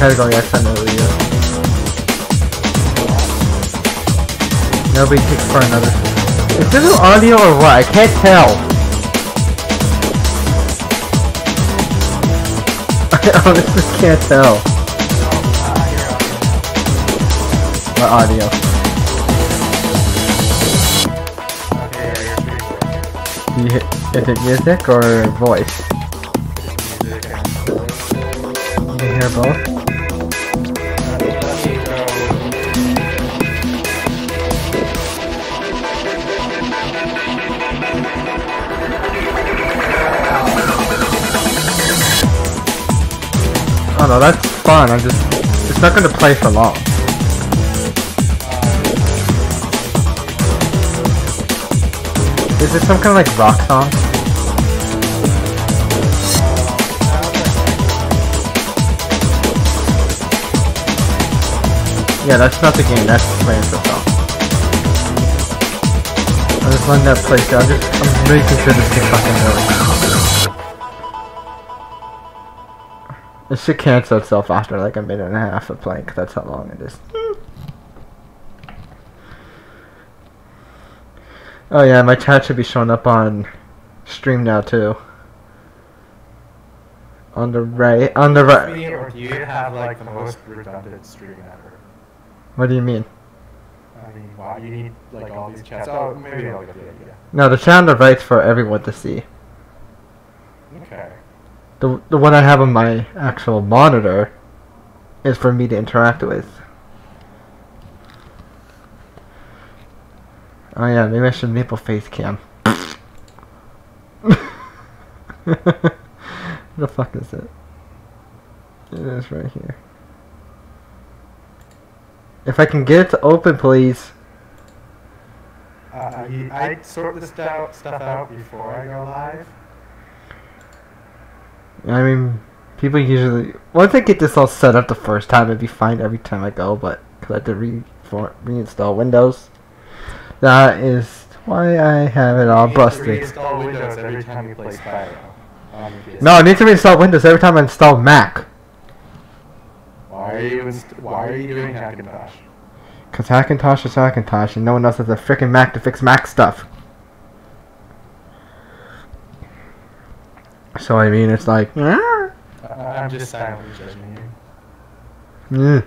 category X on the Wii U. Nobody picks for another. Is this audio or what? I can't tell. I honestly can't tell. What audio? Is it music or voice? You can hear both? Oh no, that's fun. It's not gonna play for long. Is it some kind of like rock song? Yeah, that's not the game, that's playing the song. I'm just letting that play through. I'm really considered this game fucking really. It should cancel itself after like a minute and a half of playing, because that's how long it is. Oh yeah, my chat should be showing up on stream now too. On the right. Or do you have like the most redundant stream ever? What do you mean? I mean, wow, you need like all these chats. Oh, maybe I'll get the idea. No, the chat on the right's for everyone to see. Okay. The one I have on my actual monitor is for me to interact with. Oh yeah, maybe I should enable face cam. The fuck is it? It is right here. If I can get it to open, please. I sort this stuff out before I go live. I mean, people usually... Once I get this all set up the first time, it'd be fine every time I go, but... Because I had to reinstall Windows. That is why I have it all busted. You need to reinstall Windows every time you play Spyro. No, I need to reinstall Windows every time I install Mac. Why are you doing Hackintosh? Because Hackintosh is Hackintosh, and no one else has a freaking Mac to fix Mac stuff. So I mean, it's like... I'm just silently judging you.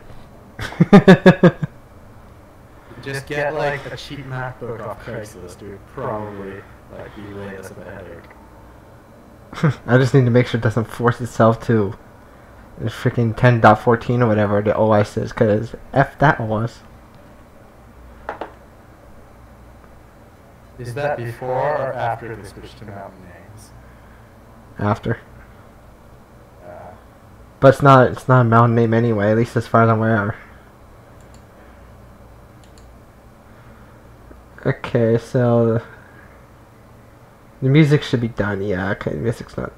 Just get like a cheap MacBook off Craigslist, dude. Probably like be way less of a headache. I just need to make sure it doesn't force itself to the freaking 10.14 or whatever the OS is, because F that OS. Is that before or after they switched to mountain names? After. But it's not a mountain name anyway, at least as far as I'm aware. Okay, so the music should be done. Yeah, okay, the music's not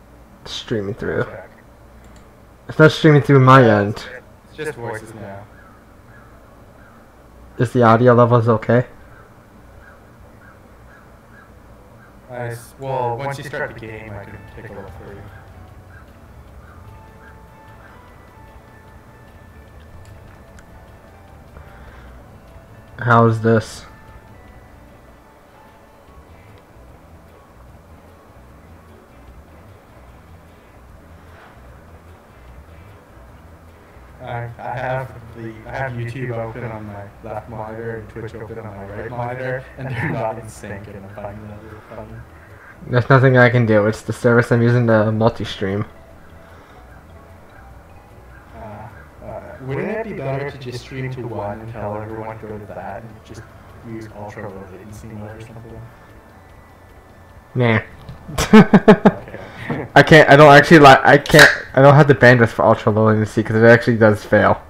streaming through. Check. It's not streaming through my end. It's just voices now. Is the audio levels okay? Nice. Well, once you start the game, I can take a look for you. How's this? I have YouTube open on my left monitor and Twitch open on my right monitor, and they're not in sync, and I'm finding that a little funny. There's nothing I can do. It's the service I'm using to multi-stream. Wouldn't it be better to just stream to one and tell everyone to go to that and just use ultra low latency mode or something? Nah. Okay. I can't. I don't actually like. I can't. I don't have the bandwidth for ultra low latency because it actually does fail.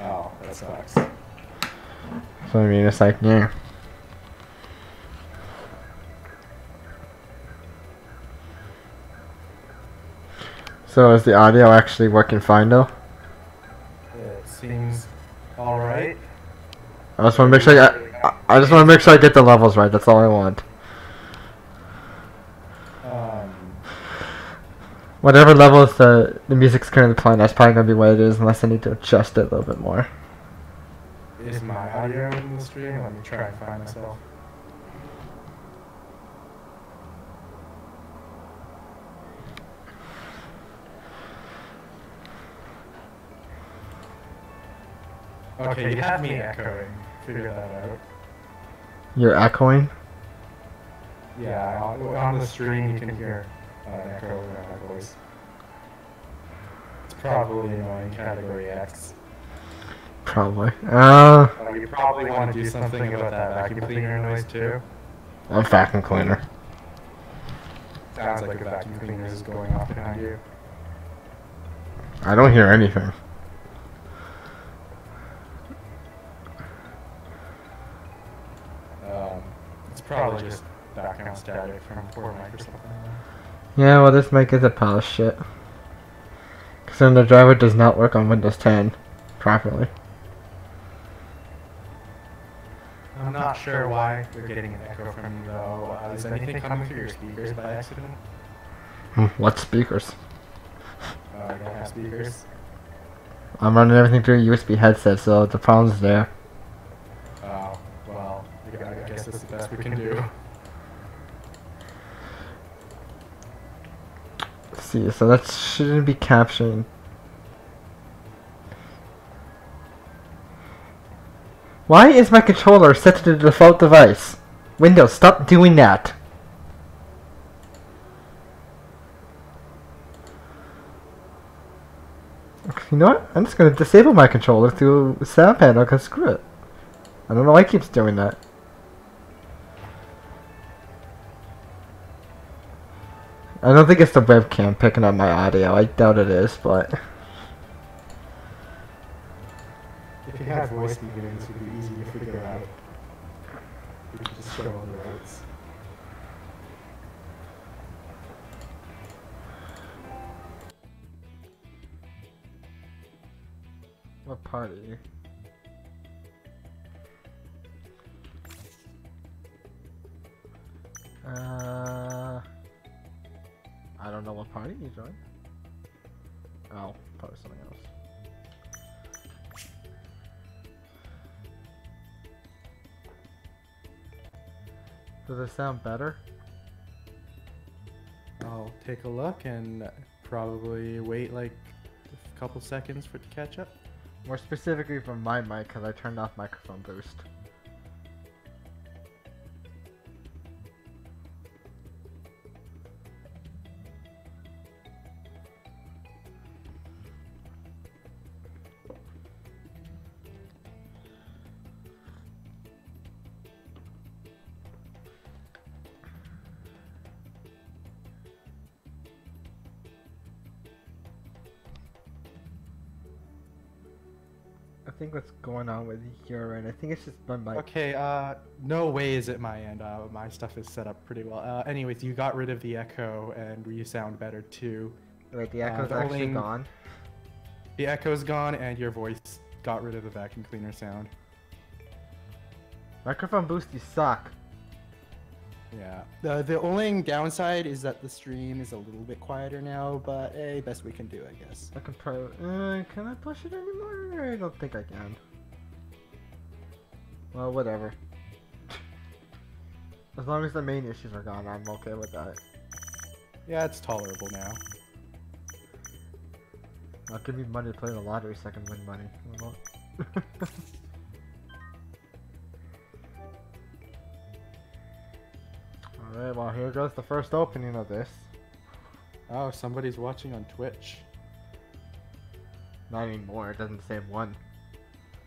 Oh, that sucks. So I mean, it's like, yeah. So is the audio actually working fine though? It seems alright. I just want to make sure. I just want to make sure I get the levels right. That's all I want. Whatever levels the music's currently playing, that's probably gonna be what it is, unless I need to adjust it a little bit more. Is my audio in the stream? Let me try and find myself. Okay, you have me echoing. Figure that out. You're echoing? Yeah, on the stream you can hear an echo in my voice. It's probably annoying category X. Probably. You probably want to do something about that vacuum cleaner noise too. A vacuum cleaner. Sounds like a vacuum cleaner is going off behind you. I don't hear anything. It's probably just background static from poor mic or something. Yeah, well, this mic is a pile of shit. Because then the driver does not work on Windows 10 properly. I'm not sure why you're getting an echo from you though. Is anything coming through your speakers by accident? What speakers? You don't have speakers? I'm running everything through a USB headset, so the problem's there. Oh, well, I guess that's the best we can do. Let's see, so that shouldn't be capturing. Why is my controller set to the default device? Windows, stop doing that. You know what? I'm just gonna disable my controller through sound panel, cause screw it. I don't know why it keeps doing that. I don't think it's the webcam picking up my audio. I doubt it is, but... If you had voice beginnings, it would be easy to figure out. You could just show all the routes. What party? I don't know what party you joined. Oh, probably something else. Does it sound better? I'll take a look and probably wait like a couple seconds for it to catch up. More specifically from my mic, because I turned off microphone boost. I think what's going on with your end, I think it's just my mic. Okay, no way is it my end. My stuff is set up pretty well. Anyways, you got rid of the echo and you sound better too. Wait, the echo's actually gone? The echo's gone and your voice got rid of the vacuum cleaner sound. Microphone boost, you suck. Yeah. The only downside is that the stream is a little bit quieter now, but hey, best we can do, I guess. I can probably... can I push it anymore? I don't think I can. Well, whatever. As long as the main issues are gone, I'm okay with that. Yeah, it's tolerable now. I'll give me money to play the lottery so I can win money. Alright, well here goes the first opening of this. Oh, somebody's watching on Twitch. Not anymore, it doesn't say one.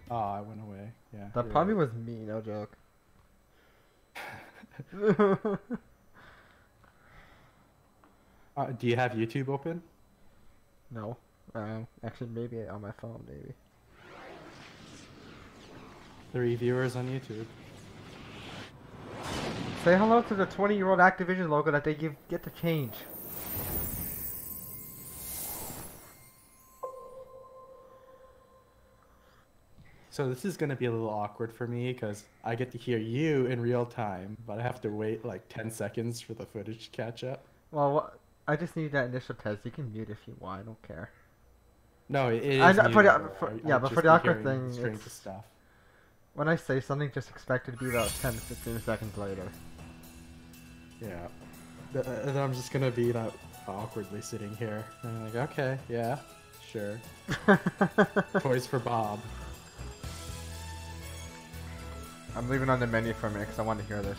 Oh, I went away. Yeah. That probably was me, no joke. Do you have YouTube open? No. Actually, maybe on my phone, maybe. 3 viewers on YouTube. Say hello to the 20-year-old Activision logo that they get to change. So this is going to be a little awkward for me because I get to hear you in real time, but I have to wait like 10 seconds for the footage to catch up. Well, I just need that initial test. You can mute if you want. I don't care. No, it is I know, muted, but for the awkward thing, strange it's stuff. when I say something, just expect it to be about 10 to 15 seconds later. Yeah. And I'm just gonna be that awkwardly sitting here. And I'm like, okay, yeah, sure. Toys for Bob. I'm leaving on the menu for a minute because I want to hear this.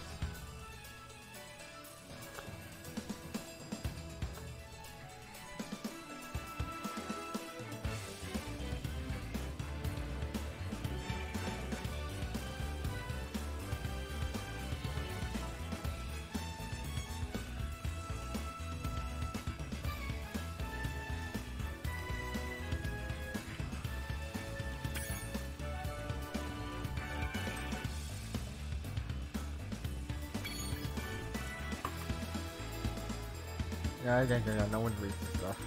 Yeah, no one reads this stuff.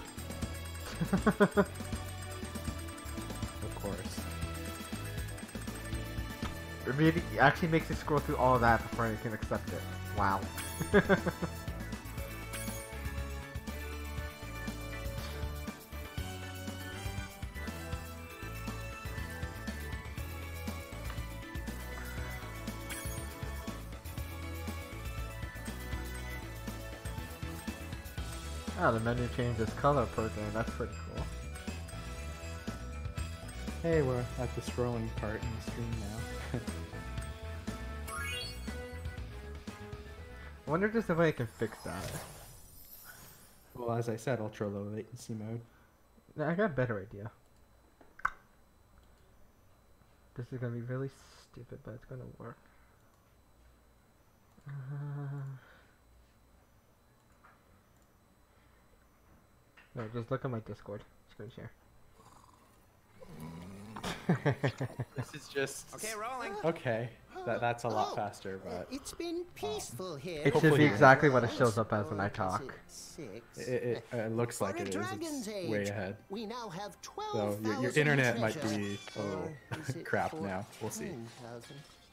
Of course. It really actually makes you scroll through all that before you can accept it. Wow. Oh, the menu changes color per game. That's pretty cool. Hey, we're at the scrolling part in the stream now. I wonder if there's a way I can fix that. Well, as I said, ultra low latency mode. No, I got a better idea. This is gonna be really stupid, but it's gonna work. No, just look at my Discord screen share. This is just... Okay, rolling. Okay, that's a lot faster, but... It's been peaceful here. It should be exactly what it shows up as when I talk. It looks like it is. It's way ahead. We now have So your internet might be a little crap now. We'll see.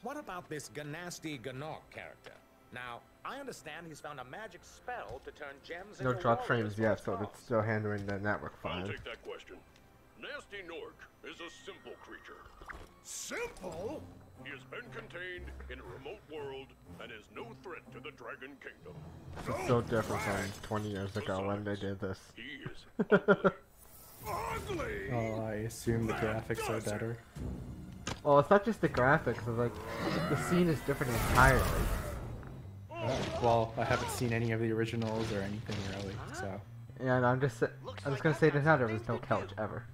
What about this Ganasty Ganok character? Now, I understand he's found a magic spell to turn gems No into drop walrus frames yet, so skulls. it's still handling the network I'll fine. take that question. Nasty Nork is a simple creature. Simple? He has been contained in a remote world and is no threat to the Dragon Kingdom. It's so different from 20 years ago when they did this. He is ugly. Ugly? Oh, I assume the graphics are better. Well, it's not just the graphics, it's like the scene is different entirely. Well, I haven't seen any of the originals or anything really, so... Yeah, and I'm just gonna say this now, there was no couch ever.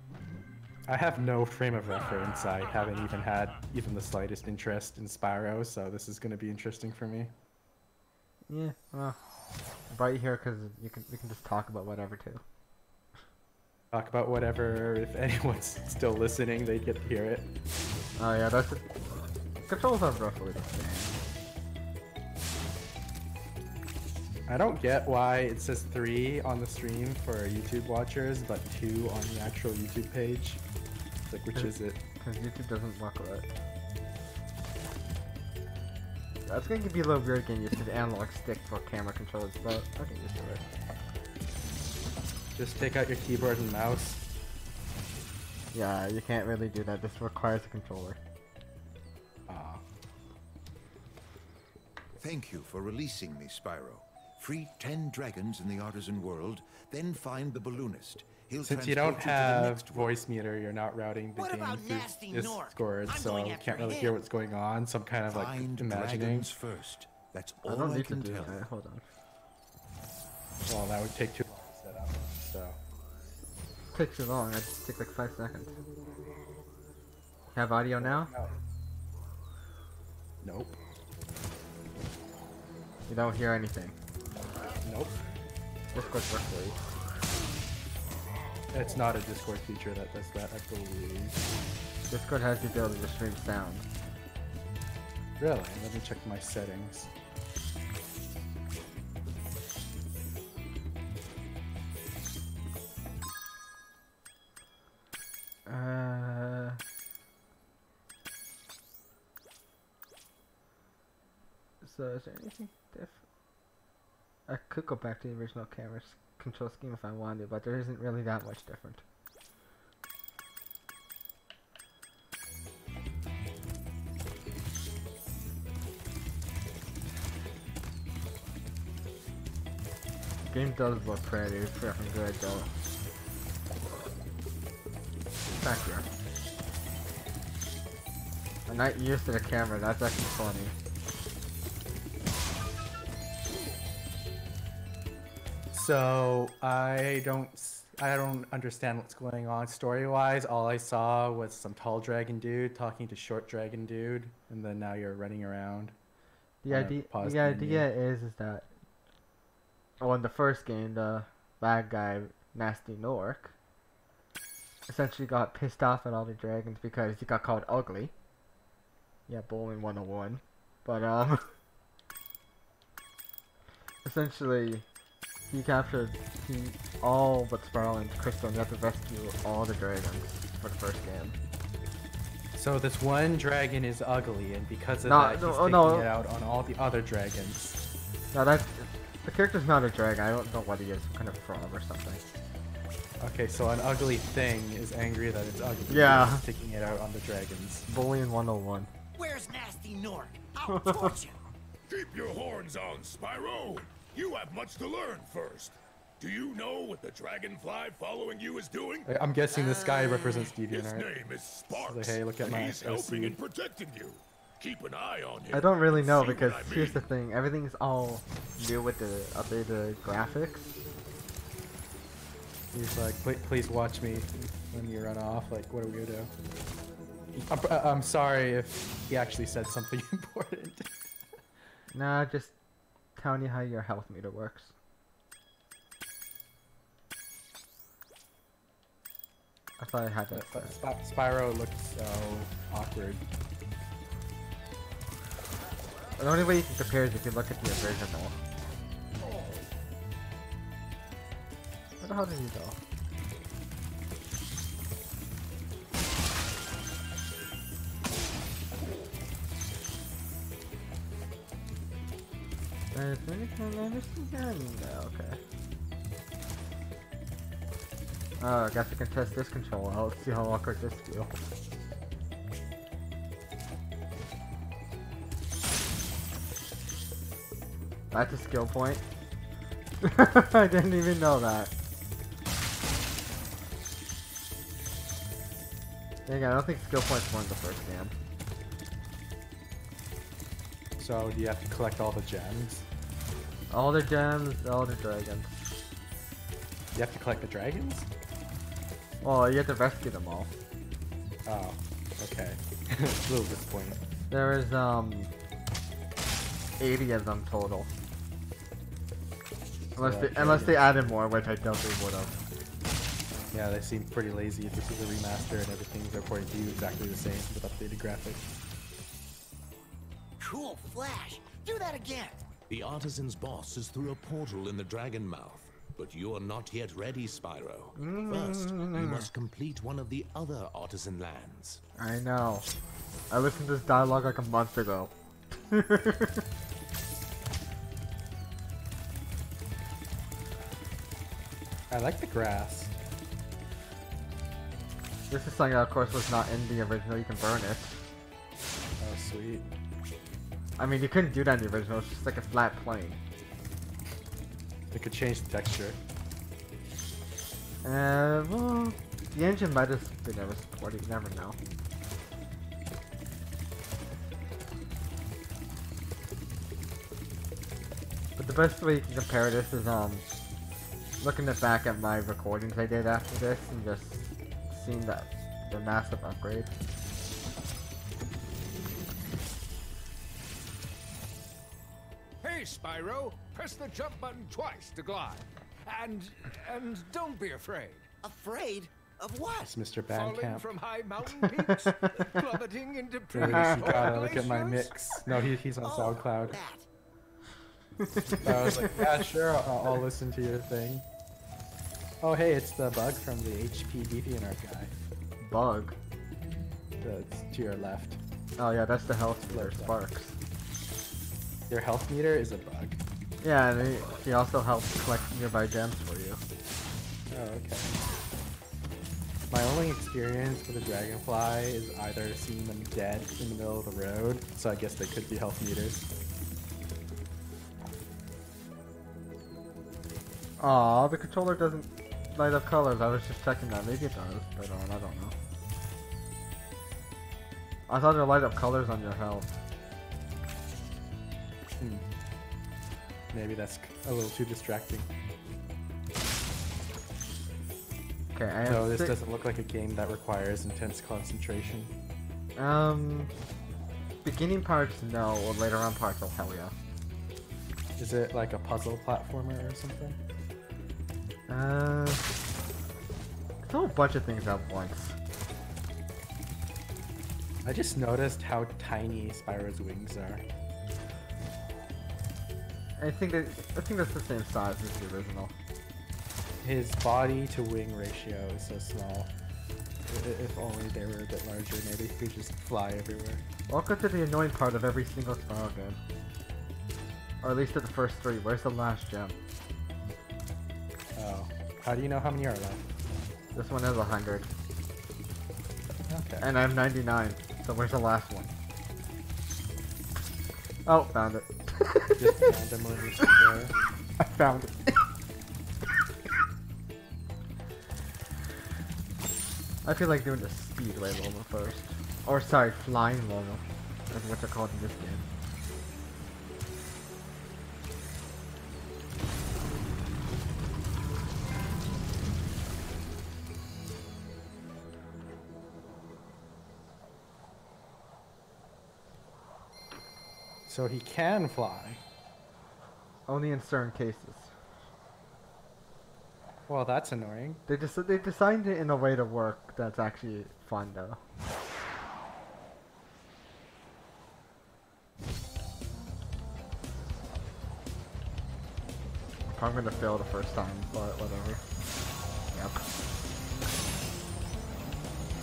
I have no frame of reference. I haven't even had even the slightest interest in Spyro, so this is going to be interesting for me. Yeah, well, I brought you here because we can just talk about whatever too. Talk about whatever. If anyone's still listening, they get to hear it. Oh yeah, that's it. Controls are roughly the same. I don't get why it says 3 on the stream for YouTube watchers, but 2 on the actual YouTube page. Like, which is it? Because YouTube doesn't work right. That's going to be a little weird getting used to the analog stick for camera controls, but I'll get used to it. Just take out your keyboard and mouse. Yeah, you can't really do that. This requires a controller. Ah. Thank you for releasing me, Spyro. Free 10 dragons in the artisan world, then find the balloonist. He'll Since you don't transport to the have next voice meter, you're not routing the What game about through Nasty Nork? Discord, I'm so going you after can't really him. hear what's going on. So I'm kind of like Find imagining. dragons first. That's I all don't I need to can do tell that. you. Hold on. Well, that would take too long to set up. So It takes too long. I just take like 5 seconds. Have audio now? nope, You don't hear anything. nope. Discord's virtually. It's not a Discord feature that does that, I believe. Discord has the ability to stream sound. Really? Let me check my settings. So is there anything different? I could go back to the original cameras control scheme if I wanted, but there isn't really that much different. The game does look pretty freaking good though. Back here. I'm not used to the camera, that's actually funny. So I don't understand what's going on story-wise. All I saw was some tall dragon dude talking to short dragon dude, and then now you're running around. The idea is that well, in the first game, the bad guy, Nasty Nork, essentially got pissed off at all the dragons because he got called ugly. Yeah, bowling 101. But essentially he captured all but Spyro and Crystal, and you have to rescue all the dragons for the first game. So this one dragon is ugly, and because of that, he's taking it out on all the other dragons. No, the character's not a dragon. I don't know what he is, some kind of frog or something. Okay, so an ugly thing is angry that it's ugly. Yeah. He's taking it out on the dragons. Bullying 101. Where's Nasty Nork? I'll torch him. Keep your horns on, Spyro. You have much to learn first. Do you know what the dragonfly following you is doing? I'm guessing this guy represents His DeviantArt. name is Sparks. Like, hey, look at and my he's helping OC. and protecting you. Keep an eye on him. I don't really know See because what I here's the mean? thing, everything's all new with the updated graphics. He's like, please watch me when you run off. Like, what are we gonna do? I'm sorry if he actually said something important. Nah, just telling you how your health meter works. I thought I had that. Spyro looks so awkward. The only way you can compare is if you look at the original. Where the hell did he go? Is there anything interesting here? No, okay. Oh, I guess I can test this control out, see how awkward this feels. That's a skill point. I didn't even know that. Dang, I don't think skill points were in the first game. So do you have to collect all the gems? All the gems, all the dragons. You have to collect the dragons? Well, you have to rescue them all. Oh, okay. A little disappointing. There is 80 of them total. Unless they added more, which I doubt they would have. Yeah, they seem pretty lazy. This is a remaster and everything's according to you exactly the same with updated graphics. Cool flash. Do that again. The artisan's boss is through a portal in the dragon mouth, but you're not yet ready, Spyro. First, you must complete one of the other artisan lands. I know. I listened to this dialogue like a month ago. I like the grass. This is something that, of course, was not in the original. You can burn it. Oh, sweet. I mean, you couldn't do that in the original. It's just like a flat plane. They could change the texture. Well, the engine might have been ever supported. You never know. But the best way you can compare this is looking back at my recordings I did after this and just seeing the massive upgrade. Hey, Spyro! Press the jump button twice to glide. And don't be afraid. Afraid of what? It's Mr. Falling Bandcamp. from high mountain peaks, plummeting into Really, previous gotta look at my glaciers. mix. No, he's on SoundCloud. That. I was like, yeah, sure, I'll listen to your thing. Oh, hey, it's the bug from the HP DeviantArt guy. Bug. That's to your left. Oh yeah, that's the health meter, Sparks. Your health meter is a bug. Yeah, and he also helps collect nearby gems for you. Oh, okay. My only experience with a dragonfly is either seeing them dead in the middle of the road, so I guess they could be health meters. Aw, the controller doesn't light up colors. I was just checking that. Maybe it does, but I don't know. I thought it would light up colors on your health. Maybe that's a little too distracting. Okay, I have No, this doesn't look like a game that requires intense concentration. Beginning parts, no, or later on parts, oh hell yeah. Is it like a puzzle platformer or something? It's a whole bunch of things at once. I just noticed how tiny Spyro's wings are. I think that's the same size as the original. His body to wing ratio is so small. If only they were a bit larger, maybe he could just fly everywhere. Welcome to the annoying part of every single Spyro game. Or at least at the first 3. Where's the last gem? Oh. How do you know how many are left? This one has 100. Okay. And I have 99. So where's the last one? Oh, found it. Just randomly there. I found it. I feel like doing the speedway level first. Or sorry, flying level. That's what they're called in this game. So he can fly. Only in certain cases. Well, that's annoying. They designed it in a way to work that's actually fun though. I'm gonna fail the first time, but whatever. Yep.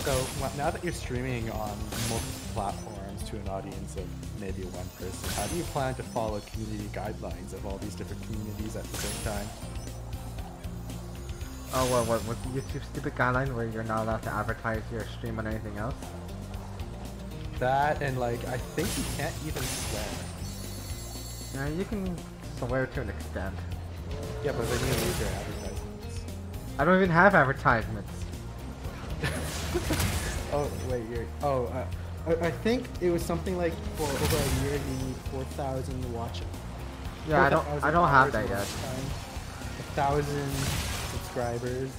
So now that you're streaming on multiple platforms to an audience of maybe one person, how do you plan to follow community guidelines of all these different communities at the same time? Oh, well, what, with the YouTube stupid guideline where you're not allowed to advertise your stream on anything else? That and like, I think you can't even swear. Yeah, you can swear to an extent. Yeah, but then you lose your advertisements. I don't even have advertisements. Oh, wait, I think it was something like for over a year you need 4,000 watching. Yeah, I don't have that yet. 1,000 subscribers.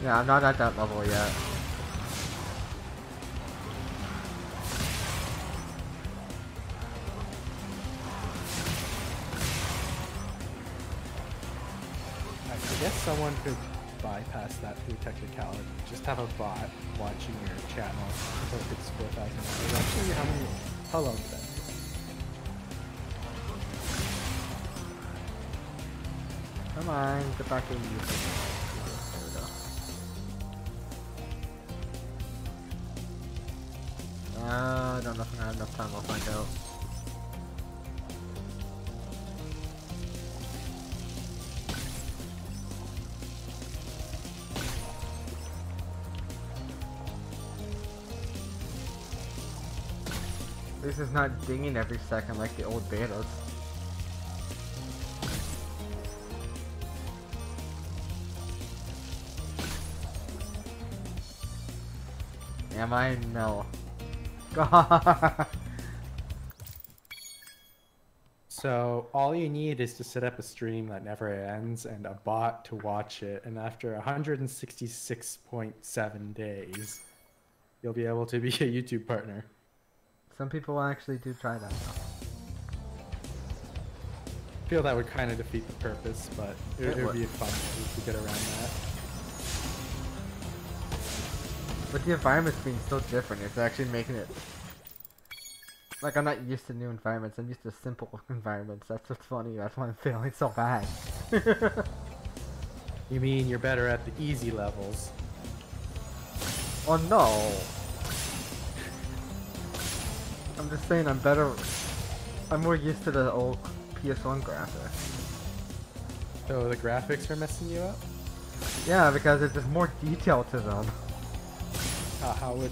Yeah, I'm not at that level yet. I guess someone could bypass that through technicality. Just have a bot watching your channel until it hits 4,000 hours. Actually, how long is that? Come on, get back in YouTube. There we go. I don't know if I have enough time, I'll find out. This is not dinging every second like the old betas. Am I? No. God. So all you need is to set up a stream that never ends and a bot to watch it, and after 166.7 days, you'll be able to be a YouTube partner. Some people actually do try that though. I feel that would kind of defeat the purpose, but it would be a fun way to get around that. But the environments being so different, it's actually making it... Like, I'm not used to new environments, I'm used to simple environments. That's what's funny, that's why I'm feeling so bad. You mean you're better at the easy levels? Oh no! I'm just saying I'm better... I'm more used to the old PS1 graphics. So the graphics are messing you up? Yeah, because there's more detail to them.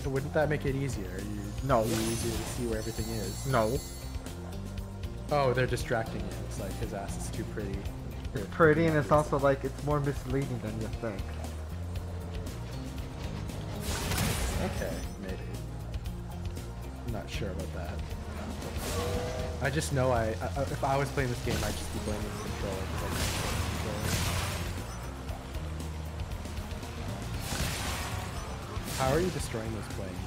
Wouldn't that make it easier? No. It'd be easier to see where everything is. No. Oh, they're distracting you. It's like his ass is too pretty. It's pretty, and it's also like it's more misleading than you think. Okay, maybe. I'm not sure about that. I just know if I was playing this game, I'd just be blaming the controller because I can't control the controller. How are you destroying those planes?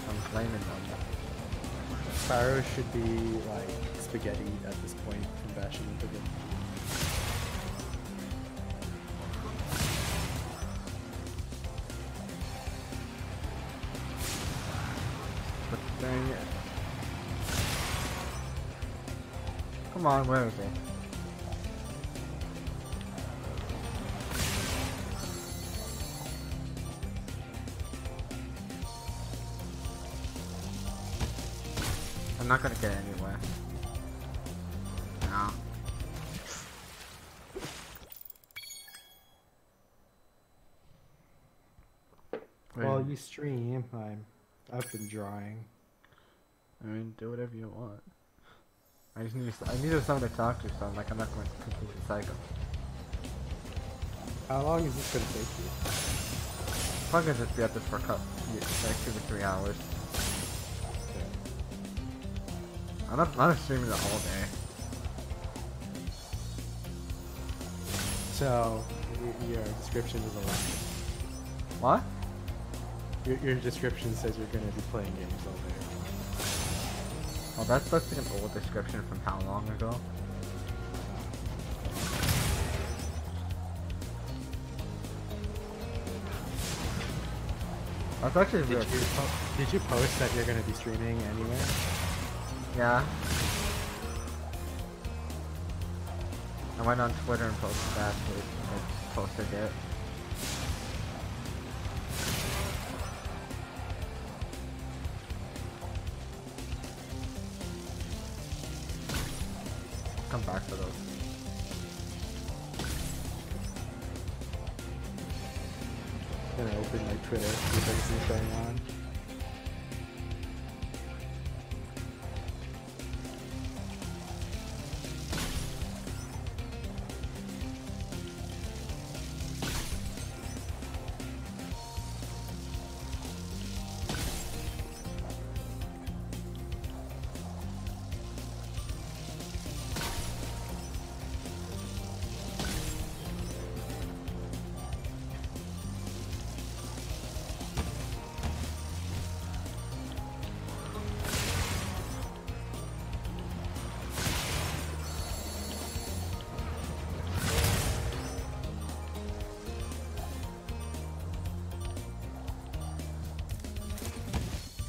I'm blaming them. Spyro should be like spaghetti at this point from bashing into them. But dang it. Come on, where is he? I'm not gonna get anywhere. No. While you stream, I've been drawing. I mean, do whatever you want. I need someone to talk to, so I'm like, I'm not going to completely psycho. How long is this gonna take you? I'm gonna just be at this for like 2 to 3 hours. I'm streaming the whole day. So, your description is a lie. What? Your description says you're gonna be playing games all day. Well, that's like an old description from how long ago? That's actually real. Did you post that you're gonna be streaming anywhere? Yeah. I went on Twitter and posted that. I posted it. Come back for those. I'm gonna open my Twitter, see if anything's going on.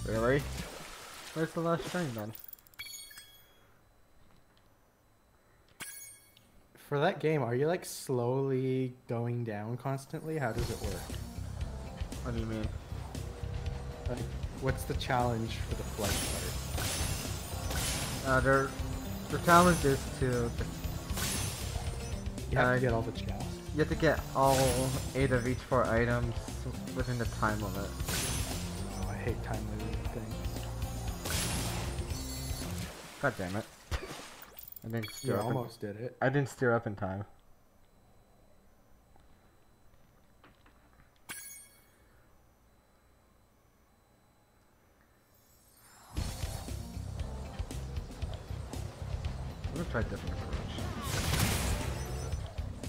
Really? Where's the last stream then? For that game, are you like slowly going down constantly? How does it work? What do you mean? Like, what's the challenge for the flight part? The challenge is to You have to get all the chests. you have to get all 8 of each 4 items within the time limit. Oh, I hate time limited things. God damn it. I didn't You steer up. almost did it. I didn't steer up in time. I'm gonna try a different approach.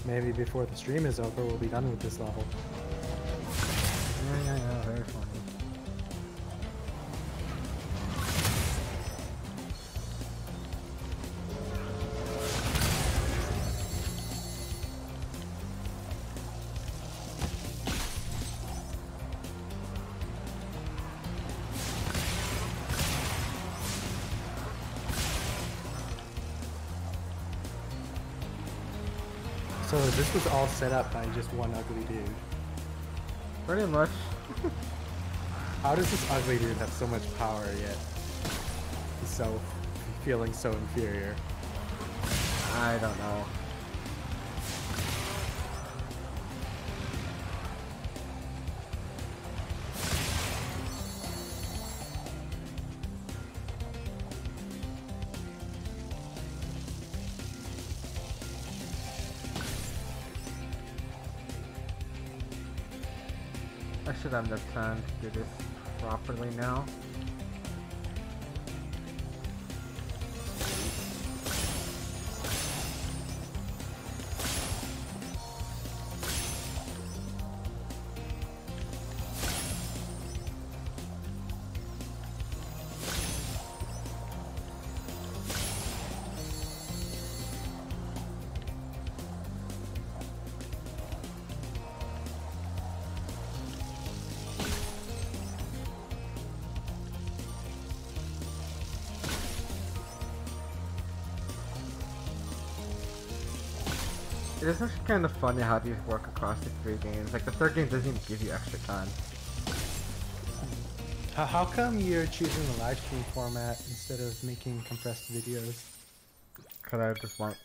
Maybe before the stream is over, we'll be done with this level. Yeah, very funny. So this was all set up by just one ugly dude. Pretty much. How does this ugly dude have so much power yet he's so feeling so inferior? I don't know. I should have enough time to do this properly now. It is actually kind of funny how these work across the 3 games. Like, the 3rd game doesn't even give you extra time. How come you're choosing the live stream format instead of making compressed videos? Because I just want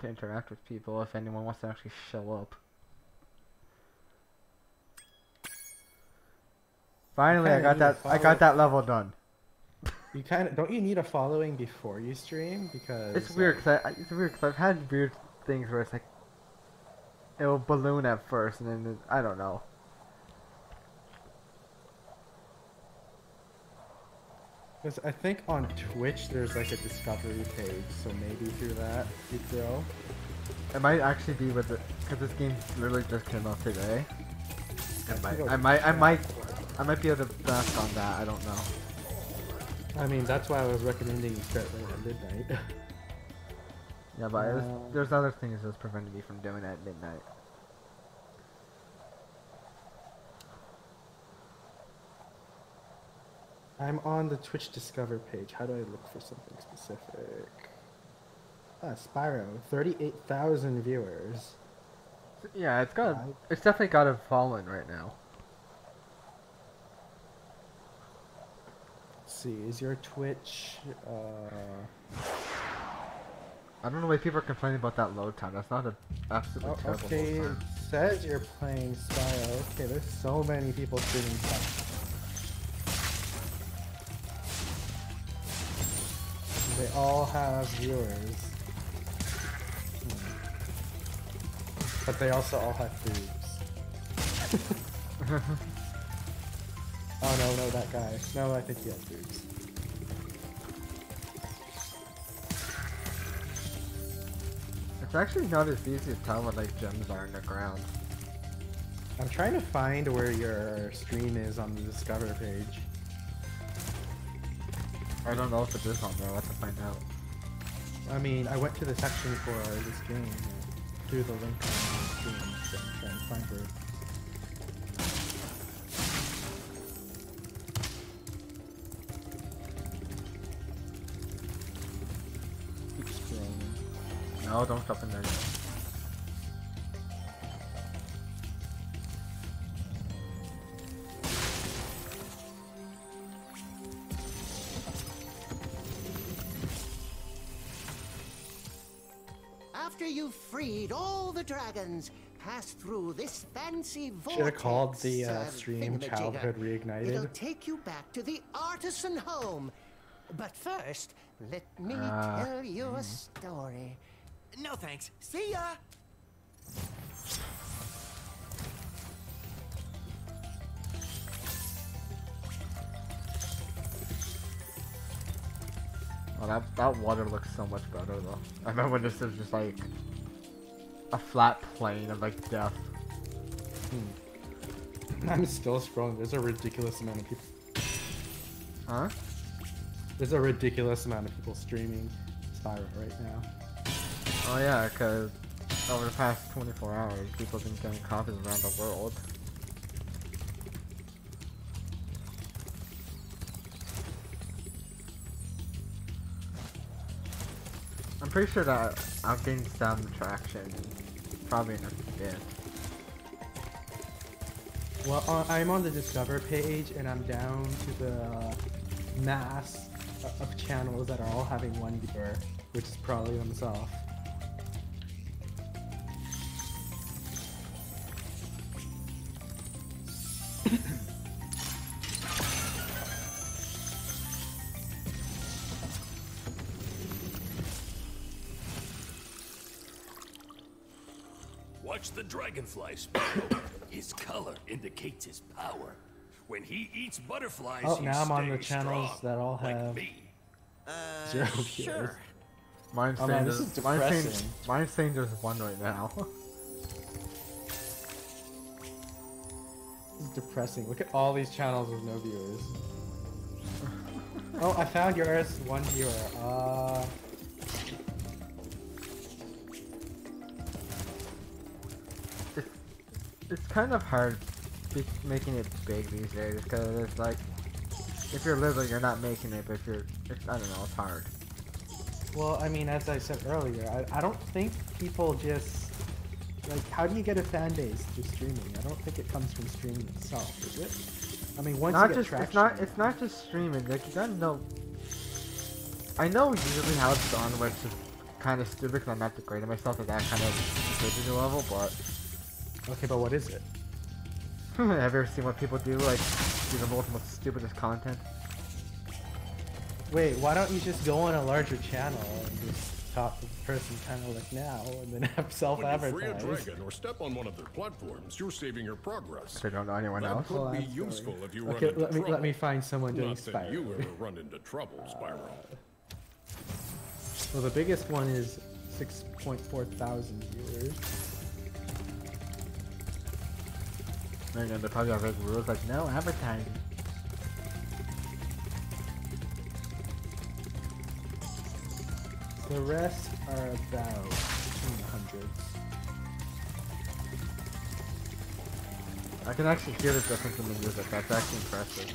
to interact with people if anyone wants to actually show up. Finally, I got that level done. You don't you need a following before you stream? Because It's weird because I've had weird things where it's like it will balloon at first and then I don't know. Because I think on Twitch there's like a discovery page, so maybe through that you'd grow. It might actually be with it because this game literally just came out today. I might be able to back on that. I don't know. I mean, that's why I was recommending you start late at midnight. Yeah, but there's other things that's preventing me from doing it at midnight. I'm on the Twitch Discover page. How do I look for something specific? Spyro, 38,000 viewers. Yeah, it's definitely got a following right now. Let's see, is your Twitch, I don't know why people are complaining about that load time. That's not an absolutely terrible okay, load it time. says you're playing Spyro. Okay, there's so many people streaming Spyro. They all have viewers. But they also all have boobs. Oh no, that guy. No, I think he has boobs. It's actually not as easy to tell what like gems are in the ground. I'm trying to find where your stream is on the Discover page. I don't know if it is on there. I'll have to find out. I mean, I went to the section for this game and threw the link on the stream, so I'm trying to find where. Keep scrolling. No, don't stop in there. After you've freed all the dragons, pass through this fancy vortex. Should have called the stream thingamajigger. Childhood Reignited. It'll take you back to the artisan home. But first, let me tell you a story. No thanks. See ya! Oh, that water looks so much better though. I remember when this was just like a flat plane of like death. I'm still scrolling. There's a ridiculous amount of people. Huh? There's a ridiculous amount of people streaming Spyro right now. Oh yeah, because over the past 24 hours, people have been getting copies around the world. I'm pretty sure that I'll gain some traction, probably in a bit. Well, I'm on the Discover page, and I'm down to the mass of channels that are all having one viewer, which is probably themselves. Watch the dragonfly, Spyro. His color indicates his power. When he eats butterflies, Oh, he now I'm on the stays channels strong, that all like have me. 0 viewers. Mine's Oh, saying man, this is depressing. mine's saying there's one right now. This is depressing. Look at all these channels with no viewers. Oh, I found yours. 1 viewer. It's kind of hard making it big these days because it's like if you're little, you're not making it, but if you're, I don't know, it's hard. Well, I mean, as I said earlier, I don't think people just like. How do you get a fan base just streaming? I don't think it comes from streaming itself, is it? I mean, once Not you get just traction, it's not just streaming. Like you gotta know. I know usually how it's done, where it's just kind of stupid because I'm not degrading myself to that kind of stupidity level, but. Okay, but what is it? Have you ever seen what people do, like, do the most stupidest content? Wait, why don't you just go on a larger channel and just talk to the person kind of like now, and then have When you free a self-advertise? dragon or step on one of their platforms, you're saving your progress. I don't know anyone That else. could Well, be I'm useful if you run Okay, into let trouble. me find someone doing Not that you Spyro. ever run into trouble, Spyro. Well, the biggest one is 6.4 thousand viewers. And then they probably have like rules like no advertising. The rest are about in the hundreds. I can actually hear the difference in the music. That's actually impressive.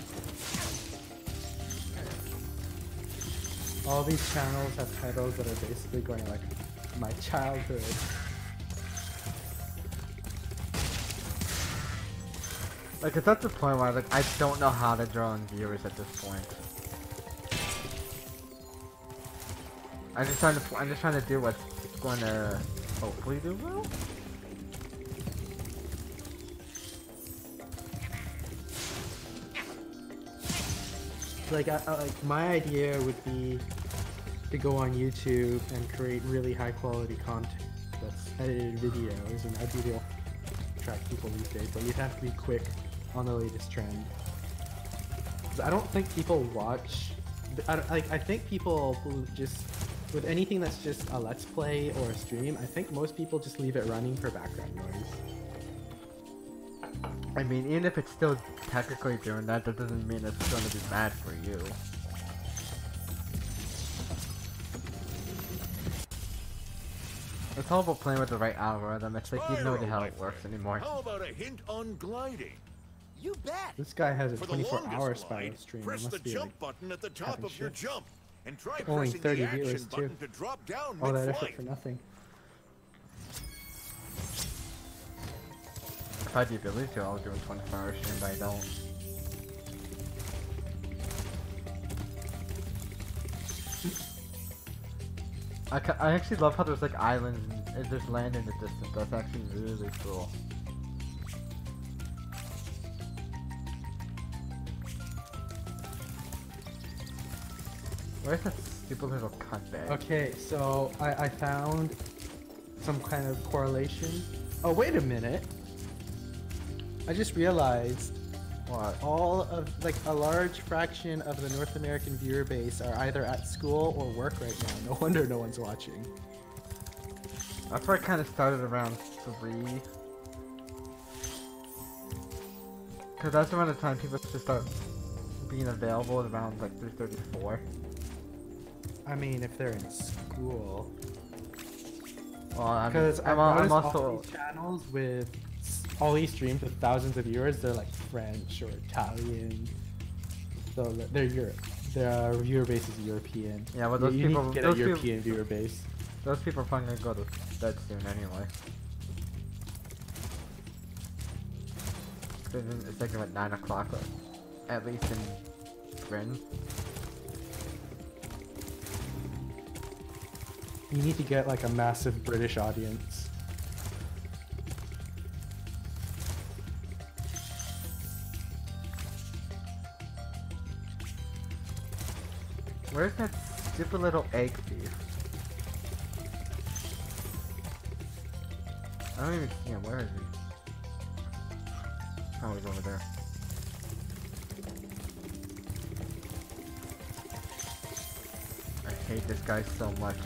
All these channels have titles that are basically going like my childhood. Like it's at the point where like I don't know how to draw in viewers at this point. I'm just trying to do what's going to hopefully do well. Like, like my idea would be to go on YouTube and create really high quality content that's edited videos, and that'd be the attract people these days. But you'd have to be quick on the latest trend. 'Cause I don't think people watch. I think people who just with anything that's just a let's play or a stream, I think most people just leave it running for background noise. I mean, even if it's still technically doing that, that doesn't mean it's going to be bad for you. It's all about playing with the right algorithm. It's like you have no idea how it works anymore. How about a hint on gliding? You bet. This guy has a For the 24-hour longest Spyro glide, stream. It press the must be jump like button at the top having of your shit. jump, and try Only pressing 30 the action viewers, too. button to drop down all that effort mid-flight. for nothing. If I had the ability to, I'll do a 24-hour stream, but I don't. I actually love how there's like islands and there's land in the distance. That's actually really cool. Where's that stupid little cunt bag? Okay, so I found some kind of correlation. Oh, wait a minute. I just realized What? all of, like, a large fraction of the North American viewer base are either at school or work right now. No wonder no one's watching. That's where I kind of started around 3. Because that's around the time people should start being available at around like 3:34. I mean, if they're in school. Well, I mean, Because I'm all also... these channels with all these streams with thousands of viewers, they're like French or Italian. So they're Europe. Their viewer base is European. Yeah, but those you people... need to get those a European viewer base. Those people are probably gonna go to bed soon anyway. It's like about 9 o'clock, at least in Britain. You need to get like a massive British audience. Where's that stupid little egg thief? I don't even see him. Where is he? Oh, he's over there. I hate this guy so much.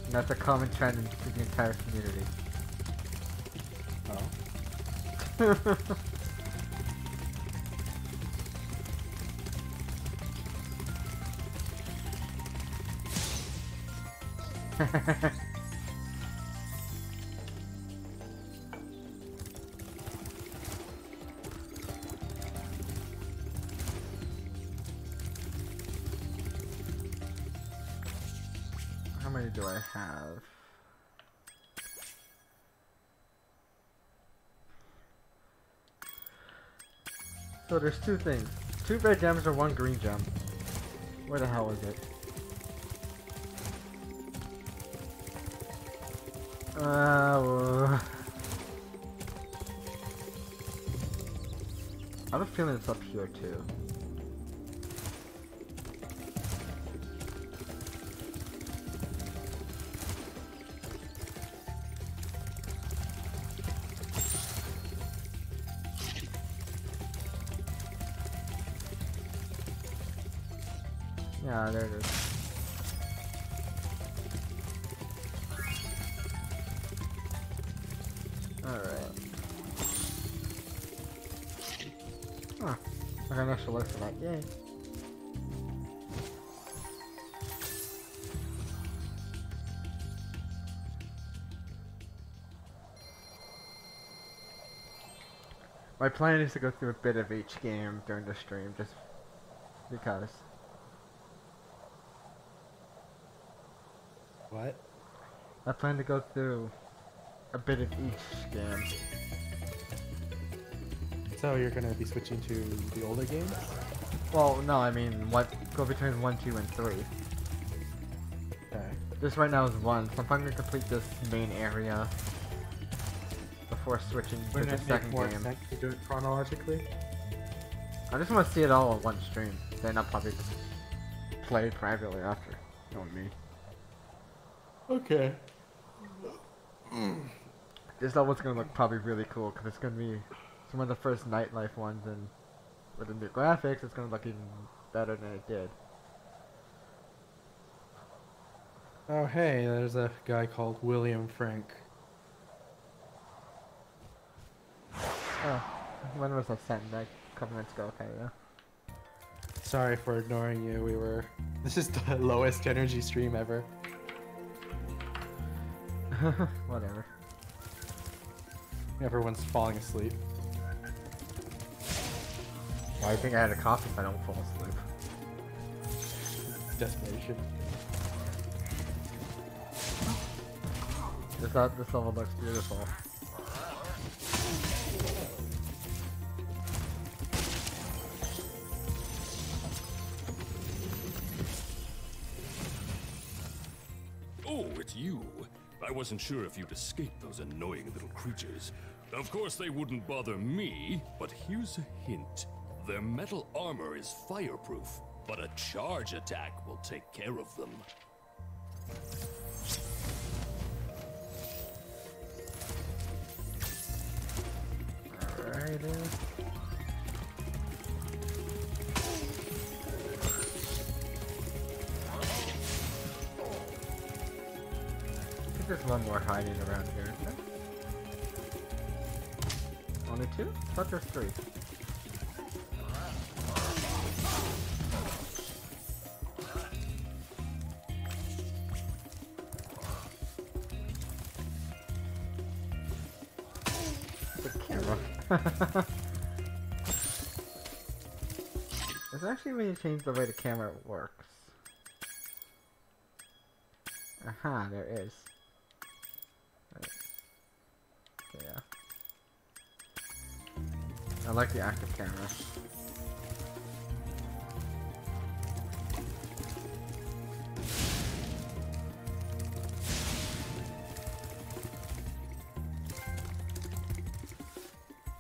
And that's a common trend in the entire community. Oh. How many do I have? So there's two things. 2 red gems or 1 green gem. Where the hell is it? I have a feeling it's up here too. Yeah, there it is. Alright. Huh. I got an extra life for that. Yay. My plan is to go through a bit of each game during the stream, just because. What? I plan to go through a bit of each game. So you're gonna be switching to the older games? Well, no, I mean, go between 1, 2, and 3. Okay. This right now is 1, so I'm probably gonna complete this main area before switching to Wouldn't the it make second more game. sense to do it chronologically? I just want to see it all on one stream. Then I'll probably just play it privately after. Knowing me. Okay. This level's gonna look probably really cool because it's gonna be some of the first nightlife ones, and with the new graphics, it's gonna look even better than it did. Oh hey, there's a guy called William Frank. Oh, when was I sent that? A couple minutes ago. Okay, yeah. Sorry for ignoring you. This is the lowest energy stream ever. Whatever. Everyone's falling asleep. Well, I think I had a cough if I don't fall asleep. Desperation. This level looks beautiful. Oh, it's you. I wasn't sure if you'd escaped those annoying little creatures. Of course they wouldn't bother me, but here's a hint. Their metal armor is fireproof, but a charge attack will take care of them. Alrighty. I think there's one more hiding around here, isn't there? Only 2? I thought there's 3. The camera. It's actually really changed the way the camera works. Aha, there is. Right. Okay, yeah. I like the active camera.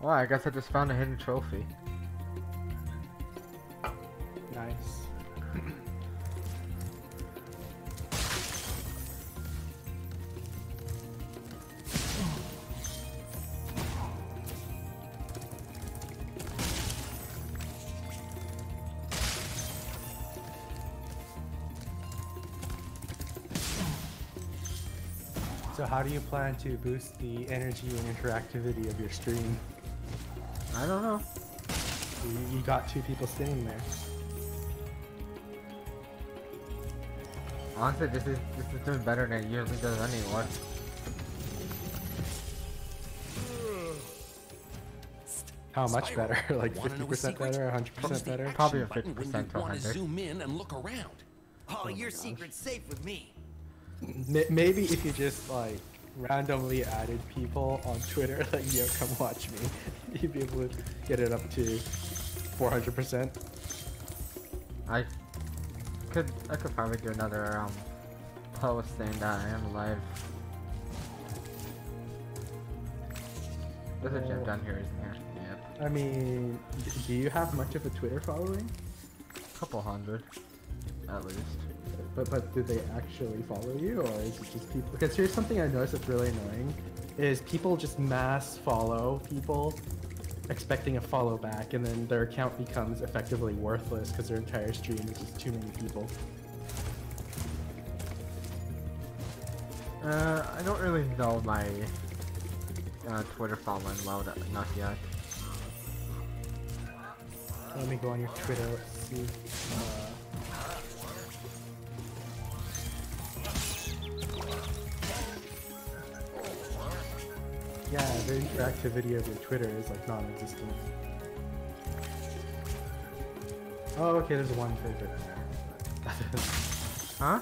Well, I guess I just found a hidden trophy. Nice. So how do you plan to boost the energy and interactivity of your stream? I don't know. You got 2 people sitting there. Honestly, this is doing better than it usually does anymore. How much Spyro, better? Like wanna know a 50% secret? better? Press 100% the better? action Probably a button when 50% you to want to 100. zoom in and look around. Oh, your secret's safe with me. Maybe if you just like randomly added people on Twitter, like, yo, come watch me, you'd be able to get it up to 400%. I could probably do another post saying that I am live. There's a gym down here, isn't there? Yep. I mean, do you have much of a Twitter following? Couple hundred, at least. But do they actually follow you, or is it just people? Because here's something I noticed that's really annoying, is people just mass follow people, expecting a follow back, and then their account becomes effectively worthless because their entire stream is just too many people. I don't really know my Twitter following well enough yet. Let me go on your Twitter, let's see. Yeah, the interactivity of your Twitter is like non-existent. Oh, okay, there's one favorite there. Huh?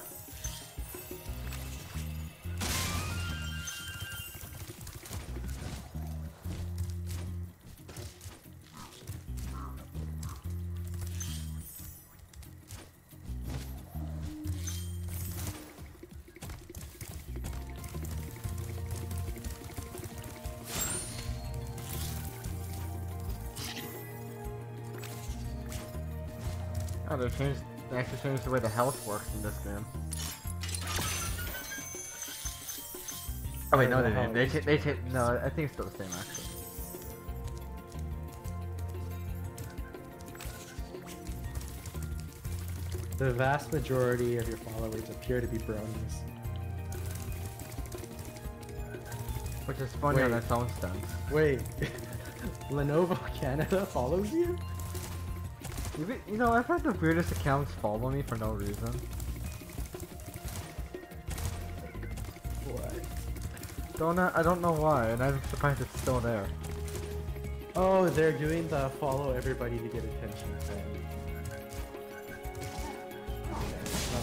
Oh, they actually changed the way the health works in this game. Oh wait, no, they didn't. They changed. No, I think it's still the same actually. The vast majority of your followers appear to be bronies. Which is funny on Wait. its own sense. Wait, Lenovo Canada follows you? You know, I've had the weirdest accounts follow me for no reason. What? I don't know why, and I'm surprised it's still there. Oh, they're doing the follow everybody to get attention thing.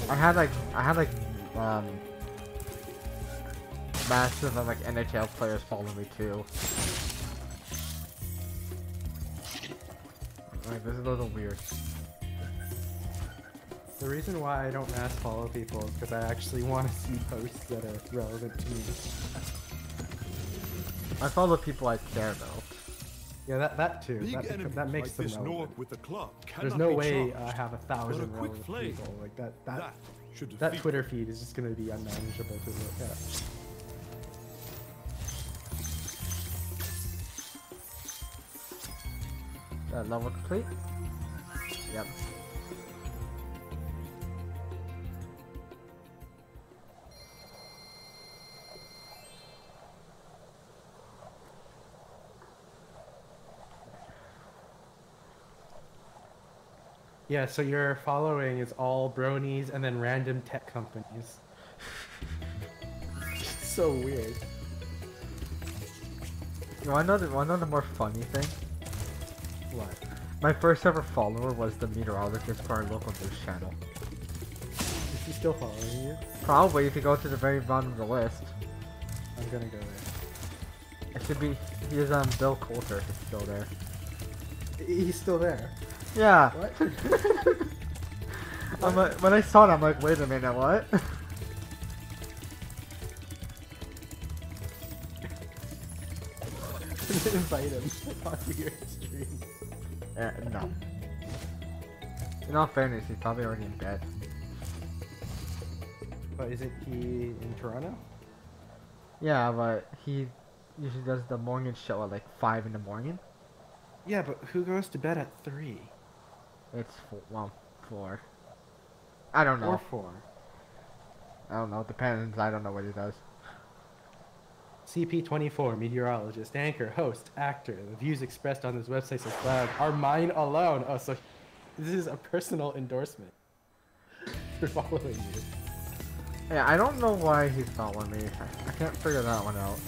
I had like massive like NHL players follow me too. Like, this is a little weird. The reason why I don't mass follow people is because I actually want to see posts that are relevant to me. I follow people I care about. Yeah, that too. Big enemies That makes like them this relevant. Nork with the club There's cannot no be way charged. I have 1,000 But a quick relevant flame, people. Like that should that defeat Twitter feed is just going to be unmanageable to look at. Level complete? Yep. Yeah, so your following is all bronies and then random tech companies. It's so weird. You wanna know the more funny thing? What? My first ever follower was the meteorologist for our local news channel. Is he still following you? Probably if you go to the very bottom of the list. I'm gonna go there. It should be, he is Bill Coulter, he's still there. He's still there. Yeah. What? I'm like, when I saw it, I'm like, wait a minute, what? Invite him onto your stream. No. In all fairness, he's probably already in bed. But isn't he in Toronto? Yeah, but he usually does the morning show at like 5 in the morning. Yeah, but who goes to bed at 3? It's 4. I don't know. Or 4? I don't know. It depends. I don't know what he does. CP24, meteorologist, anchor, host, actor. The views expressed on this website are mine alone. Oh, so this is a personal endorsement for following you. Yeah, I don't know why he's following me. I can't figure that one out.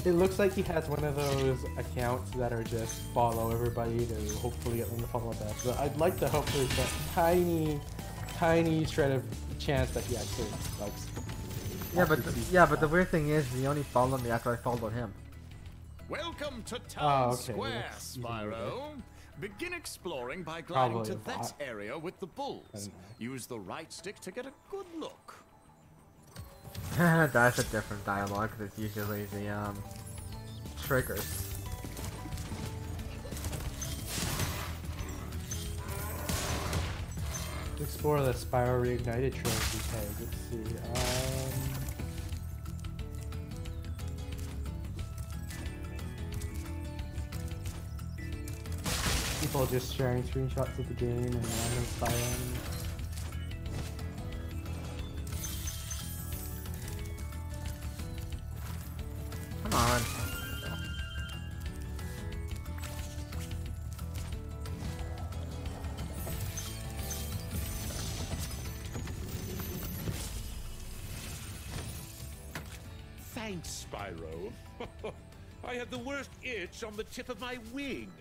It looks like he has one of those accounts that are just follow everybody to hopefully get them to follow back. But I'd like to hope there's that tiny shred of chance that he actually likes. But the weird thing is, he only followed me after I followed him. Welcome to Town okay, Square, that's Spyro. Begin exploring by gliding Probably to a that bot. area with the bulls. Use the right stick to get a good look. That's a different dialogue, because it's usually the, triggers. Explore the Spyro Reignited Trilogy page. Let's see. People just sharing screenshots of the game and random Spyro. Come on. Thanks, Spyro. I had the worst itch on the tip of my wing.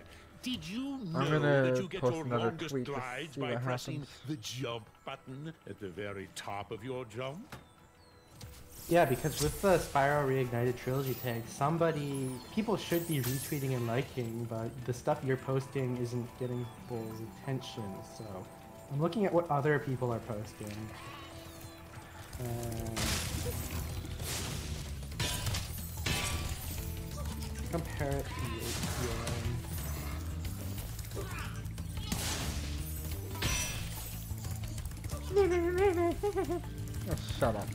Did you know that you get your longest glides by pressing the jump button at the very top of your jump? Yeah, because with the Spyro Reignited Trilogy tag, people should be retweeting and liking, but the stuff you're posting isn't getting people's attention, so I'm looking at what other people are posting. Compare it to your Oh, shut up.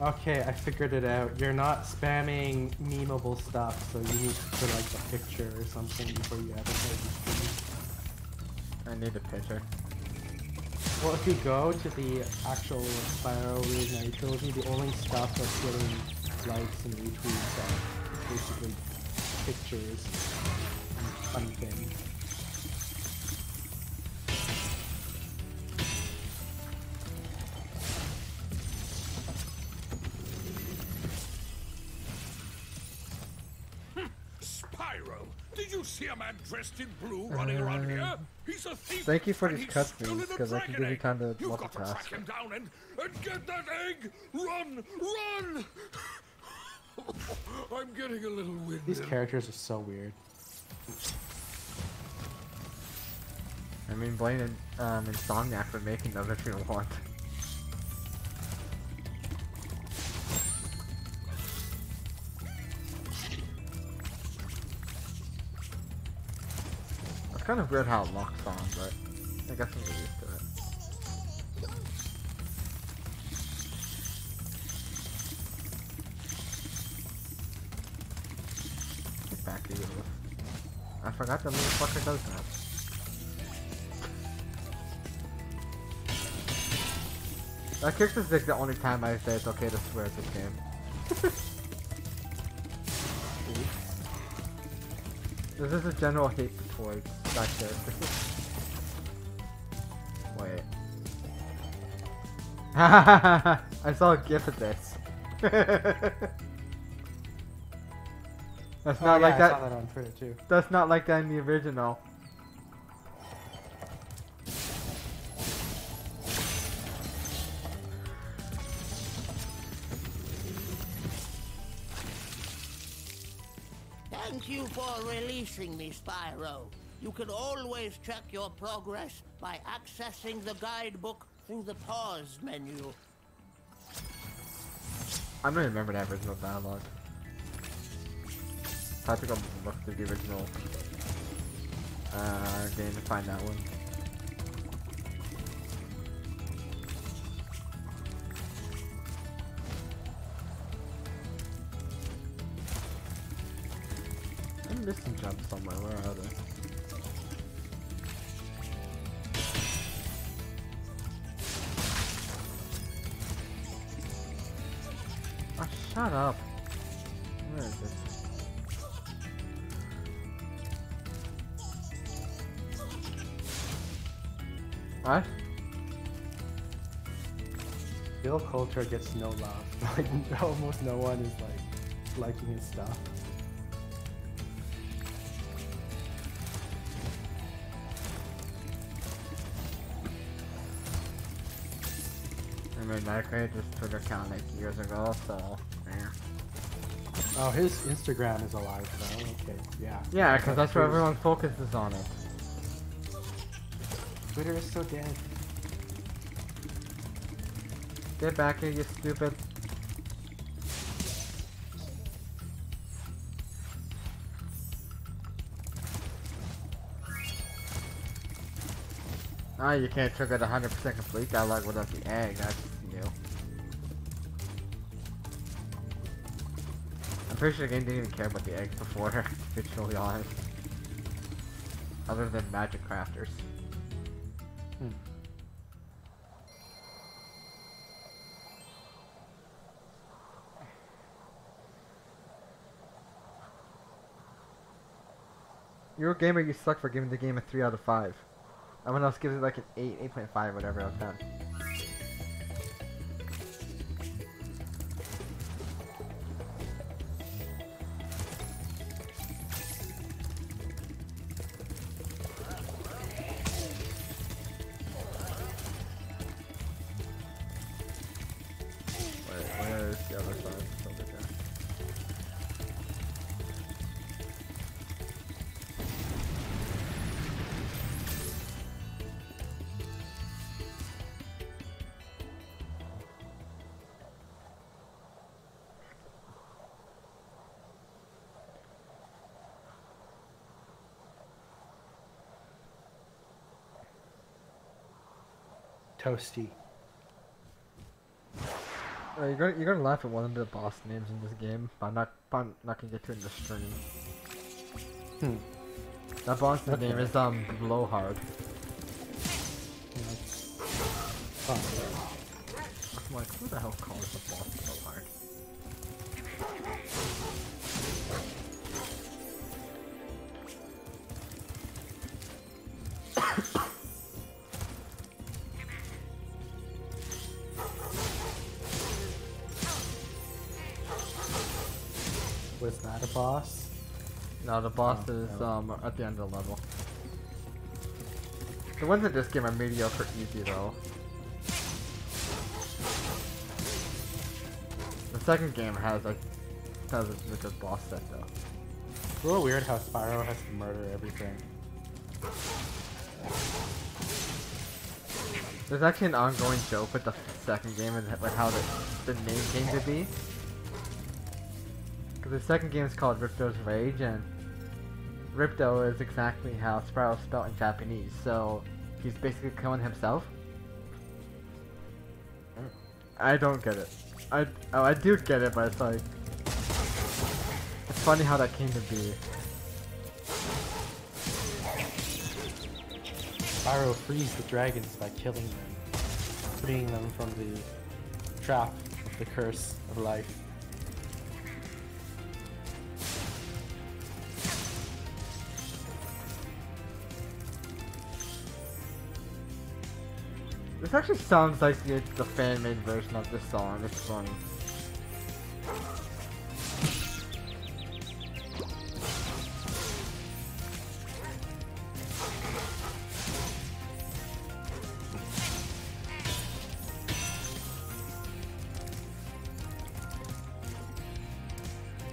Okay, I figured it out. You're not spamming memeable stuff, so you need to put like a picture or something before you advertise your stream. I need a picture. Well, if you go to the actual Spyro Reignited Trilogy, the only stuff that's getting likes and retweets are basically pictures and fun things. Spyro, did you see a man dressed in blue running around here? He's a thief. Thank you for and these he's cutscenes, stolen a because I can dragon give you egg. time to You've got to multitask. track him down and get that egg. Run, run! I'm getting a little winded. These characters are so weird. I mean, blame Insomniac for making them if you want. It's kind of weird how it locks on, but I guess I'm used to it. Get back to you. I forgot the motherfucker does that. That character's like the only time I say it's okay to swear at this game. This is a general hate towards that character. Wait. I saw a gif of this. That's not like that. I saw that on Twitter too. That's not like that in the original. Thank you for releasing me, Spyro. You can always check your progress by accessing the guidebook through the pause menu. I don't remember that original dialogue. I have to go look through the original game to find that one. I'm missing jumps somewhere. Where are they? Shut up. Where is it? What? Bill Culture gets no love. Like almost no one is like liking his stuff. I mean, I created this Twitter account like years ago, so yeah. Oh, his Instagram is alive though. Okay, yeah. Yeah, because that's where everyone focuses on it. Twitter is so dead. Get back here, you stupid. Oh, you can't trigger the 100% complete dialogue without the egg. That's new. I'm pretty sure the game didn't even care about the eggs before, to be totally honest. Other than magic crafters. You're a gamer, you suck for giving the game a 3 out of 5. Everyone else gives it like an 8, 8.5, whatever out of 10. Wait, where's the other side? It's over there. Toasty. You're gonna laugh at one of the boss names in this game, but I'm not gonna get to it in the stream. That boss name is Blowhard. I'm like, who the hell calls the boss Blowhard? Was that a boss? No, the boss is at the end of the level. The ones in this game are mediocre easy though. The second game has a good boss set though. It's a little weird how Spyro has to murder everything. There's actually an ongoing joke with the second game and with how the name came to be. Because the second game is called Ripto's Rage, and Ripto is exactly how Spyro is spelled in Japanese, so he's basically killing himself. I don't get it. I do get it, but it's like... It's funny how that came to be. Spyro frees the dragons by killing them, freeing them from the trap of the curse of life. This actually sounds like the fan-made version of this song. It's funny.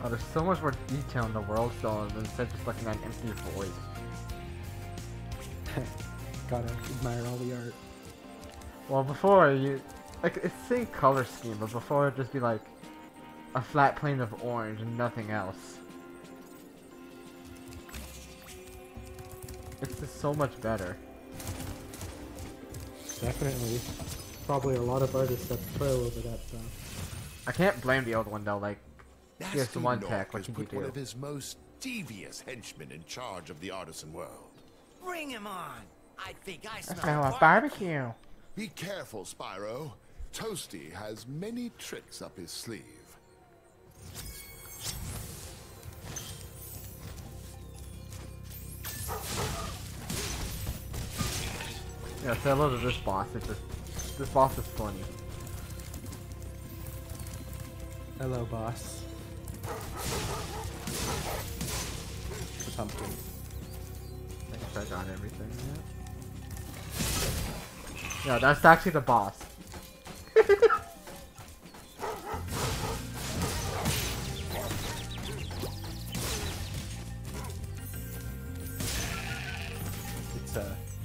Oh, there's so much more detail in the world zone instead of just looking at an empty void. Gotta admire all the art. Well, before you, like, it's the same color scheme, but before it'd just be like a flat plane of orange and nothing else. It's just so much better. Definitely. Probably a lot of artists that toil over that stuff. I can't blame the old one though, like, here's Nasty the one Nork tech, what has can you put one do? of his most devious henchmen in charge of the artisan world. Bring him on. I think I I smell smell a barbecue. Be careful, Spyro. Toasty has many tricks up his sleeve. Yeah, say hello to this boss. This boss is funny. Hello, boss. The pumpkin. I guess I got everything. Yeah. Yeah, that's actually the boss.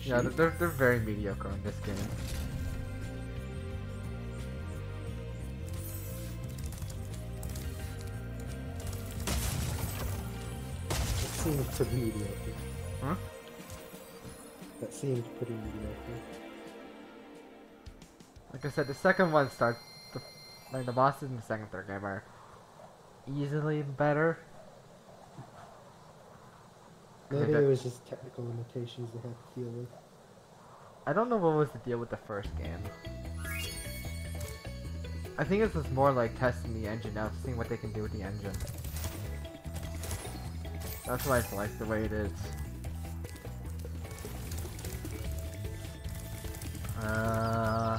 Yeah, they're very mediocre in this game. It seemed pretty mediocre. Huh? That seemed pretty mediocre. Like I said, the second one starts. The bosses in the second, third game are easily better. Maybe it was just technical limitations they had to deal with. I don't know what was the deal with the first game. I think this was more like testing the engine out, seeing what they can do with the engine. That's why I like the way it is. Don't know.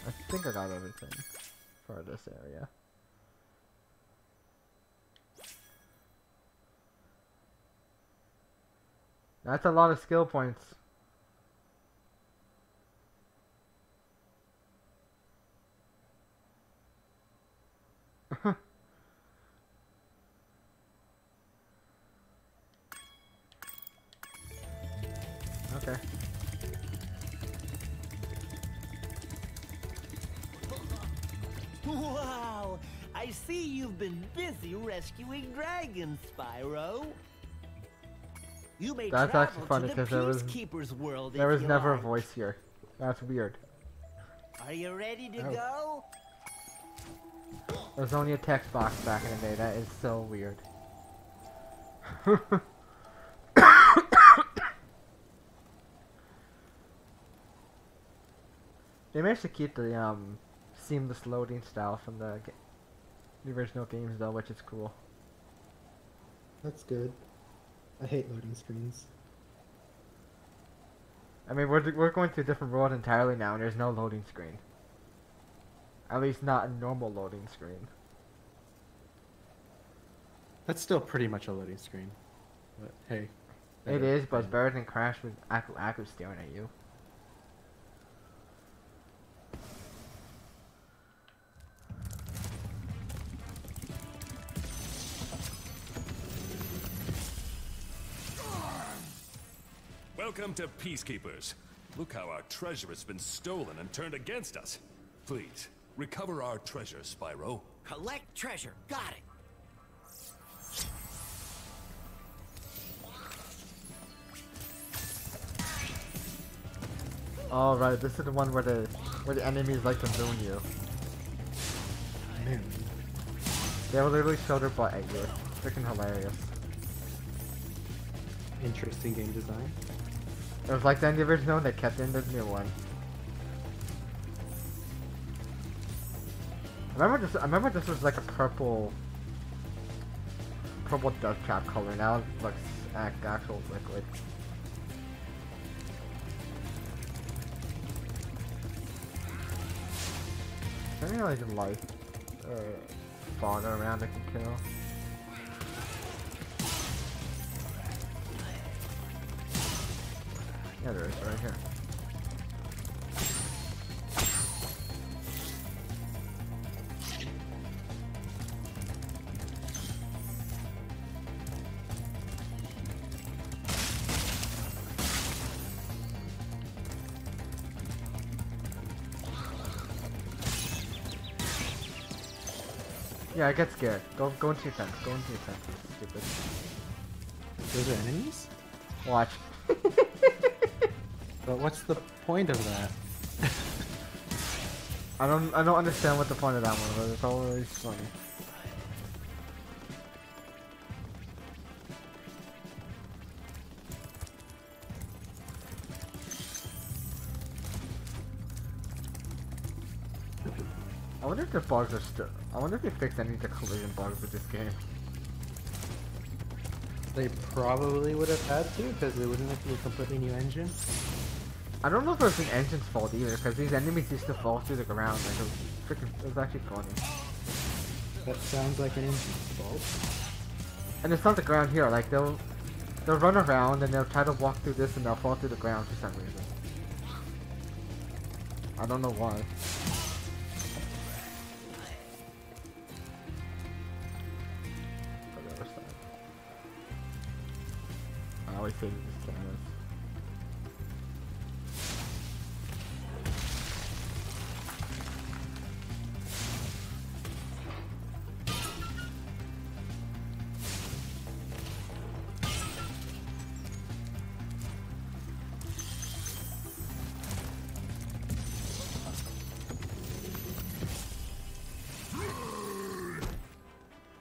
I think I got everything for this area. That's a lot of skill points. Okay. Wow! I see you've been busy rescuing dragons, Spyro. You may That's travel actually funny to the because Peacekeeper's world there was if you never a like. voice here. That's weird. Are you ready to Oh. go? There was only a text box back in the day. That is so weird. They managed to keep the seamless loading style from the original games though, which is cool. That's good. I hate loading screens. I mean, we're going to a different world entirely now, and there's no loading screen. At least not a normal loading screen. That's still pretty much a loading screen. But hey. It is, but it's better than Crash with Aku staring at you. Welcome to Peacekeepers. Look how our treasure has been stolen and turned against us. Please, recover our treasure, Spyro. Collect treasure. Got it. Oh right, this is the one where the enemies like to moon you. Man. They will literally show their butt at you. It's freaking hilarious. Interesting game design. It was like that in the original, and they kept in the new one. I remember this was like a purple dust trap color. Now it looks actual liquid. Is there any like life fauna around I can kill? Yeah, there is right here. Yeah, I get scared. Go into your tent. Go into your tent. Stupid. Those are enemies? Watch. But what's the point of that? I don't understand what the point of that one was. It's always funny. I wonder if the bugs are still. I wonder if they fixed any of the collision bugs with this game. They probably would have had to, because it wouldn't be a completely new engine. I don't know if it was an engine's fault either, because these enemies used to fall through the ground. Like it was actually funny. That sounds like an engine's fault. And it's not the ground here. Like they'll run around and they'll try to walk through this and they'll fall through the ground for some reason. I don't know why. I always say these cannons.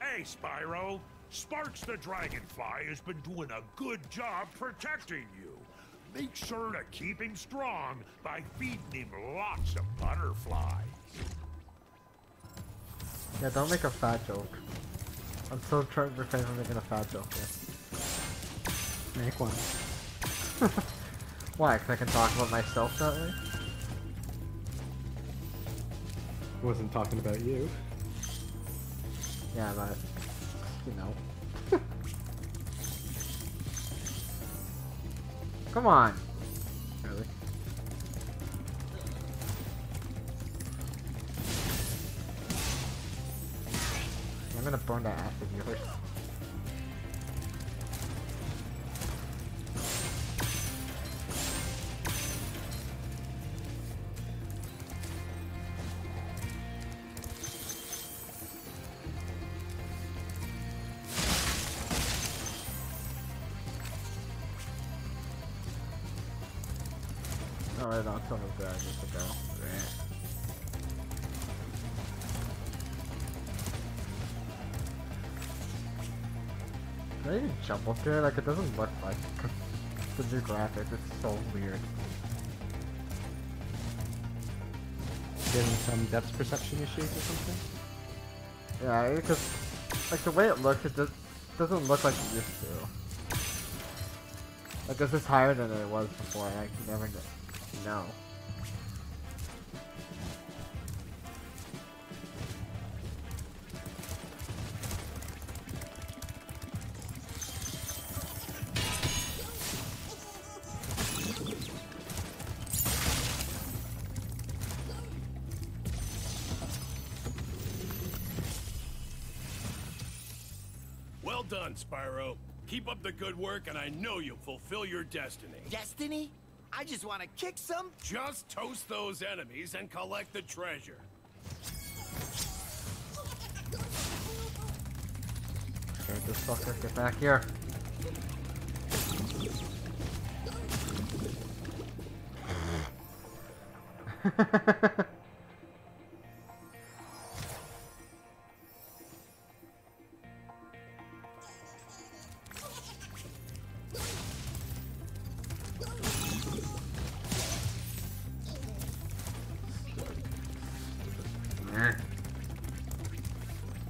Hey, Spyro. Sparks the Dragonfly has been doing a good job protecting you. Make sure to keep him strong by feeding him lots of butterflies. Yeah, don't make a fat joke. I'm so trying to refrain from making a fat joke here. Make one. Why? Because I can talk about myself that way? Wasn't talking about you. Yeah, but, you know. Come on! Really? I'm gonna burn that acid of yours. Alright, I'll tell me where I need to go. Can I even jump up there? Like, it doesn't look like the new graphics. It's so weird. Getting some depth perception issues or something? Yeah, because, like, the way it looks, it doesn't look like it used to. Like, this is higher than it was before, and I can never know. Well done, Spyro. Keep up the good work, and I know you'll fulfill your destiny. Destiny? I just want to kick some. Just toast those enemies and collect the treasure. Okay, this fucker, get back here.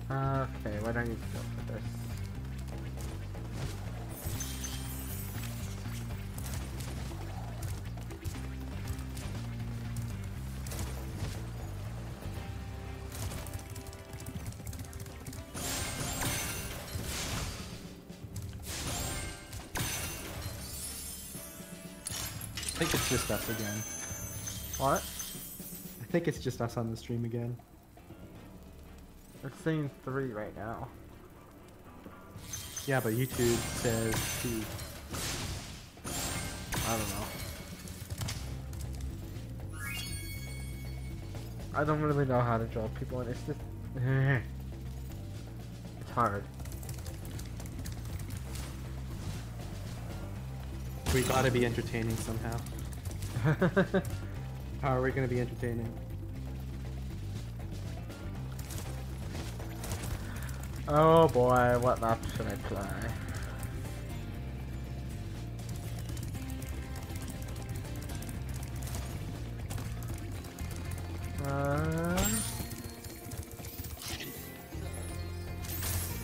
Okay, what do I need to go for this? I think it's just us again. What? I think it's just us on the stream again. We're seeing 3 right now. Yeah, but YouTube says 2. I don't know. I don't really know how to draw people, and it's just... it's hard. We gotta be entertaining somehow. How are we gonna be entertaining? Oh boy, what map should I play?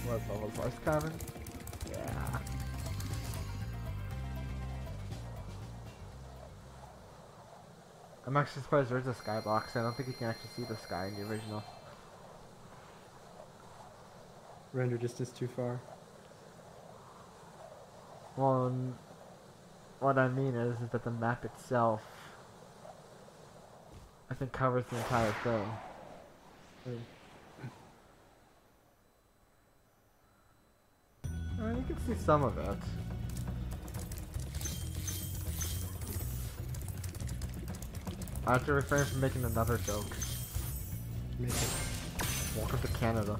What level was Kevin? Yeah. I'm actually surprised there's a skybox. I don't think you can actually see the sky in the original. Render distance too far. Well, what I mean is that the map itself, I think, covers the entire thing. I mean, you can see some of it. I have to refrain from making another joke. Make it. Welcome to Canada.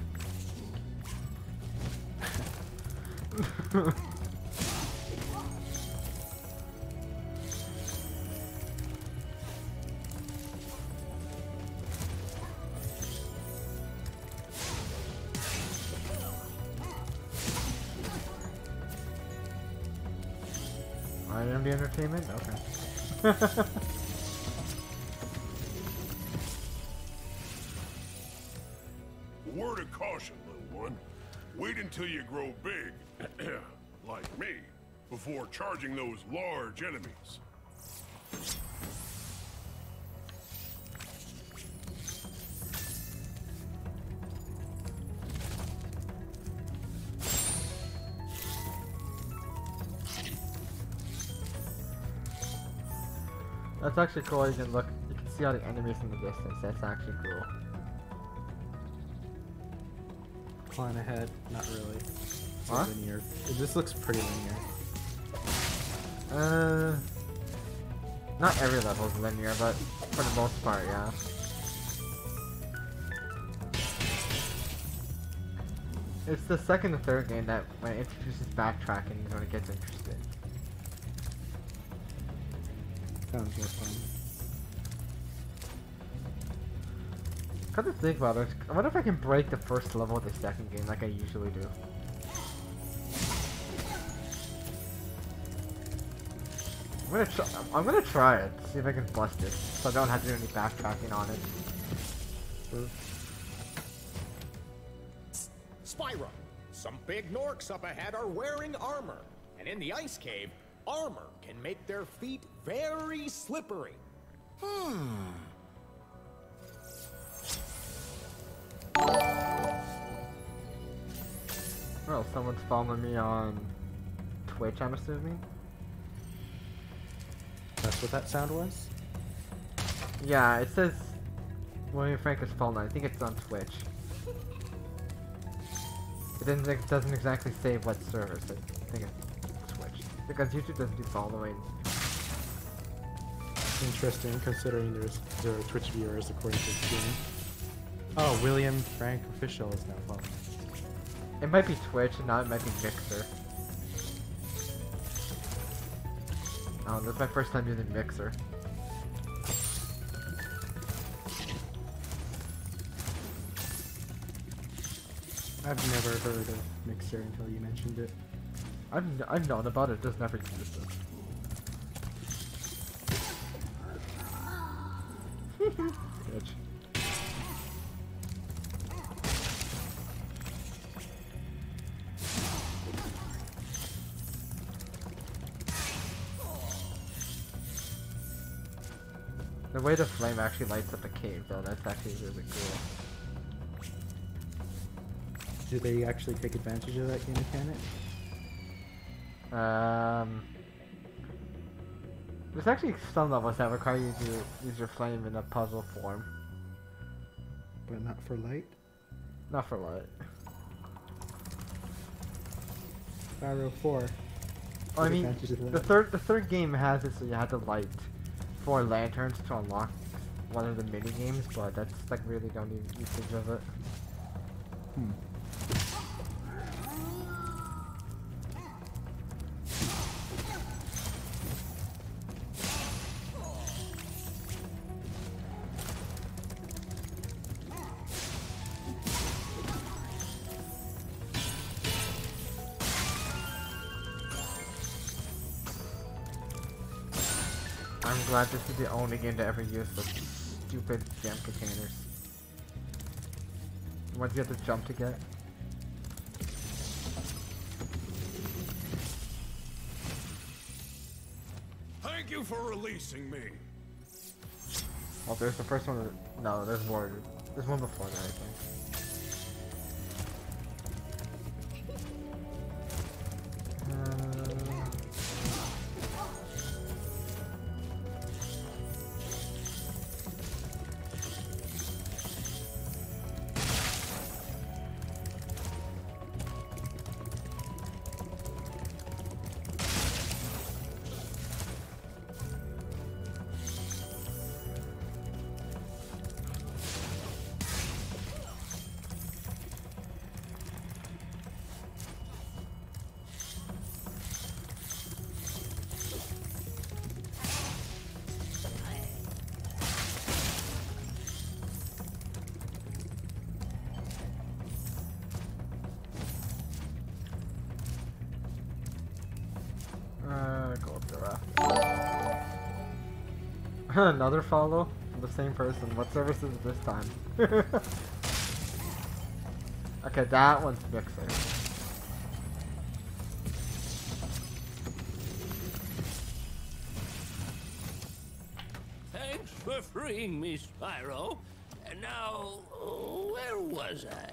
I am the entertainment? Okay. Word of caution, little one. Wait until you grow big, like me, before charging those large enemies. That's actually cool. You can see all the enemies in the distance. That's actually cool. Plan ahead, not really. It's What? linear. This looks pretty linear. Not every level is linear, but for the most part, yeah. It's the second and third game that when it introduces backtracking is when it gets interesting. Sounds more fun. Come to think about it, I wonder if I can break the first level of the second game like I usually do. I'm gonna try it, see if I can bust it, so I don't have to do any backtracking on it. Spyro, some big Norks up ahead are wearing armor, and in the ice cave, armor can make their feet very slippery. Well, someone's following me on Twitch, I'm assuming? That's what that sound was? Yeah, it says William Frank is following. I think it's on Twitch. It doesn't exactly say what service. I think it's Twitch. Because YouTube doesn't do following. Interesting, considering there's 0 Twitch viewers according to the game. Oh, William Frank Official is now following. It might be Twitch, and now it might be Mixer. Oh, this is my first time using Mixer. I've never heard of Mixer until you mentioned it. I've known about it, just never used it. Bitch. The way the flame actually lights up the cave, though, that's actually really cool. Do they actually take advantage of that game mechanic? There's actually some levels that require you to use your flame in a puzzle form. But not for light? Not for light. Spyro 4. Oh, I mean, the third game has it so you have to light 4 lanterns to unlock one of the mini games, but that's like really the only usage of it. I'm glad this is the only game to ever use the stupid gem containers. The ones you have to jump to get. Thank you for releasing me. Well, there's the first one. No, there's more. There's one before that, I think. Go up the raft. Another follow from the same person. What service is it this time? Okay, that one's fixing. Thanks for freeing me, Spyro. And now, where was I?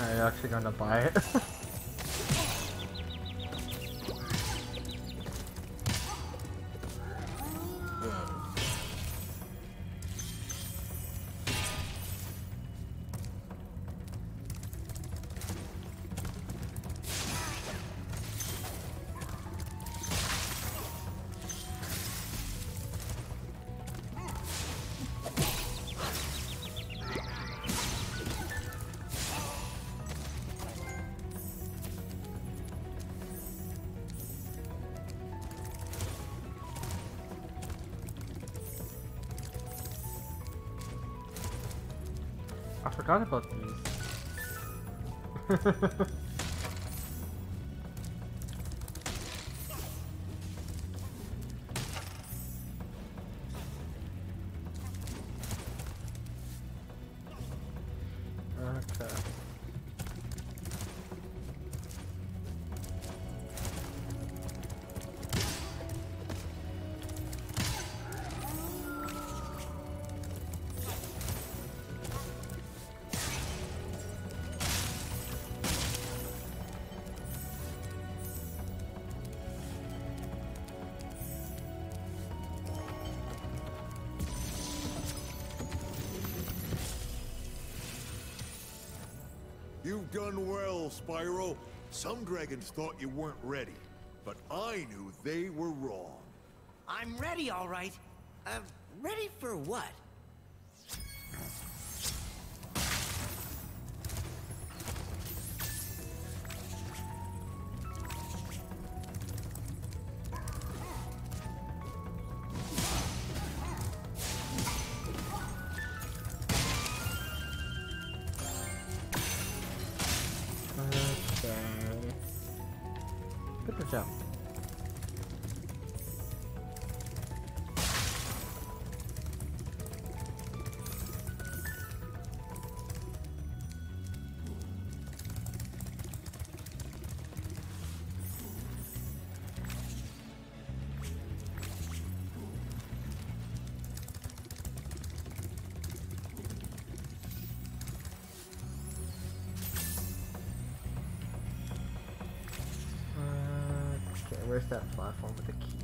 Are you actually gonna buy it? I forgot about these. Okay. You've done well, Spyro. Some dragons thought you weren't ready, but I knew they were wrong. I'm ready, all right. Ready for what? Good job. Where's that platform with the key?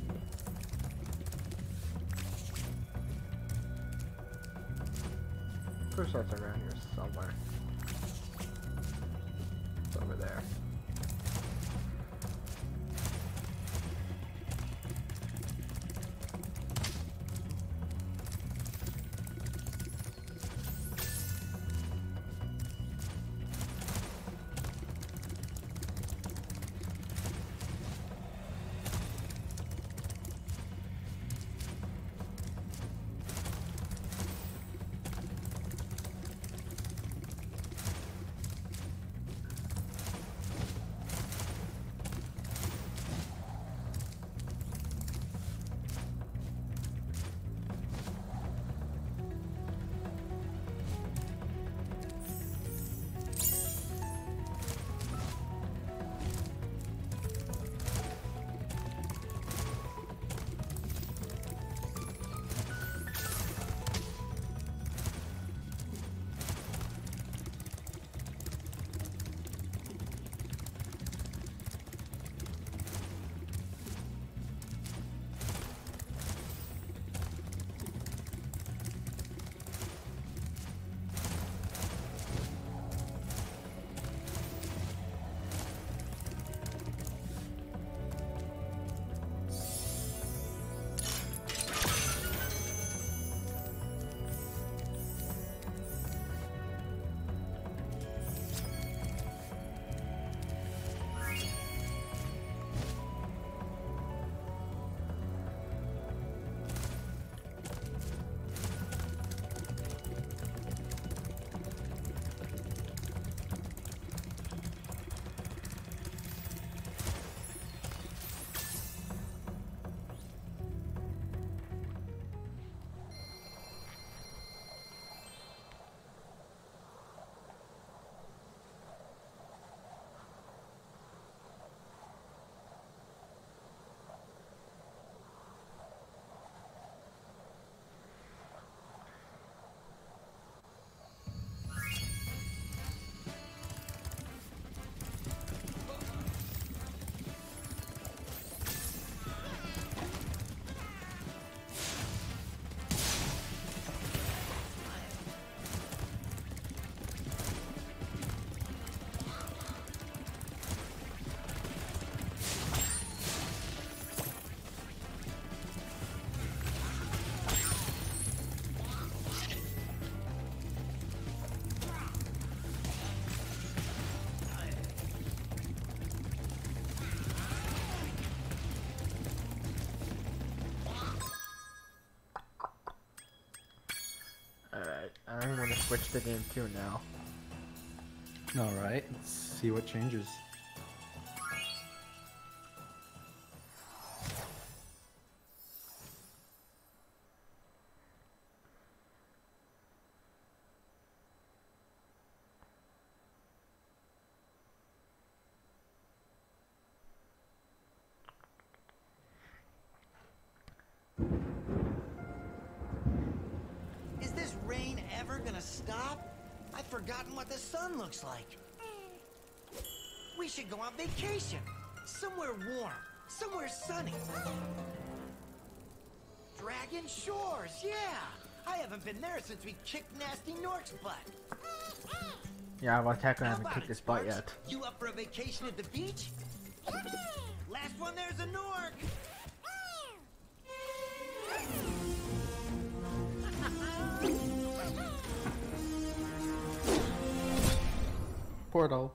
Pretty sure it's around here somewhere. It's over there. switch the game too now. Alright, let's see what changes. Is this rain ever gonna stop? I've forgotten what the sun looks like. We should go on vacation. Somewhere warm. Somewhere sunny. Dragon Shores, yeah! I haven't been there since we kicked Nasty Nork's butt. Yeah, well, technically I haven't How kicked about his it, butt Sparks? yet. You up for a vacation at the beach? Last one there's a Nork! Portal.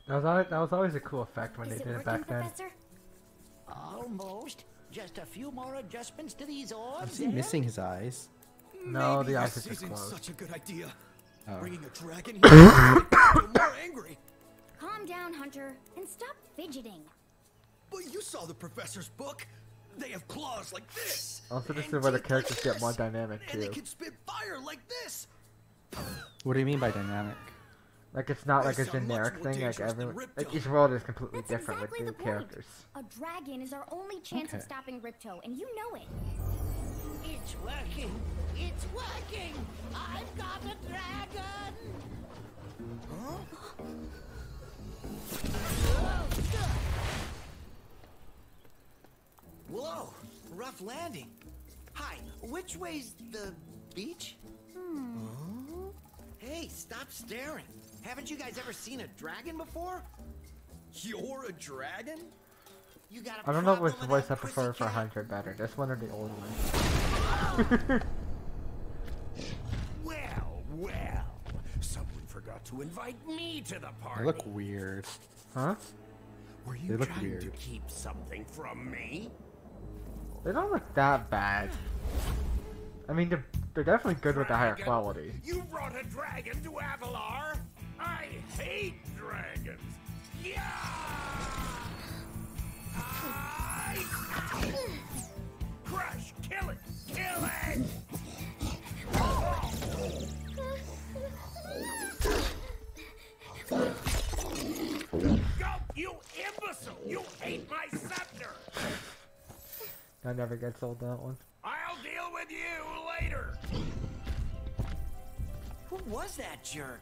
That was always a cool effect when they did it back then. Professor? Almost. Just a few more adjustments to these orbs. Is he missing his eyes? No, Maybe the eyes are this just isn't closed. such a good idea. Oh. Bringing a dragon here makes me more angry. Calm down, Hunter, and stop fidgeting. But you saw the professor's book. They have claws like this. Also, this and is where the teeth characters like get more this, dynamic And they too. can spit fire like this. What do you mean by dynamic? Like it's not They like a sound much generic more thing. Like dangerous than like Ripto. each world is completely That's different exactly with the new point. characters. A dragon is our only chance of Okay. stopping Ripto, and you know it. It's working. It's working. I've got a dragon. Whoa, rough landing. Hi, which way's the beach? Hey, stop staring. Haven't you guys ever seen a dragon before? You're a dragon? You got a I don't know problem which with voice that I prefer for pussycat? Hunter better. This one or the old one? Well, well. Someone forgot to invite me to the They party. look weird. Huh? Were you They look trying to weird. keep something from me? They don't look that bad. I mean, they're definitely good with the higher Dragon? quality. You brought a dragon to Avalar? I hate dragons. Yeah! Crush! Kill it! Kill it! Go, you imbecile! You ate my scepter! That never gets old, that one. I'll deal with you later! Who was that jerk?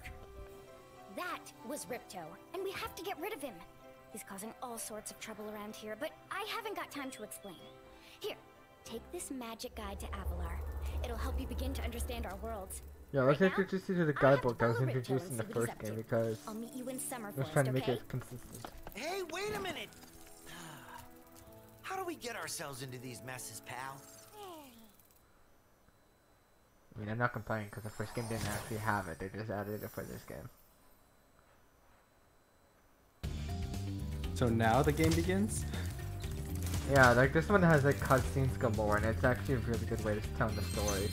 That was Ripto, and we have to get rid of him. He's causing all sorts of trouble around here, but I haven't got time to explain. Here, take this magic guide to Avalar. It'll help you begin to understand our worlds. Yeah, let's Right now, introduce you to the I have to guidebook that was follow Ripto introduced and in the see what he's first up game to. because I'll meet you in I was Summerforest, trying to make okay? it consistent. Hey, wait a minute! How do we get ourselves into these messes, pal? I mean, I'm not complaining because the first game didn't actually have it. They just added it for this game. So now the game begins? Yeah, like this one has like cutscenes galore, and it's actually a really good way to tell the story.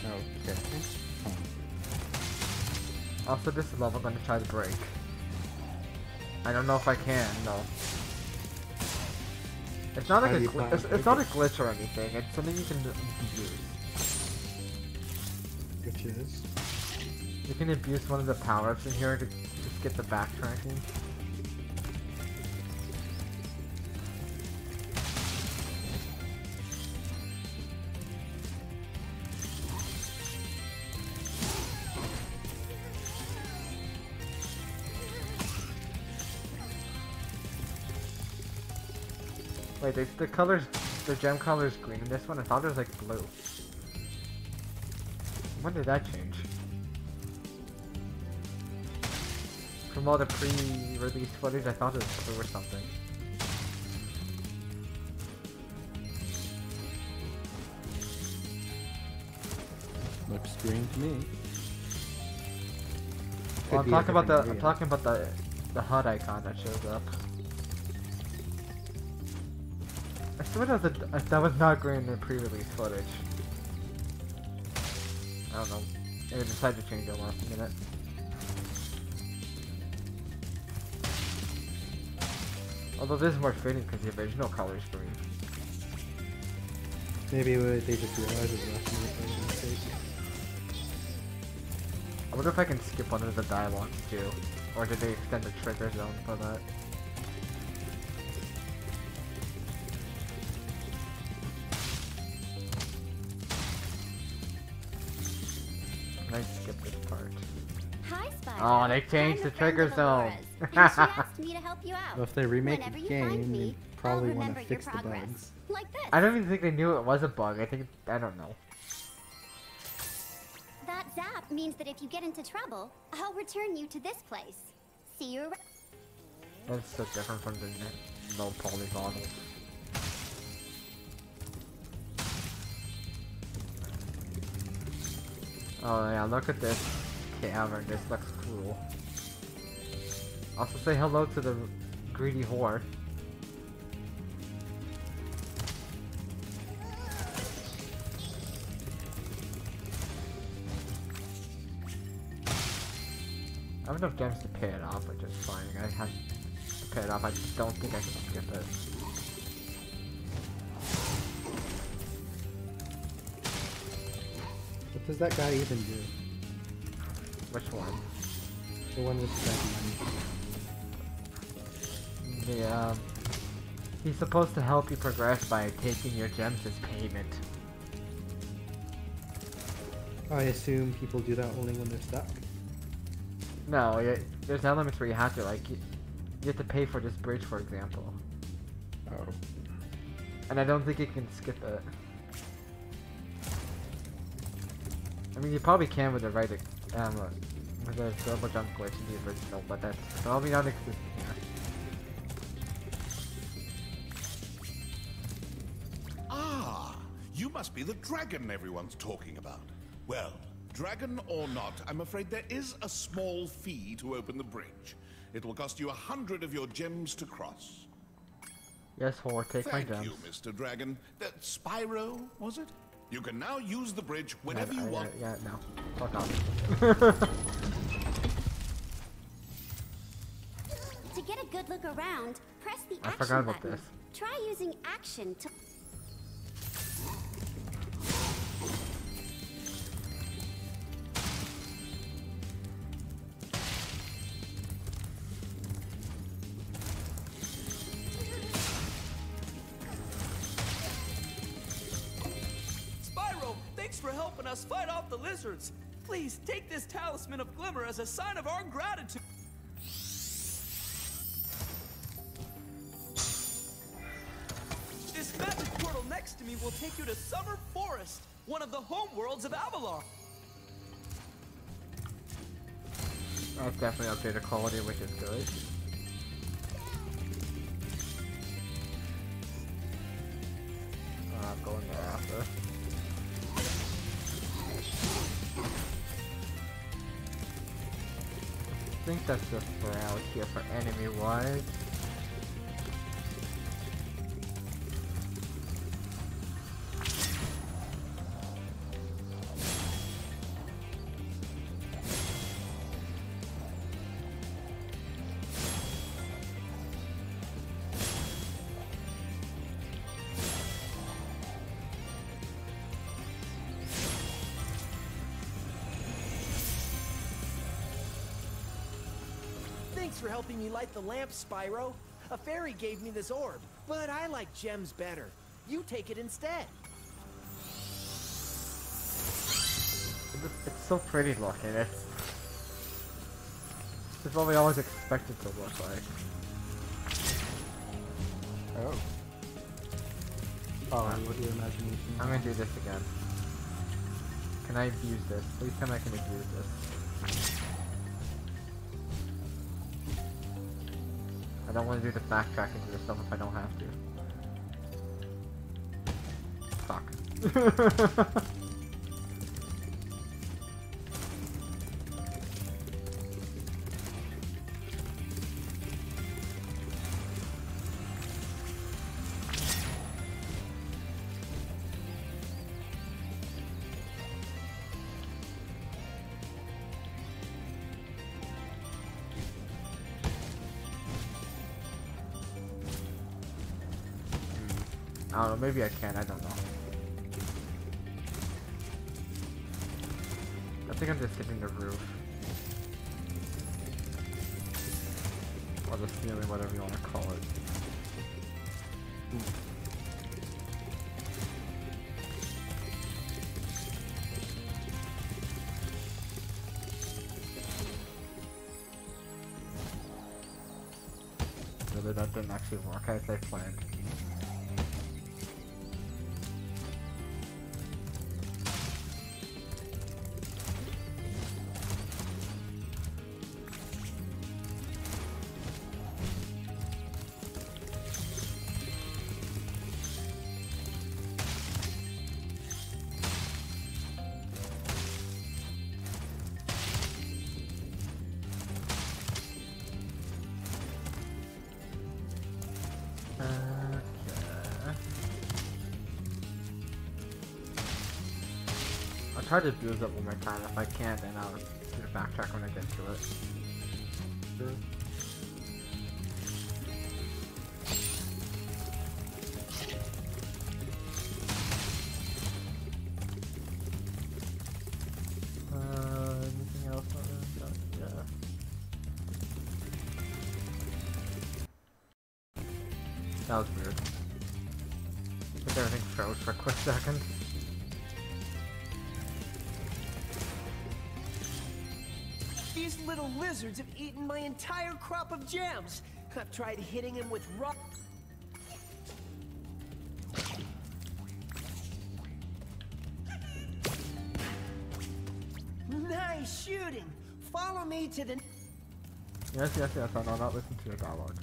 Okay. Also, this level I'm gonna try to break. I don't know if I can, though. It's not like How a do you plan to it's break not a it? glitch or anything. It's something you can abuse. Which is? You can abuse one of the power-ups in here to just get the backtracking. Wait, the colors, the gem color is green in this one. I thought it was like blue. When did that change? From all the pre-release footage, I thought it was blue or something. Looks green to me. Well, Could be a different I'm area. talking about the HUD icon that shows up. I swear that was not green in the pre-release footage. I don't know. They decided to change it last minute. Although this is more fitting because the original color is green. Maybe they just realized it was last minute by mistake. I wonder if I can skip one of the dialogues too. Or did they extend the trigger zone for that? Can I skip this part? Hi, Spyro. Oh, they changed the trigger zone. And she asked me to help you out. Well, if they remake Whenever the you game, find they me, probably I'll want remember to fix your the progress. bugs. Like this. I don't even think they knew it was a bug. I think I don't know. That zap means that if you get into trouble, I'll return you to this place. See you around. That's so different from the no polygonal. Oh yeah, look at this cavern. This looks cool. Also say hello to the greedy whore. I have enough gems to pay it off, which is fine. I have to pay it off. I just don't think I can skip it. What does that guy even do? Which one? The one with the money. The, he's supposed to help you progress by taking your gems as payment. I assume people do that only when they're stuck. No, there's elements where you have to, like, you have to pay for this bridge, for example. Oh. And I don't think you can skip it. I mean, you probably can with the right, with the double jump glitch in the original, but that's probably not existing here. Ah, you must be the dragon everyone's talking about. Well, dragon or not, I'm afraid there is a small fee to open the bridge. It will cost you 100 of your gems to cross. Yes, whore, take my gems. Thank you, Mr. Dragon. Spyro, was it? You can now use the bridge whenever you want. Yeah, no. Fuck off. To get a good look around, press the I action forgot about button. this. Try using action to... Spyro, thanks for helping us fight off the lizards. Please take this talisman of glimmer as a sign of our gratitude. This magic portal next to me will take you to Summer Forest, one of the home worlds of Avalar. That's definitely updated quality, which is good. I'm going there after. I think that's just for out here for enemy-wise. Thanks for helping me light the lamp, Spyro. A fairy gave me this orb, but I like gems better. You take it instead. It's so pretty looking. It's what we always expected to look like. Oh. Oh, with your imagination. I'm gonna do this again. Can I abuse this? Please tell me I can abuse this. I don't want to do the backtracking to this stuff if I don't have to. Fuck. I don't know, maybe I can, I don't know. I think I'm just hitting the roof. Or the ceiling, whatever you want to call it. Really, that didn't actually work as I planned. I'll try to do this up one more time. If I can't, then I'll do the backtrack when I get to it. Anything else on this? Yeah. That was weird. I think everything froze for a quick second. These little lizards have eaten my entire crop of gems. I've tried hitting him with rock. Nice shooting. Follow me to the... Yes, yes, yes. I'll not listen to your dialogue.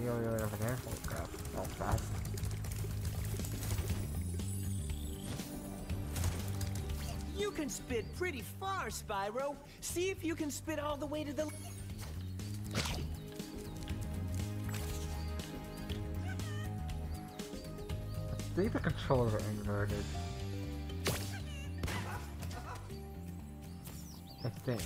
Over there. Oh crap. That was fast. You can spit pretty far, Spyro. See if you can spit all the way to the... I think the controls are inverted. I think.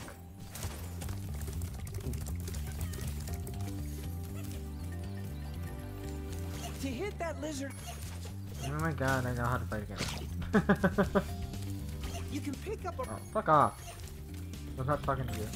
To hit that lizard... Oh my god, I know how to fight again. You can pick up a... Oh, fuck off. I'm not talking to you.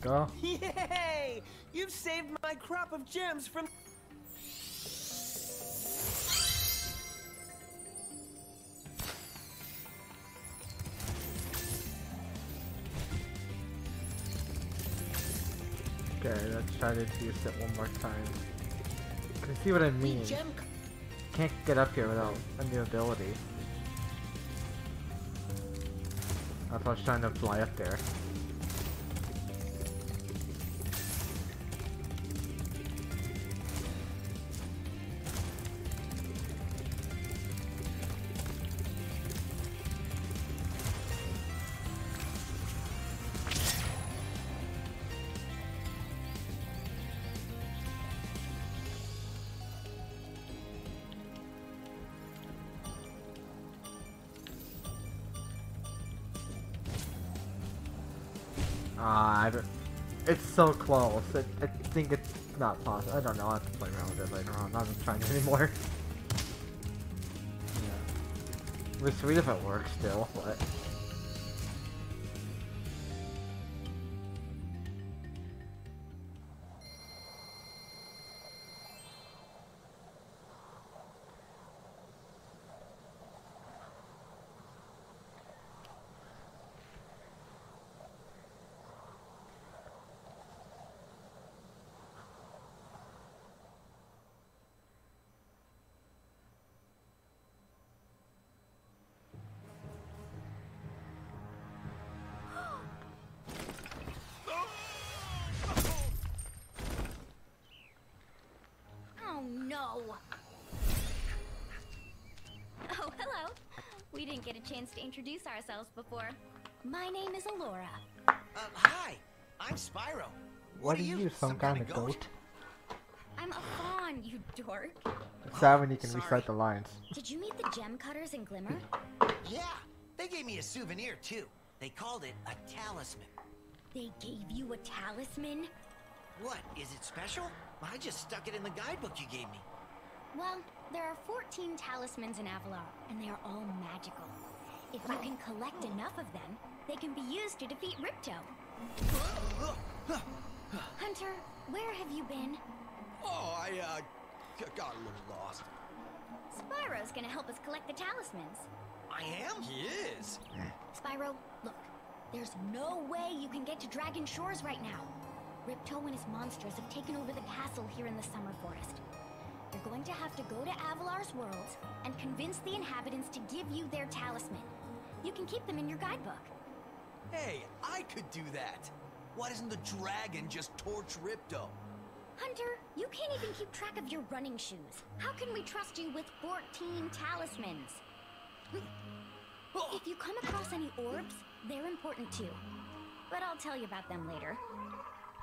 Go. Yay! You've saved my crop of gems from... Okay, let's try to use it one more time. Can you see what I mean? Can't get up here without a new ability. That's why I was trying to fly up there. I don't, it's so close. I think it's not possible. I don't know. I'll have to play around with it later on. I'm not even trying anymore. Yeah. It was sweet if it works still, but... Oh no! Oh, hello. We didn't get a chance to introduce ourselves before. My name is Alora. Hi. I'm Spyro. What are you, some kind of goat? I'm a fawn, you dork. It's sad when you can recite the lines. Did you meet the gem cutters in Glimmer? Yeah, they gave me a souvenir too. They called it a talisman. They gave you a talisman? What, is it special? I just stuck it in the guidebook you gave me. Well, there are 14 talismans in Avalar, and they are all magical. If you can collect enough of them, they can be used to defeat Ripto. Hunter, where have you been? Oh, I got a little lost. Spyro's gonna help us collect the talismans. I am? He is. Spyro, look. There's no way you can get to Dragon Shores right now. Ripto and his monsters have taken over the castle here in the Summer Forest. You're going to have to go to Avalar's worlds and convince the inhabitants to give you their talisman. You can keep them in your guidebook. Hey, I could do that. Why doesn't the dragon just torch Ripto? Hunter, you can't even keep track of your running shoes. How can we trust you with 14 talismans? If you come across any orbs, they're important too. But I'll tell you about them later.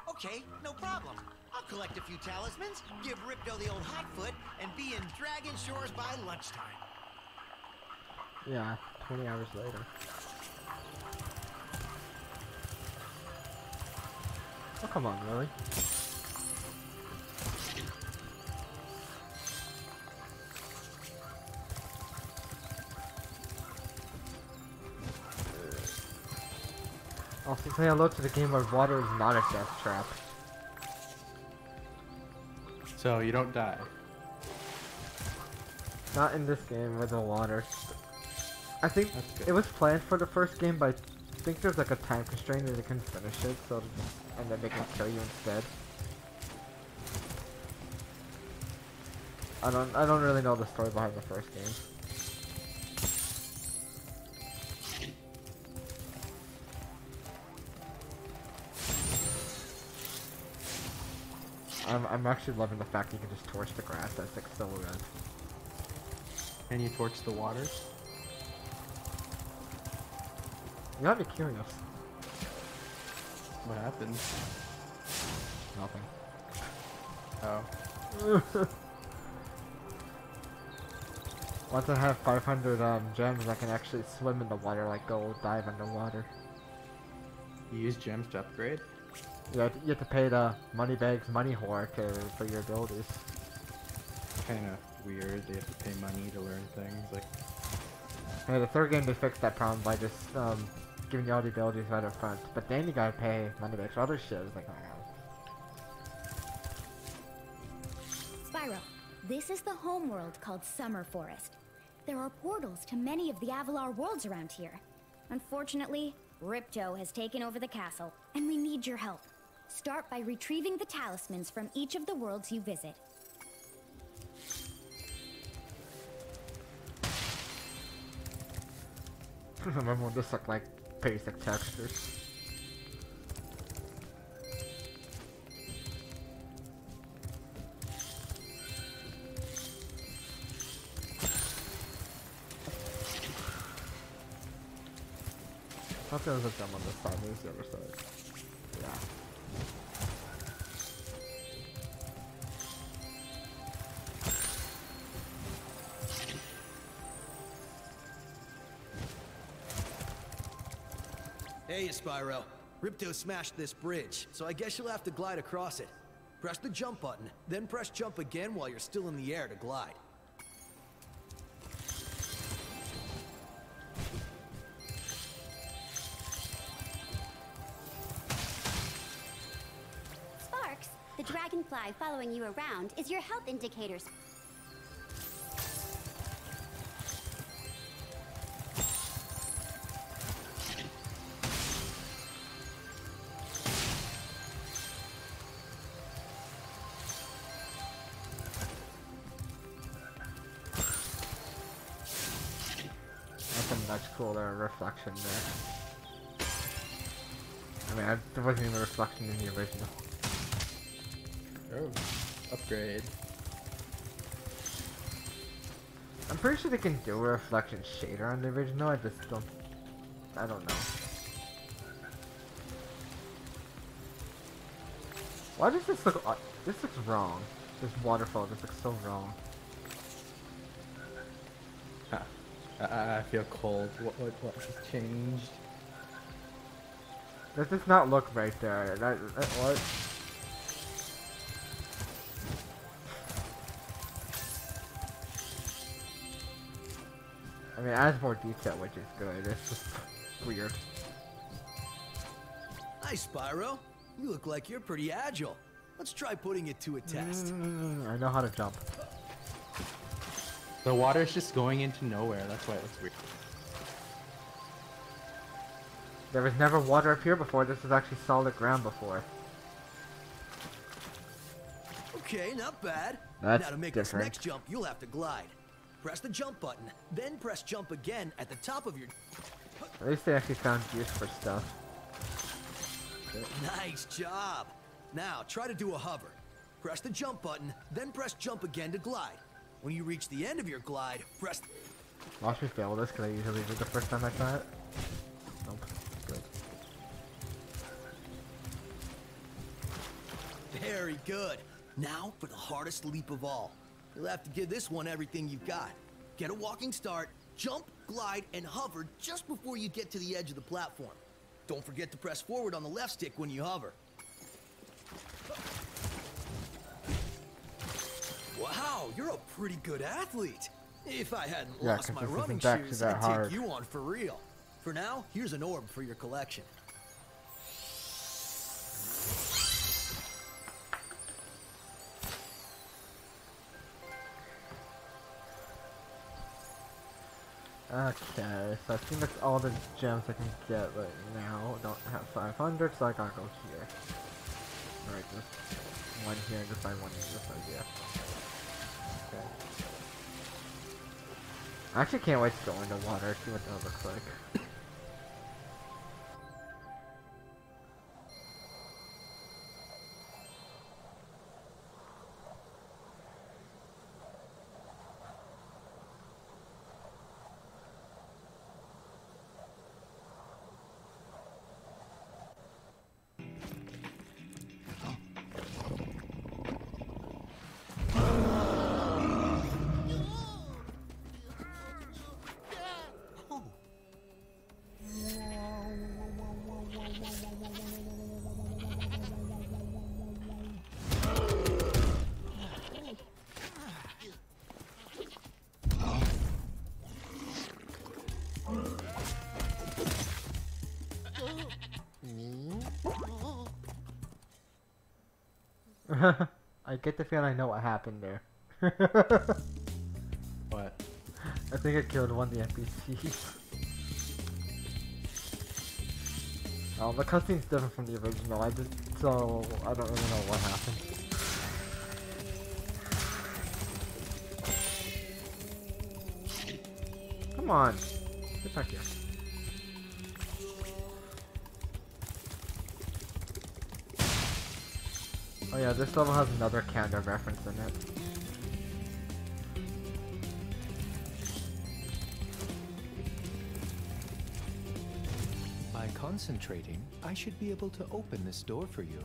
Okay, no problem. I'll collect a few talismans, give Ripto the old hot foot, and be in Dragon Shores by lunchtime. Yeah, 20 hours later. Oh, come on, really? Also say hello to the game where water is not a death trap. So you don't die. Not in this game with the water. I think it was planned for the first game, but I think there's like a time constraint that they couldn't finish it, so and then they can kill you instead. I don't really know the story behind the first game. I'm actually loving the fact you can just torch the grass. That's like so red. Can you torch the water? You got me curious. What happened? Nothing. Oh. Once I have 500 gems, I can actually swim in the water, like go dive underwater. You use gems to upgrade? Yeah, you have to pay the Moneybags money whore for your abilities. Kind of weird. They have to pay money to learn things. Like, yeah, the third game they fixed that problem by just giving you all the abilities right up front. But then you gotta pay Moneybags for other shit. It's like, oh. Spyro, this is the homeworld called Summer Forest. There are portals to many of the Avalar worlds around here. Unfortunately, Ripto has taken over the castle, and we need your help. Start by retrieving the talismans from each of the worlds you visit. Remember when this looked like basic textures? I thought there was a gem on this side, maybe it's the other side. Yeah. Hey, Spyro. Ripto smashed this bridge, so I guess you'll have to glide across it. Press the jump button, then press jump again while you're still in the air to glide. Sparks, the dragonfly following you around is your health indicators. Much cooler reflection there. I mean, there wasn't even a reflection in the original. Oh, upgrade. I'm pretty sure they can do a reflection shader on the original. I don't know. Why does this look? This looks wrong. This waterfall just looks so wrong. I feel cold. What has changed? That does not look right there. What? I mean, it adds more detail, which is good. It's just weird. Hi, Spyro. You look like you're pretty agile. Let's try putting it to a test. I know how to jump. The water's just going into nowhere, that's why it looks weird. There was never water up here before. This was actually solid ground before. Okay, not bad. That's now to make different. this next jump, you'll have to glide. Press the jump button, then press jump again at the top of your... At least they actually found use for stuff. Nice job. Now, try to do a hover. Press the jump button, then press jump again to glide. When you reach the end of your glide, press... Watch me fail this, because I usually do the first time I try it. Nope. Good. Very good. Now for the hardest leap of all. You'll have to give this one everything you've got. Get a walking start, jump, glide, and hover just before you get to the edge of the platform. Don't forget to press forward on the left stick when you hover. Wow, you're a pretty good athlete. If I hadn't lost my running shoes, I'd take you on for real. For now, here's an orb for your collection. Okay, so I think that's all the gems I can get right now. I don't have 500, so I gotta go here. Alright, just one here, just by one this idea. Okay. I actually can't wait to go into water, see what that looks like. I get the feeling I know what happened there. What? I think I killed one of the NPCs. Oh, the cutscene's different from the original. I don't really know what happened. Come on, get back here. Oh yeah, this level has another counter reference in it. By concentrating, I should be able to open this door for you.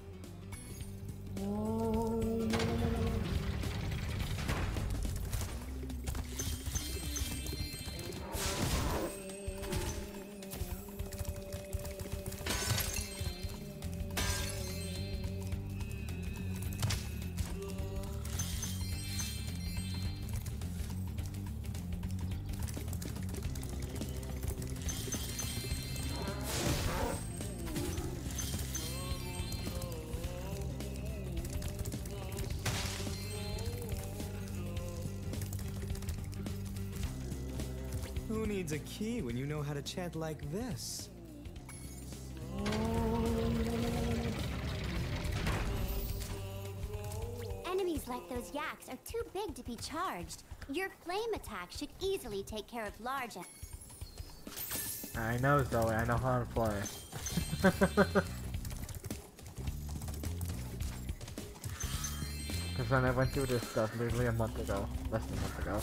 Who needs a key when you know how to chant like this? Enemies like those yaks are too big to be charged. Your flame attack should easily take care of large. I know, Zoe. I know how to play. Because when I went through this stuff literally a month ago, less than a month ago.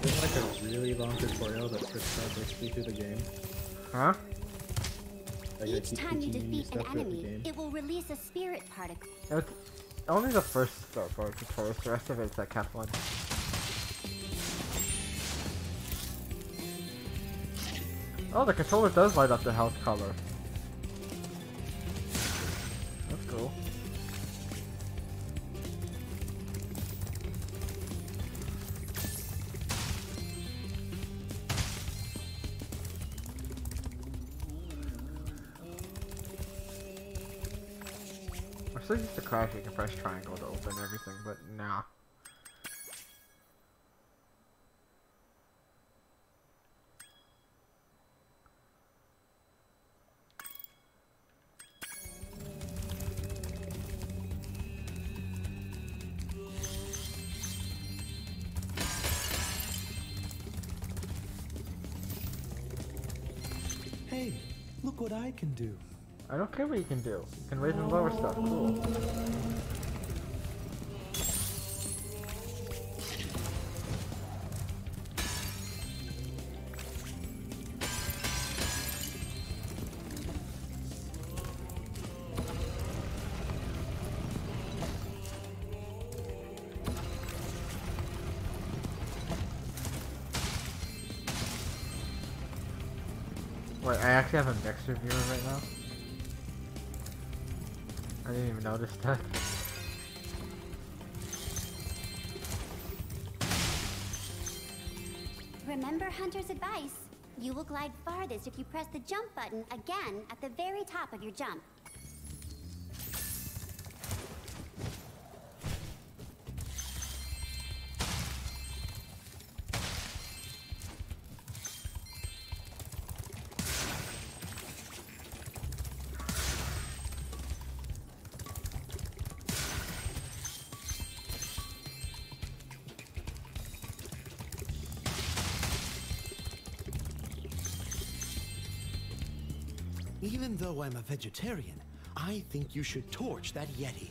There's like a really long tutorial that takes you through the game. Huh? Like Each time you defeat an enemy, it will release a spirit particle. It's only the first tutorial, the rest of it's like half one. Oh, the controller does light up the health color. That's cool. I'm so used to Crash, you can press triangle to open everything, but nah. Hey, look what I can do. I don't care what you can do. You can raise and lower stuff. Cool. Wait, I actually have a mixer viewer right now. I didn't even notice that. Remember Hunter's advice. You will glide farthest if you press the jump button again at the very top of your jump. Even though I'm a vegetarian, I think you should torch that Yeti.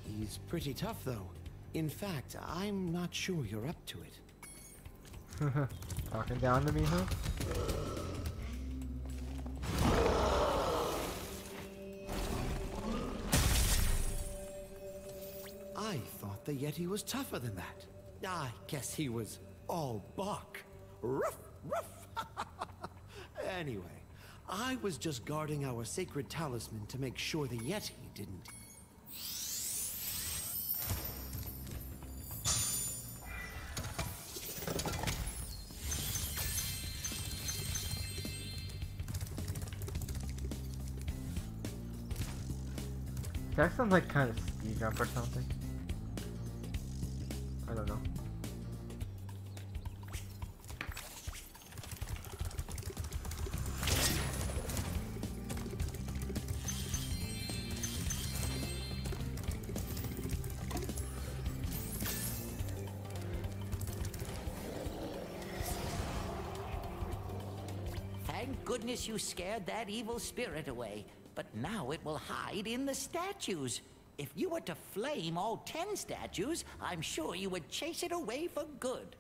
He's pretty tough, though. In fact, I'm not sure you're up to it. Talking down to me, huh? I thought the Yeti was tougher than that. I guess he was all bark. Ruff, ruff. Anyway, I was just guarding our sacred talisman to make sure the Yeti didn't. That sounds like kind of speed jump or something. I don't know. Thank goodness you scared that evil spirit away. But now it will hide in the statues. If you were to flame all 10 statues, I'm sure you would chase it away for good.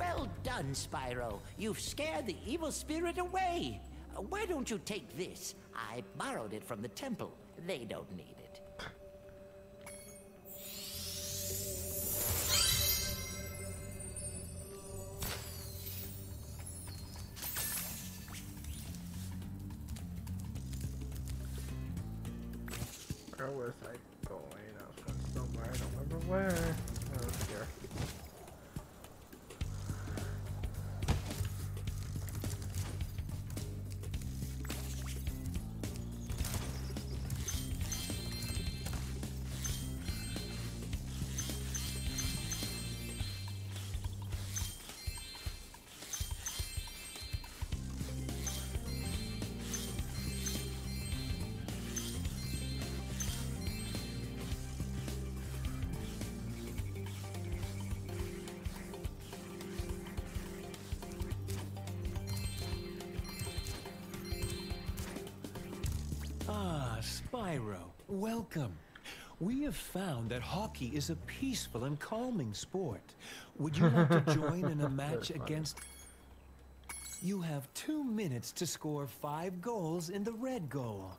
Well done, Spyro. You've scared the evil spirit away. Why don't you take this? I borrowed it from the temple. They don't need it. Where was I going? I was going somewhere. I don't remember where. Oh, it's here. Ah, Spyro, welcome. We have found that hockey is a peaceful and calming sport. Would you like to join in a match against... You have 2 minutes to score 5 goals in the red goal.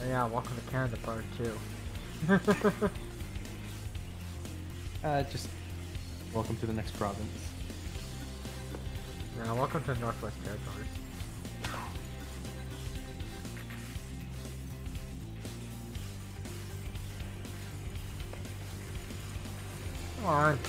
Yeah, welcome to Canada Part 2. Just welcome to the next province. Yeah, welcome to Northwest Territories. Come on.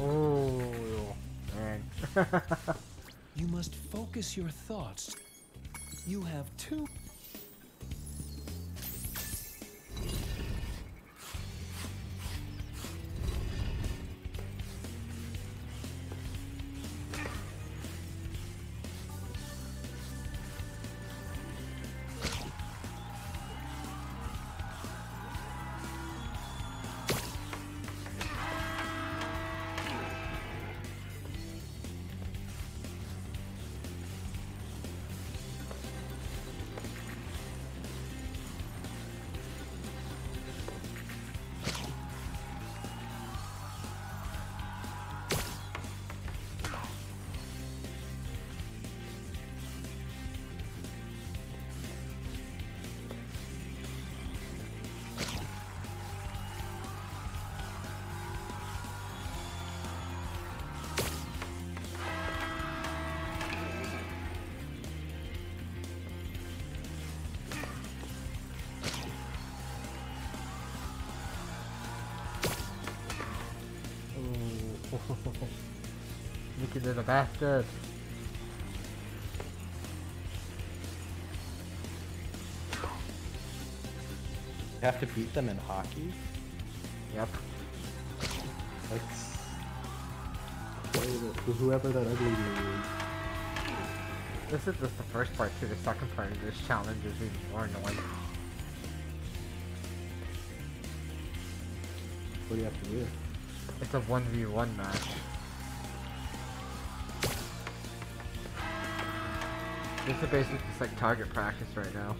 Oh, man. You must focus your thoughts. You have 2... Mickey little bastard. You have to beat them in hockey? Yep. Let's play with whoever that ugly dude is. This is just the first part too. The second part of this challenge is even more annoying. What do you have to do? It's a 1v1 match. This is basically just like target practice right now.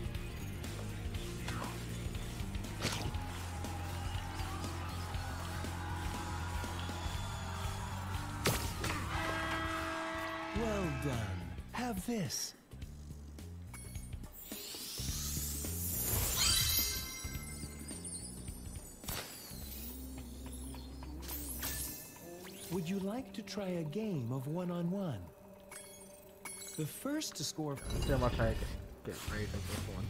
Well done. Have this. Would you like to try a game of one-on-one? The first to score... Yeah, I'm gonna try to get ready with this one.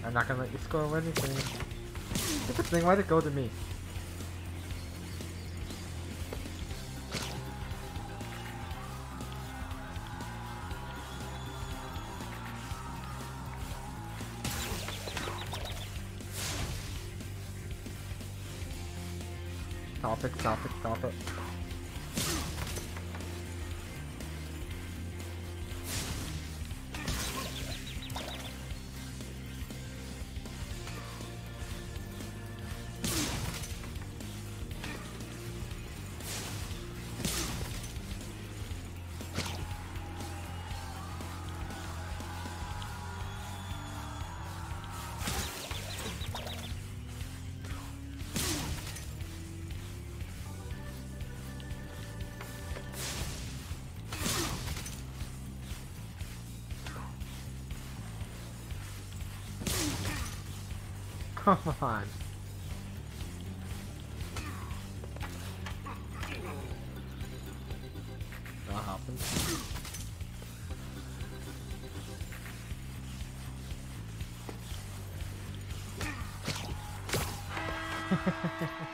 I'm not gonna let you score anything. Stupid thing, why'd it go to me? Stop it, stop it, stop it. Come on. That happened.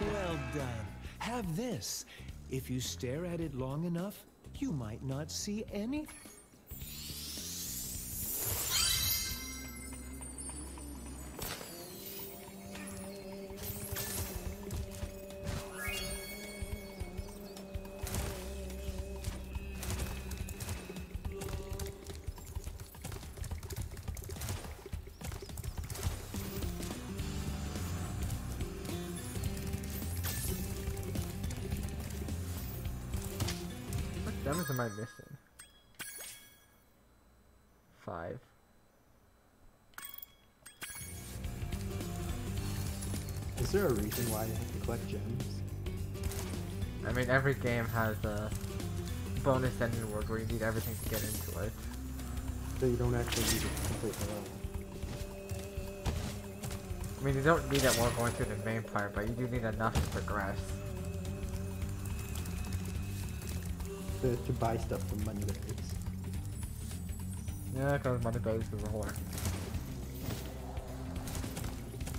Well done. Have this. If you stare at it long enough, you might not see any. How much am I missing? 5. Is there a reason why you have to collect gems? I mean, every game has a bonus ending world where you need everything to get into it. So you don't actually need to complete the level. I mean, you don't need it while going through the main part, but you do need enough to progress. To buy stuff from Moneybags. Yeah, because Moneybags is a whore.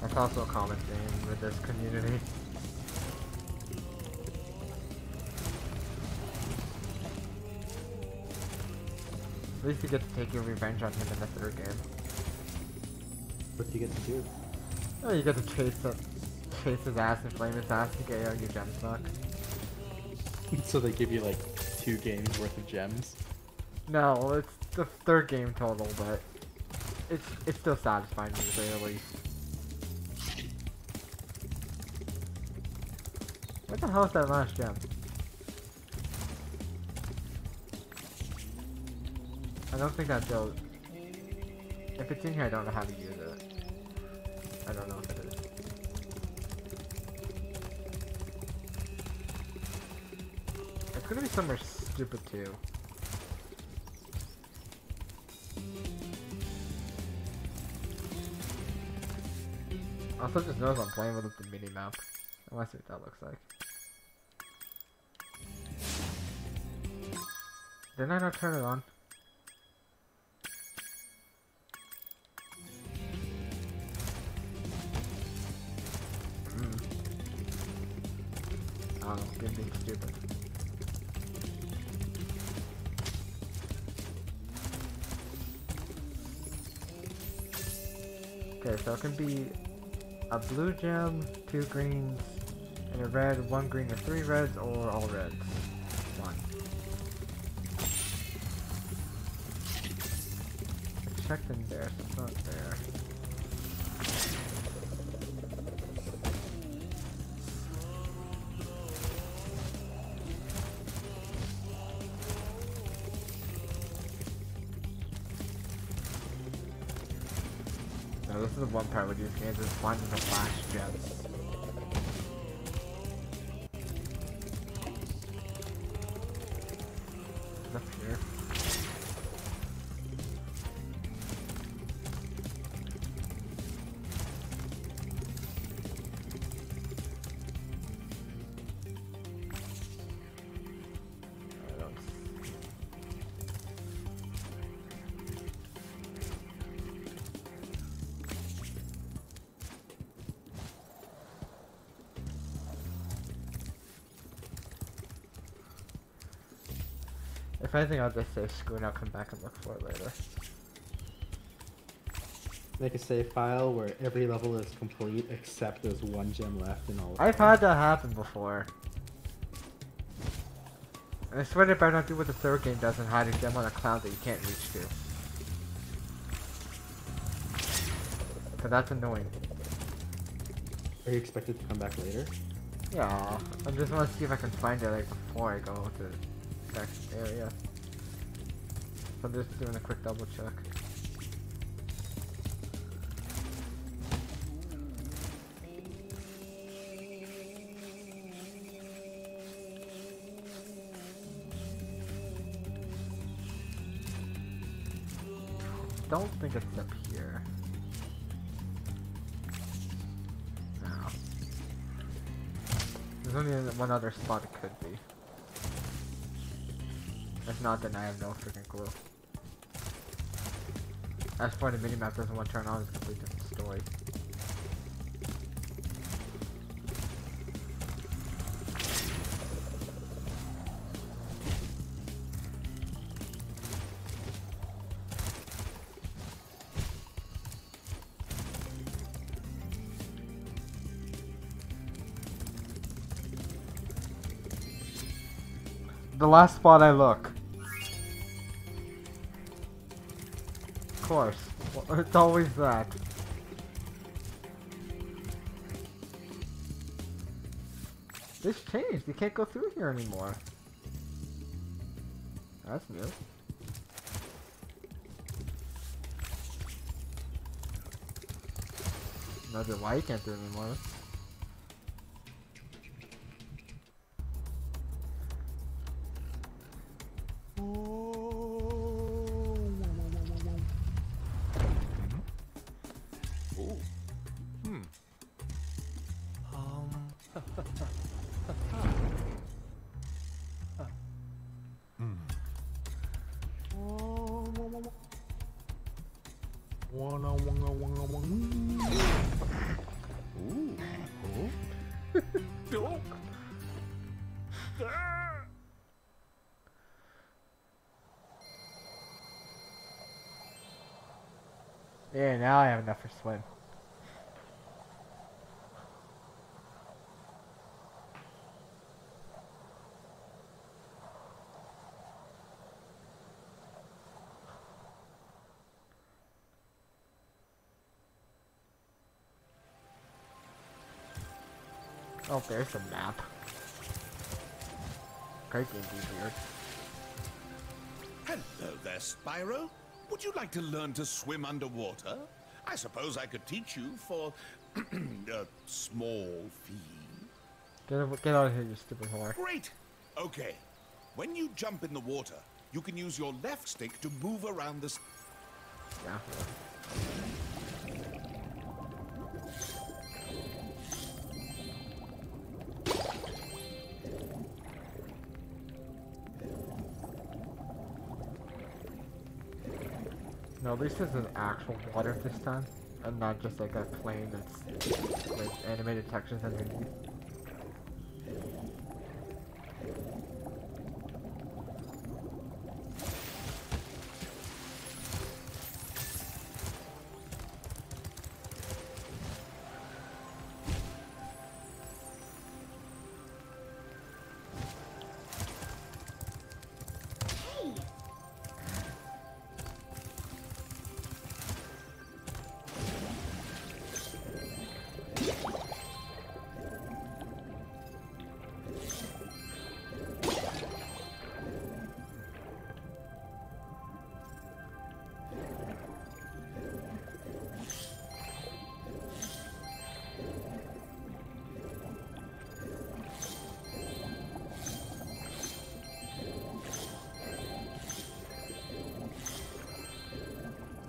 That's also a common theme with this community. At least you get to take your revenge on him in the third game. What do you get to do? Oh, you get to chase his ass and flame his ass to get out your gem stock. So they give you like 2 games worth of gems? No, it's the third game total, but it's still satisfying to say the least. What the hell is that last gem? I don't think that goes. If it's in here, I don't know how to use it. I don't know if it is. It's gonna be somewhere stupid too. Also just knows I'm playing with the mini map. I want to see what that looks like. Didn't I not turn it on? I don't know, game being stupid. Okay, so it can be a blue gem, 2 greens, and a red, 1 green or 3 reds, or all reds. 1. I checked in there, so it's not there. No, this is the one part where these games is finding the flash gems. Up here. If anything, I'll just say screw and I'll come back and look for it later. Make a save file where every level is complete except there's 1 gem left in all of I've them. had that happen before. And I swear they better not do what the 3rd game does and hide a gem on a cloud that you can't reach to. Cause that's annoying. Are you expected to come back later? Yeah, I just want to see if I can find it like before I go to the next area. So I'm just doing a quick double check. Don't think it's up here. No. There's only one other spot it could be. If not, then I have no freaking clue. As for the minimap doesn't want to turn on, it's a completely different story. The last spot I look. Of course. Well, it's always that. This changed. You can't go through here anymore. That's new. Another why you can't do it anymore. Yeah, now I have enough for swim. Oh, there's a map. Great game, weird. Hello there, Spyro. Would you like to learn to swim underwater? I suppose I could teach you for a small fee. Get out of here, you stupid whore. Great. Okay. When you jump in the water, you can use your left stick to move around the... Yeah. No, at least there's an actual water this time, and not just like a plane that's with animated textures underneath.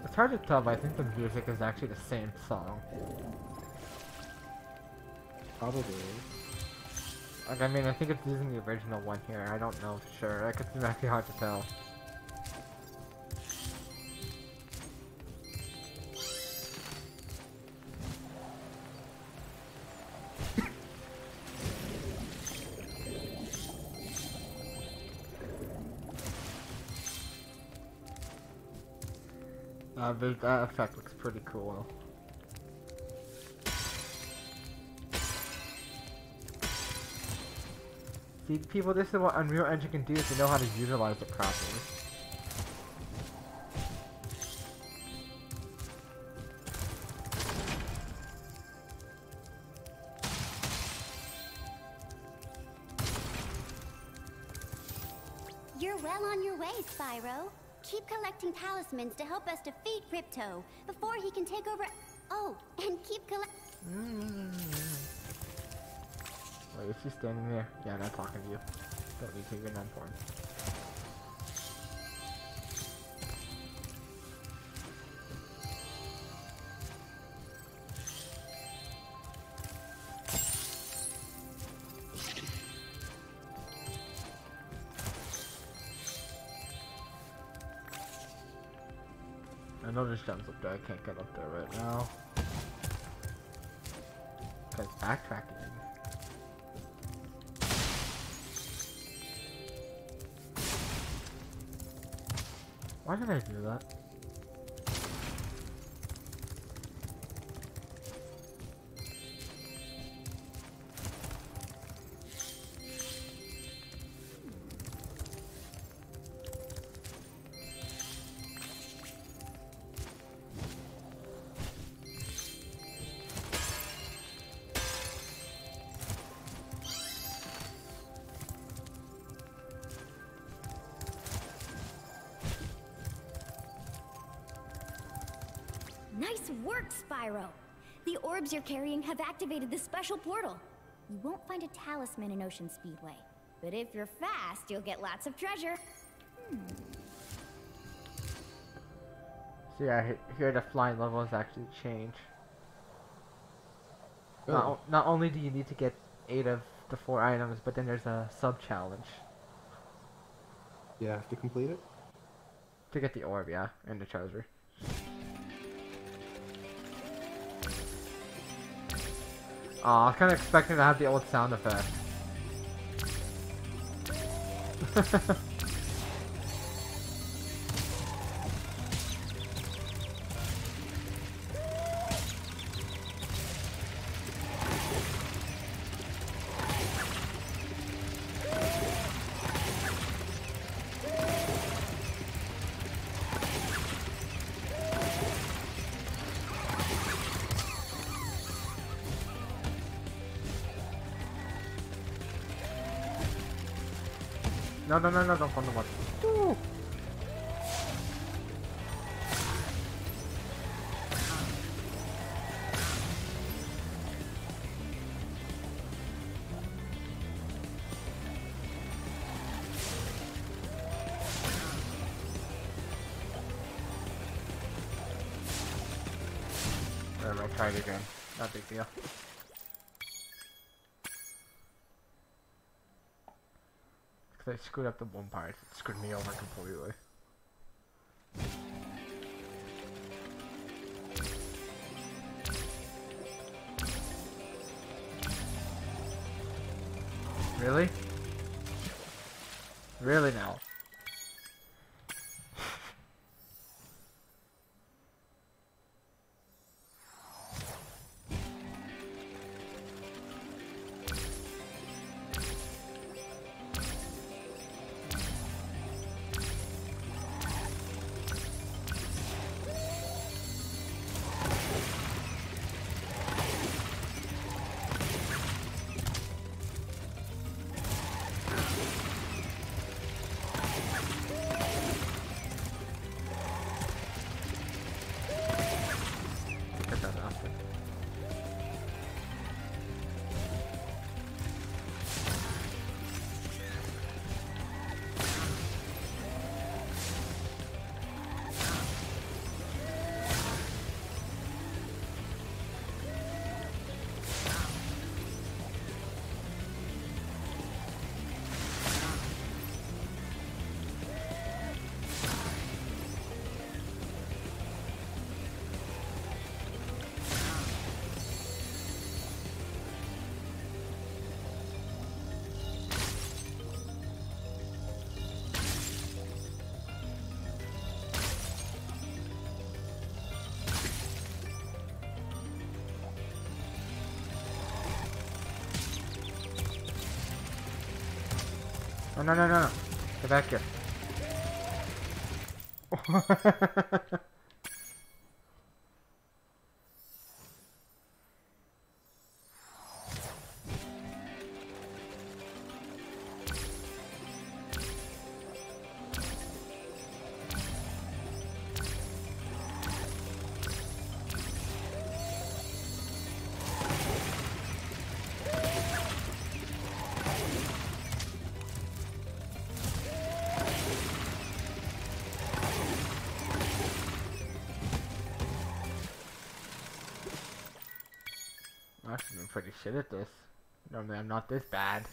It's hard to tell, but I think the music is actually the same song. Probably is. Like, I mean, I think it's using the original one here. I don't know for sure. Like, it's actually hard to tell. That effect looks pretty cool. See, people, this is what Unreal Engine can do if you know how to utilize it properly. You're well on your way, Spyro. Keep collecting talismans to help us defeat Ripto before he can take over. Oh, and keep Wait, is she standing there? Yeah, not talking to you. Don't need to get on for him. I know there's gems up there. I can't get up there right now. Because backtracking. Why did I do that? Nice work, Spyro! The orbs you're carrying have activated the special portal. You won't find a talisman in Ocean Speedway, but if you're fast, you'll get lots of treasure. So yeah, here the flying levels actually change. Oh. Not only do you need to get 8 of the 4 items, but then there's a sub-challenge. You have to complete it? To get the orb, yeah, and the treasure. Aw, I was kind of expecting to have the old sound effect. No, don't go the water. Woo. Whatever, I'll try it again. Not a big deal. Because I screwed up the one part. It screwed me over completely. Really? Really now? No, no, no, no. Get back here. I've been pretty shit at this. Normally I'm not this bad.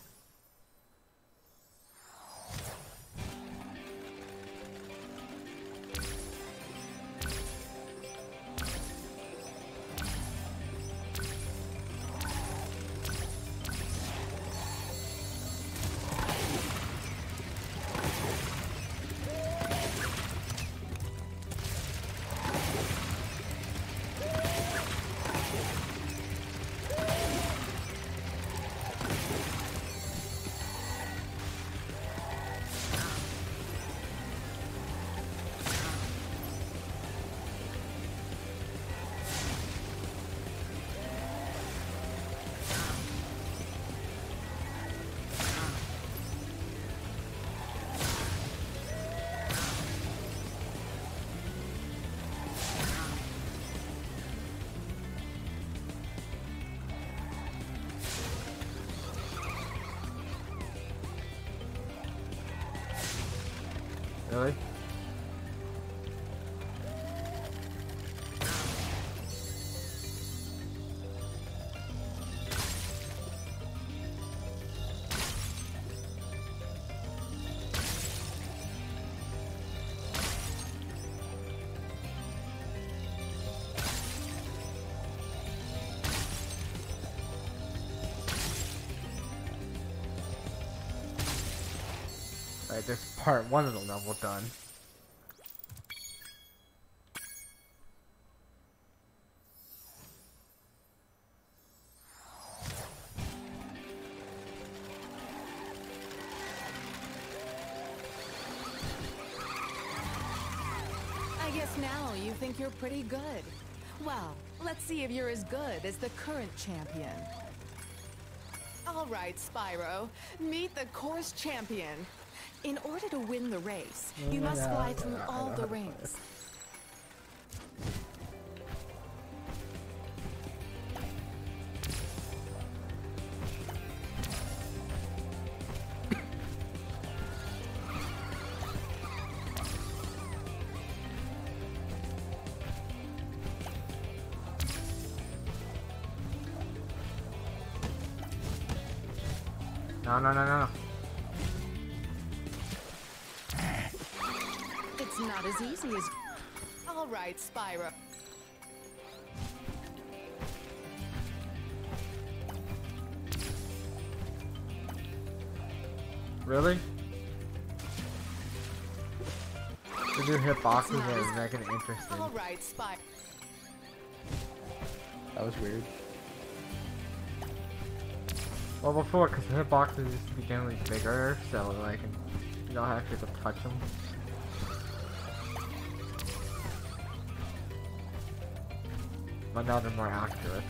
Really? Alright, there's part 1 of the level done. I guess now you think you're pretty good. Well, let's see if you're as good as the current champion. All right, Spyro, meet the course champion. In order to win the race, you must fly through all the rings. No, no, no, no. It's not as easy as... All right, Spyro. Really? The new hitboxes are making it interesting. All right, Spyro. That was weird. Well, before, because the hitboxes used to be generally bigger, so like you don't actually have to touch them. But now they're more accurate.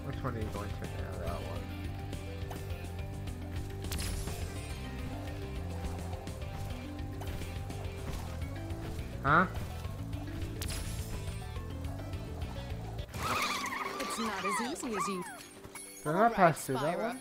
Which one are you going to now? That one. Huh? It's not as easy as you... Did I pass through that one?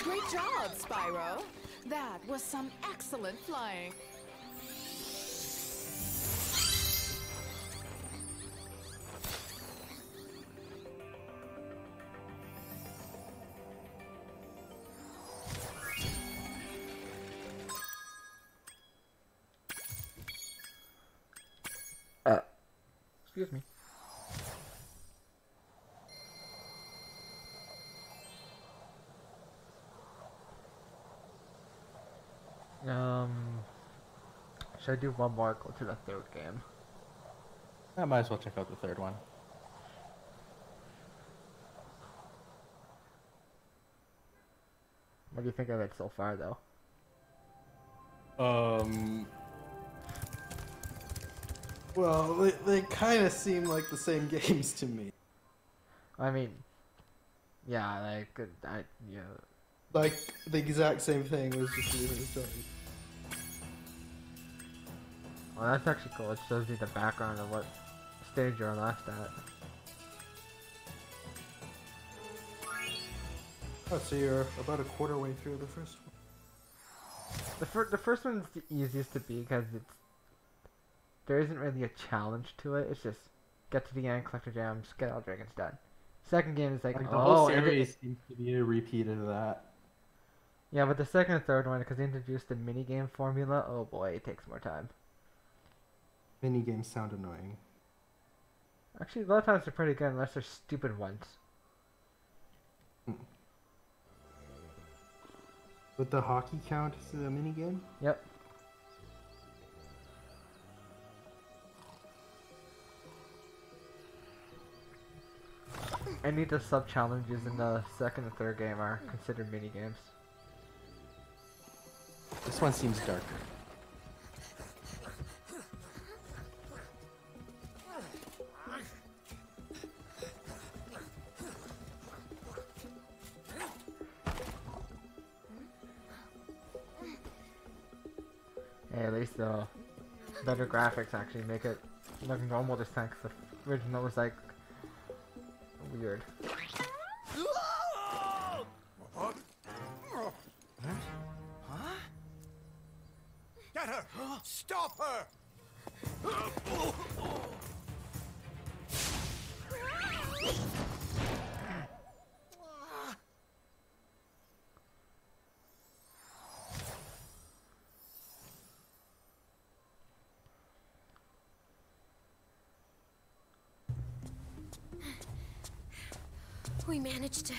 Great job, Spyro. That was some excellent flying. Excuse me. Should I do one more? Go to the third game. I might as well check out the third one. What do you think of it so far, though? Well, they kind of seem like the same games to me. I mean, yeah, like, yeah. Like, the exact same thing was just a different story. Well, that's actually cool. It shows you the background of what stage you're last at. Oh, so you're about a quarter way through the first one. The first one's the easiest to beat because there isn't really a challenge to it. It's just get to the end, collect your gems, get all dragons done. Second game is like the whole series seems to be a repeat of that. Yeah, but the second and third one, because they introduced the minigame formula, oh boy, it takes more time. Minigames sound annoying. Actually, a lot of times they're pretty good unless they're stupid ones. Would the hockey count as a minigame? Yep. Any of the sub-challenges in the second and third game are considered mini-games. This one seems darker. Hey, at least the better graphics actually make it look normal this time, 'cause the original was like weird. Huh? Get her! Stop her! We managed to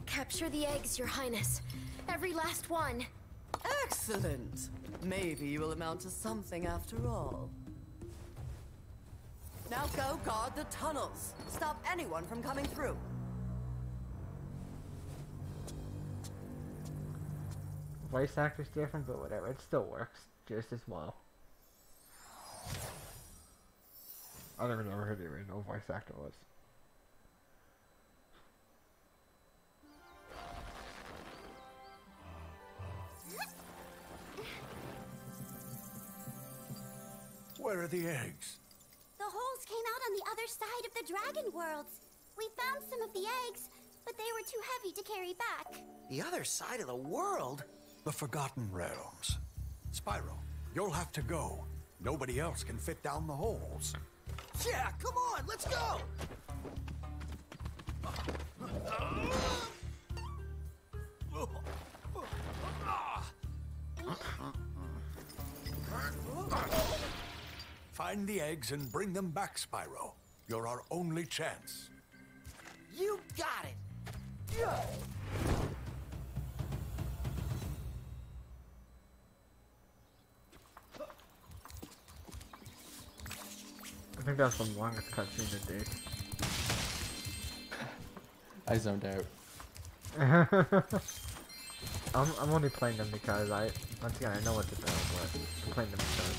capture the eggs, Your Highness. Every last one. Excellent. Maybe you will amount to something after all. Now go guard the tunnels. Stop anyone from coming through. Voice actor's different, but whatever, it still works just as well. I don't remember who the original voice actor was. Where are the eggs? The holes came out on the other side of the dragon worlds. We found some of the eggs, but they were too heavy to carry back. The other side of the world? The Forgotten Realms. Spyro, you'll have to go. Nobody else can fit down the holes. Yeah, come on, let's go! Find the eggs and bring them back, Spyro. You're our only chance. You got it! I think that's the longest cutscene to date. I zoned out. I'm only playing them because once again I know what to do, but I'm playing them because.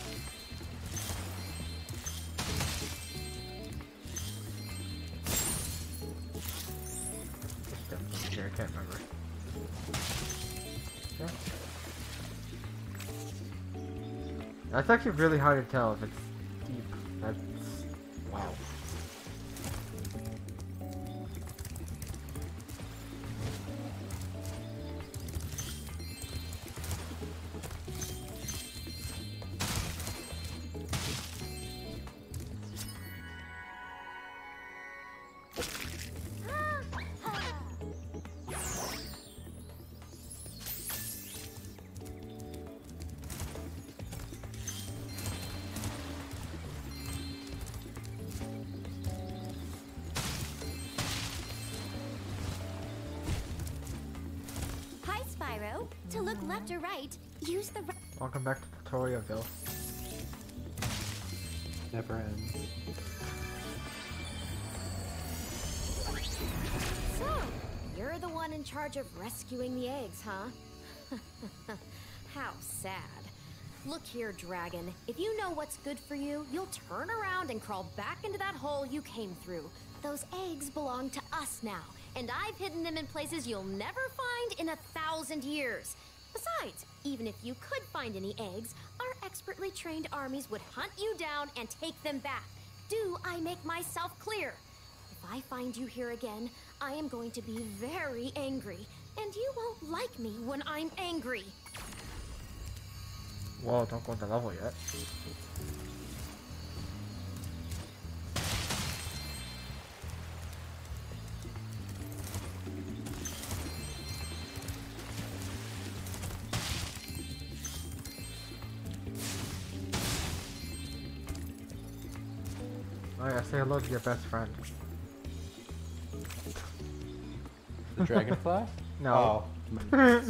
Here, I can't remember. Yeah. That's actually really hard to tell if it's deep. That's wow. Spyro, to look left or right, use the Welcome back to Tutorialville. Never ends. So, you're the one in charge of rescuing the eggs, huh? How sad. Look here, Dragon. If you know what's good for you, you'll turn around and crawl back into that hole you came through. Those eggs belong to us now, and I've hidden them in places you'll never find in 1,000 years. Besides, even if you could find any eggs, our expertly trained armies would hunt you down and take them back. Do I make myself clear? If I find you here again, I am going to be very angry, and you won't like me when I'm angry. Whoa, don't go to the level yet. Oh yeah, say hello to your best friend. The dragonfly? No. Oh.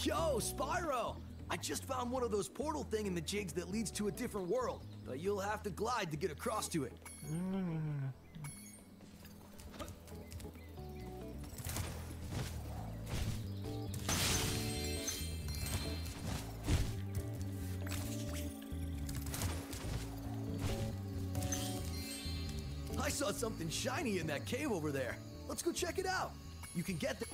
Yo, Spyro! I just found one of those portal thingamajigs that leads to a different world, but you'll have to glide to get across to it. I saw something shiny in that cave over there. Let's go check it out. You can get the...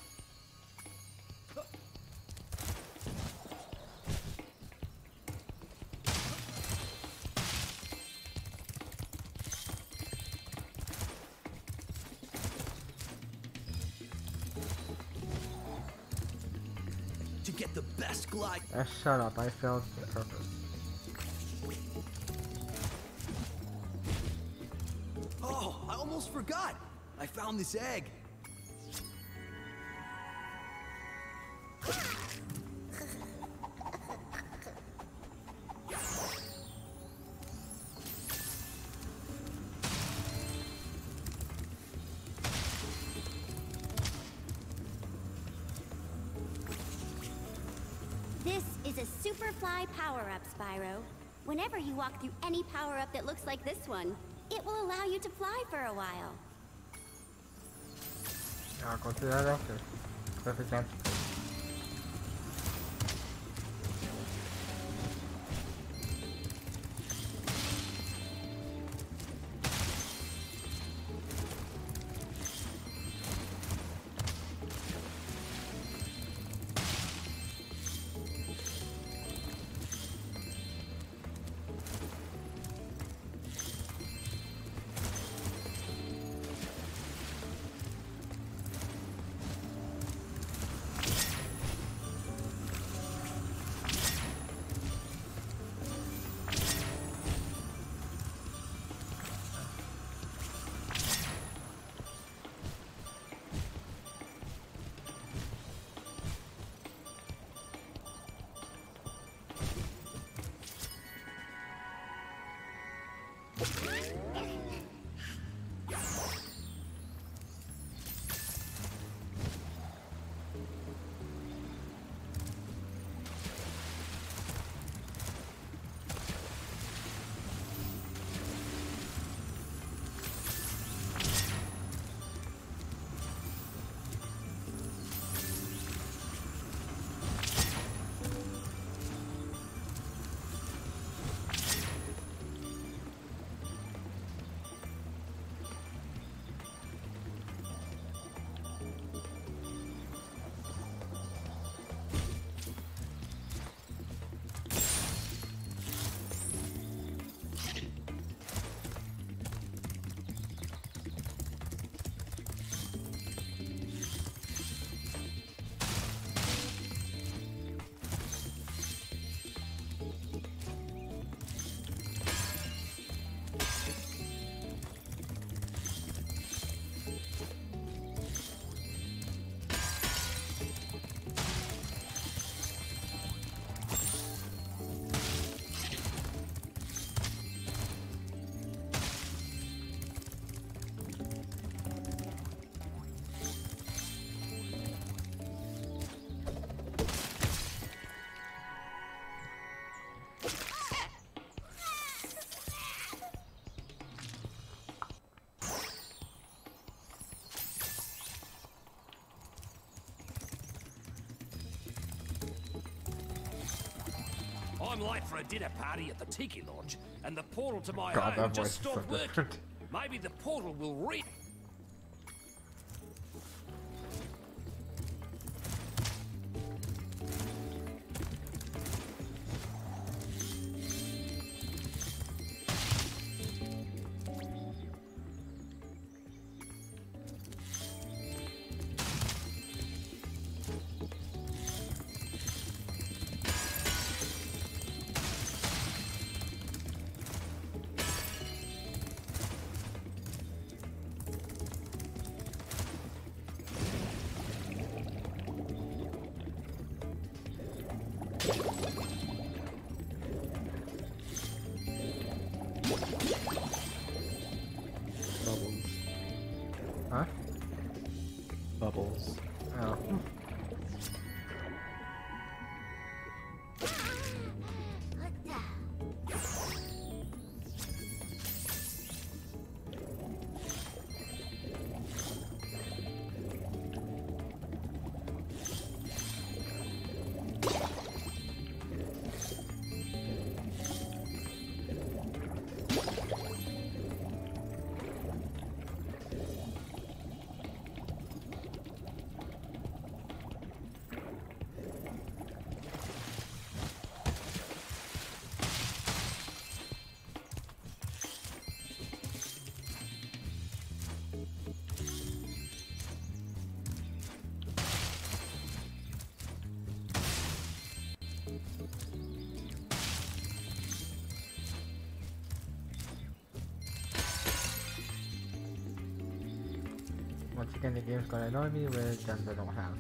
to get the best glide. Shut up, I failed the purpose. Oh, I almost forgot. I found this egg. This is a Superfly power-up, Spyro. Whenever you walk through any power-up that looks like this one, it will allow you to fly for a while. I'll go through that after. Perfect answer. I'm late for a dinner party at the Tiki Lodge, and the portal to my God, home that voice just is so stopped working. different. Maybe the portal will read. Huh? Bubbles. Oh. Once again, the game's gonna annoy me with gems I don't have.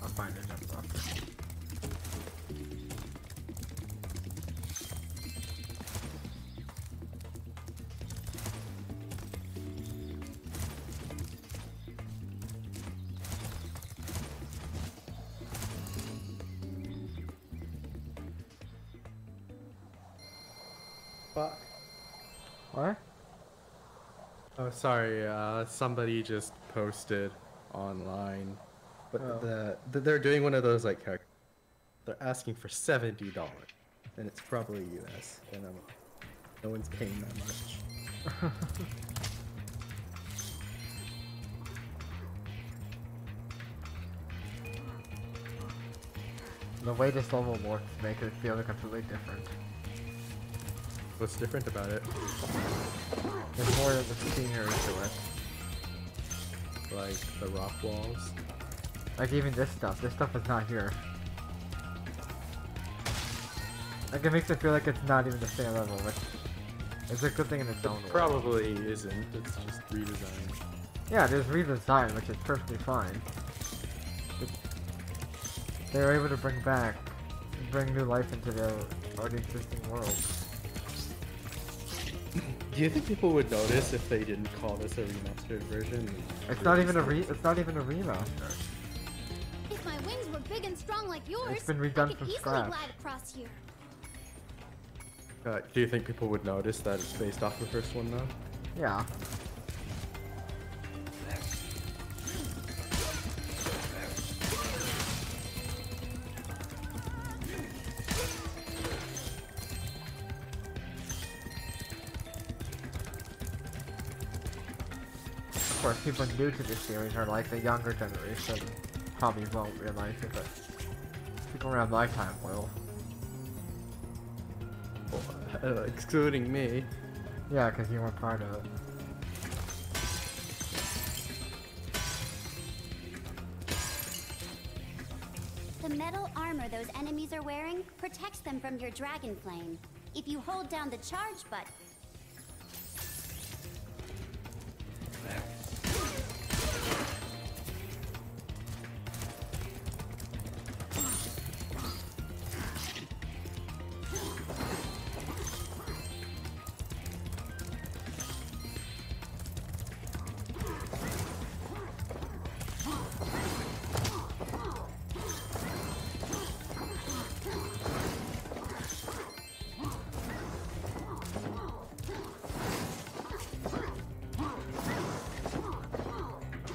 I'll find a gem box. Fuck. What? Oh, sorry. Somebody just posted online, but they're doing one of those like they're asking for $70, and it's probably US, and no one's paying that much. The way this level works makes it feel completely different. What's different about it? There's more of the scenery to it. Like the rock walls? Like even this stuff is not here. Like it makes it feel like it's not even the same level, which is a good thing in its own way. Probably isn't, it's just redesigned. Yeah, there's redesign, which is perfectly fine. They were able to bring new life into the already existing world. Do you think people would notice if they didn't call this a remastered version? It's not even a remaster. If my wings were big and strong like yours, It's been redone I could from easily scratch. glide across here. Do you think people would notice that it's based off the first one though? Yeah. Of course, people new to this series are like the younger generation. Probably won't realize it, but people around my time will. Excluding me. Yeah, because you weren't part of it. The metal armor those enemies are wearing protects them from your dragon flame. If you hold down the charge button,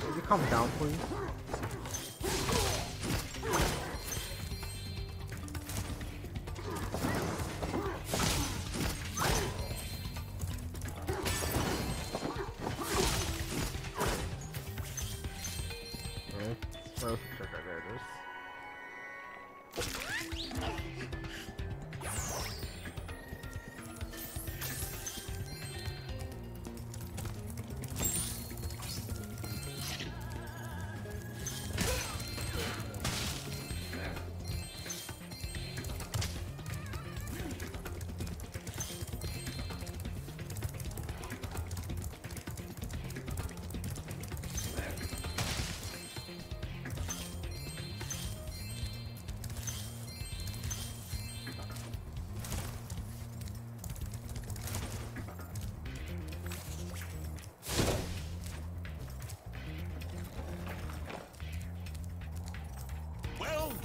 Could you calm down, please? There it is.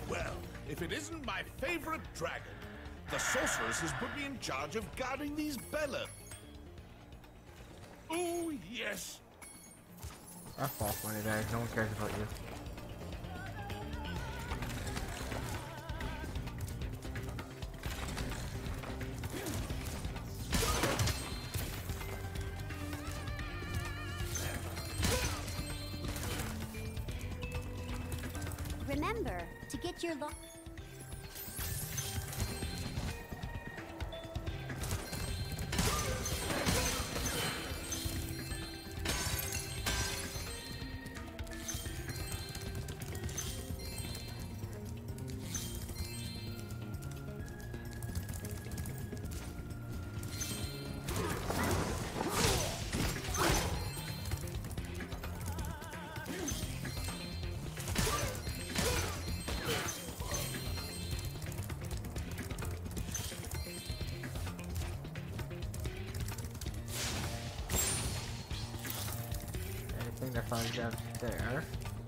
Well, if it isn't my favorite dragon. The sorceress has put me in charge of guarding these Bella. Oh, yes. F off one of those. No one cares about you. remember to get your lock. guess I'll get there.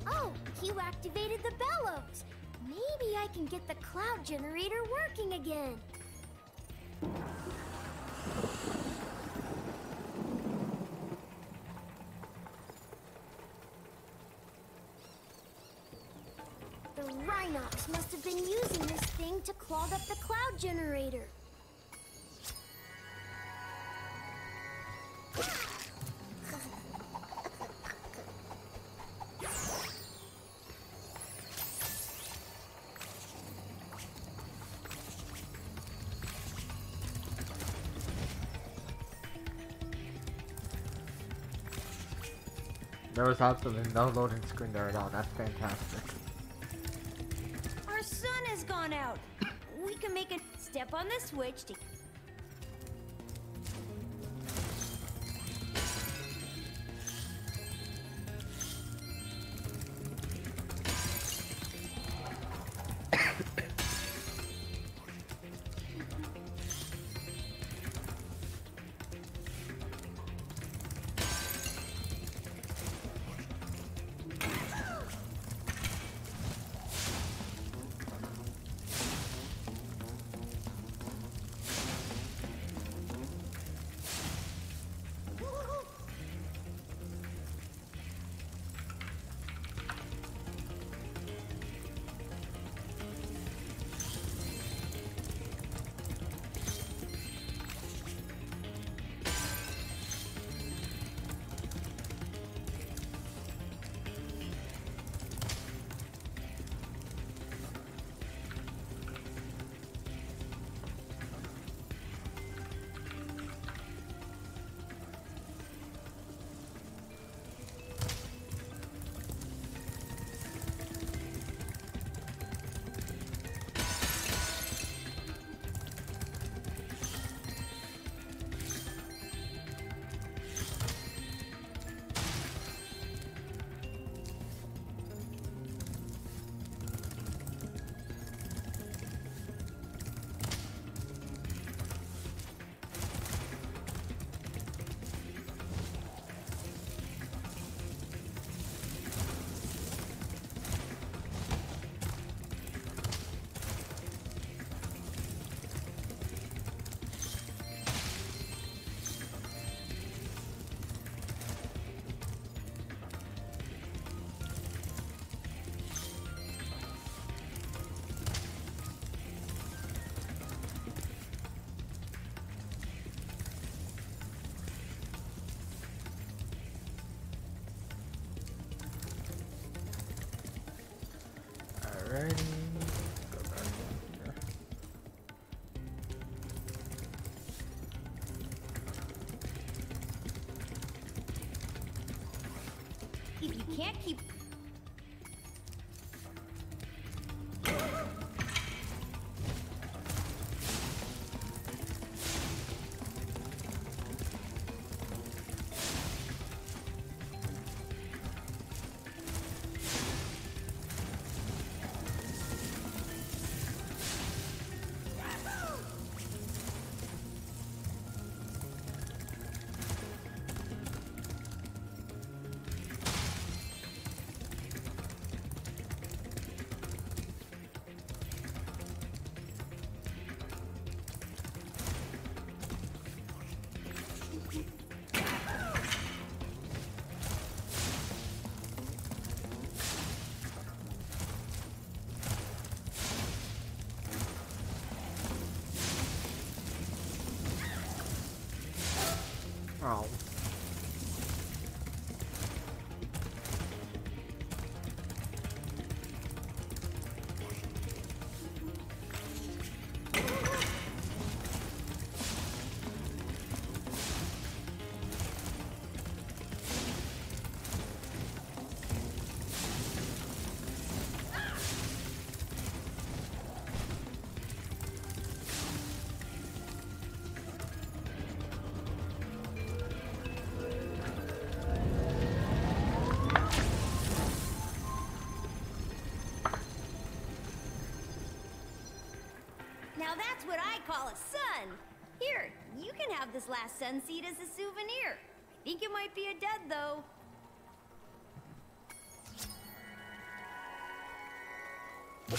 Oh, you activated the bellows. Maybe I can get the cloud generator working again. The Rhinox must have been using this thing to clog up the cloud generator. There was absolutely no loading screen there at all. That's fantastic. Our sun has gone out. We can make a step on the switch to... Alrighty. Go back in here. If you can't keep... Oh. Now that's what I call a sun. Here, you can have this last sun seed as a souvenir. I think it might be a dud, though. Do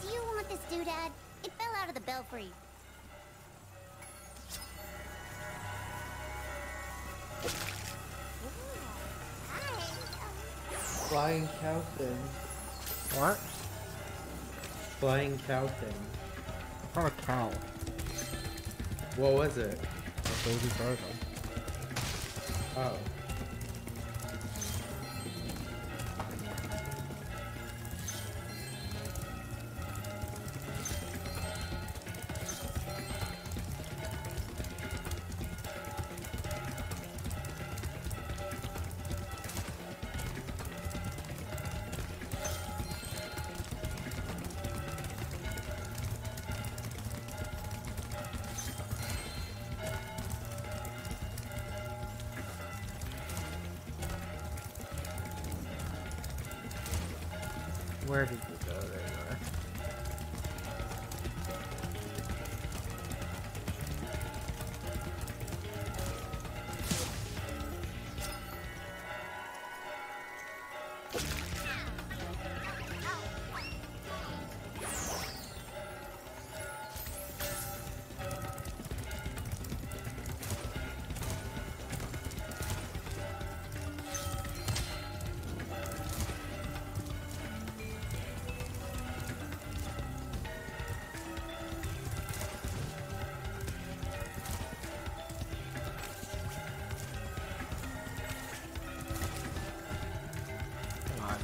you want this doodad? It fell out of the belfry. Flying cow thing. What? Flying cow thing. From a cow. What was it? A baby turtle. Oh. Where did you go? There you are.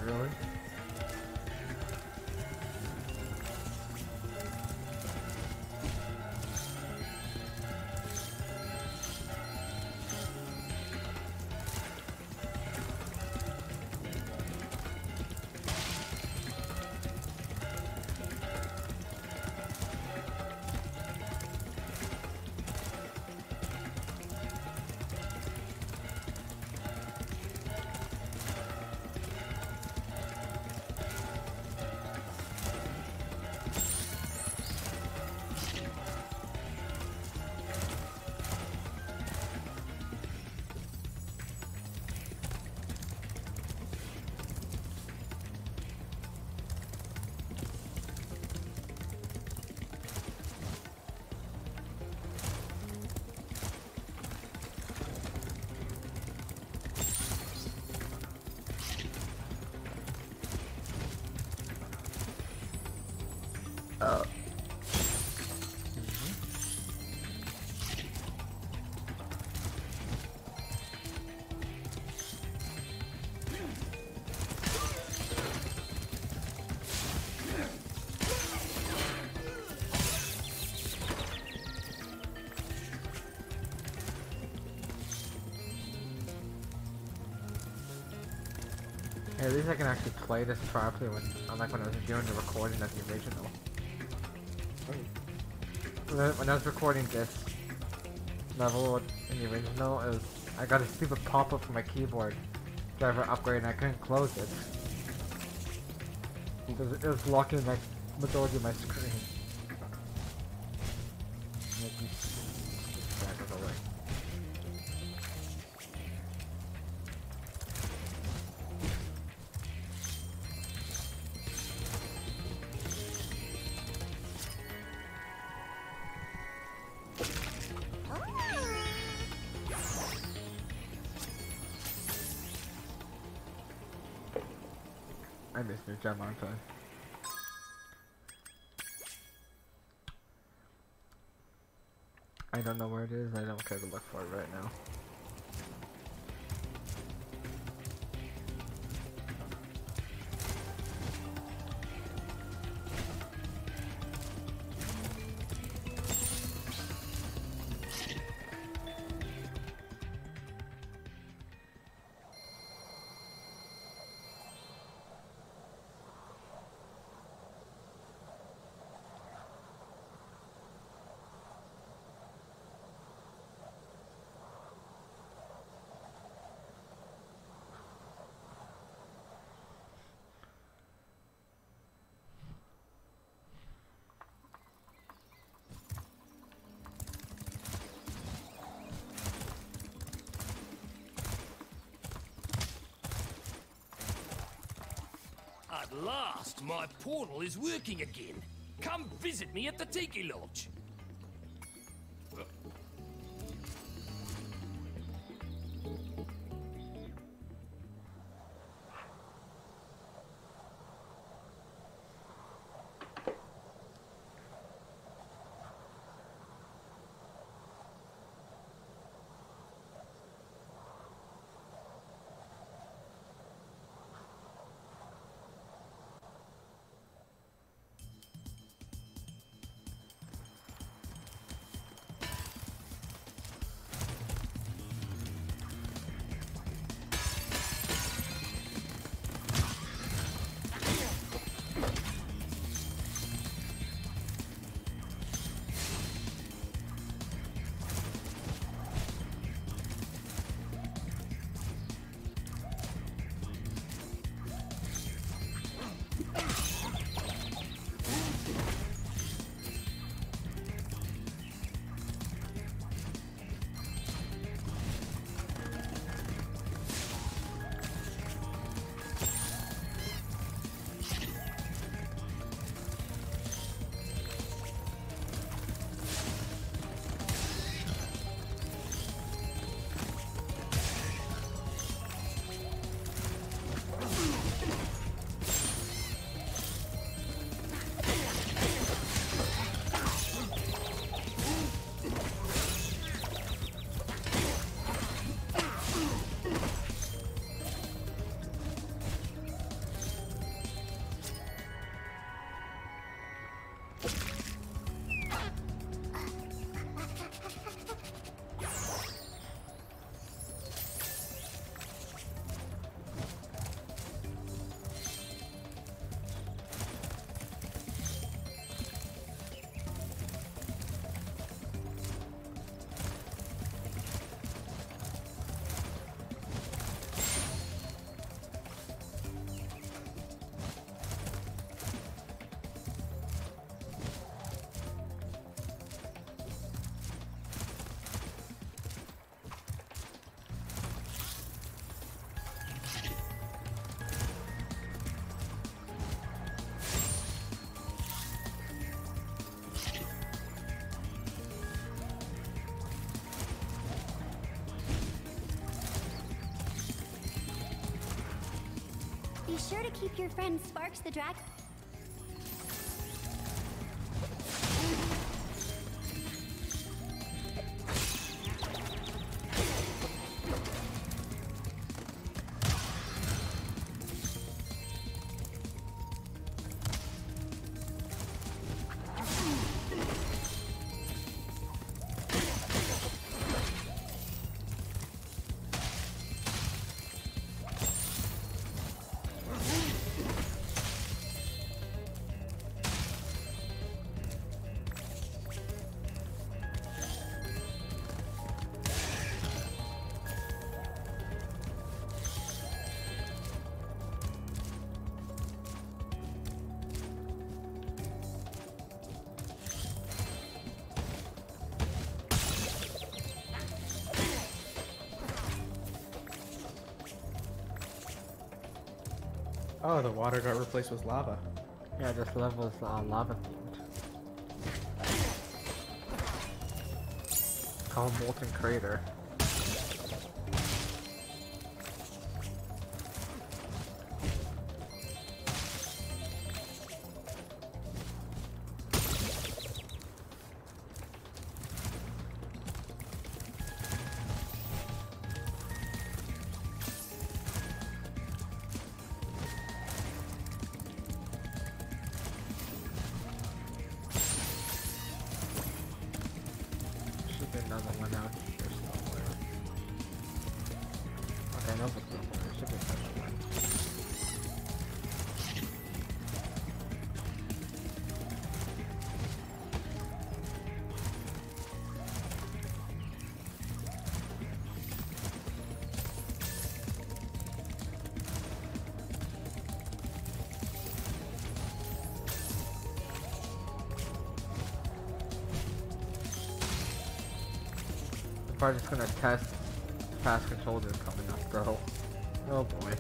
Really? Oh. Hey, at least I can actually play this properly when, unlike when I was doing the recording of the original. When I was recording this level in the original, it was, I got a stupid pop-up from my keyboard driver upgrade and I couldn't close it. Because it was blocking my majority of my screen. Make me drag it away. I missed your jump on time. I don't know where it is. I don't care to look for it right now. At last, my portal is working again. Come visit me at the Tiki Lodge. Be sure to keep your friend Sparks the Dragon. Oh, the water got replaced with lava. Yeah, this level is lava themed. Called Molten Crater. now it's here somewhere. Okay, no, but there should be a somewhere. Probably just gonna test fast controllers coming up though. Oh boy.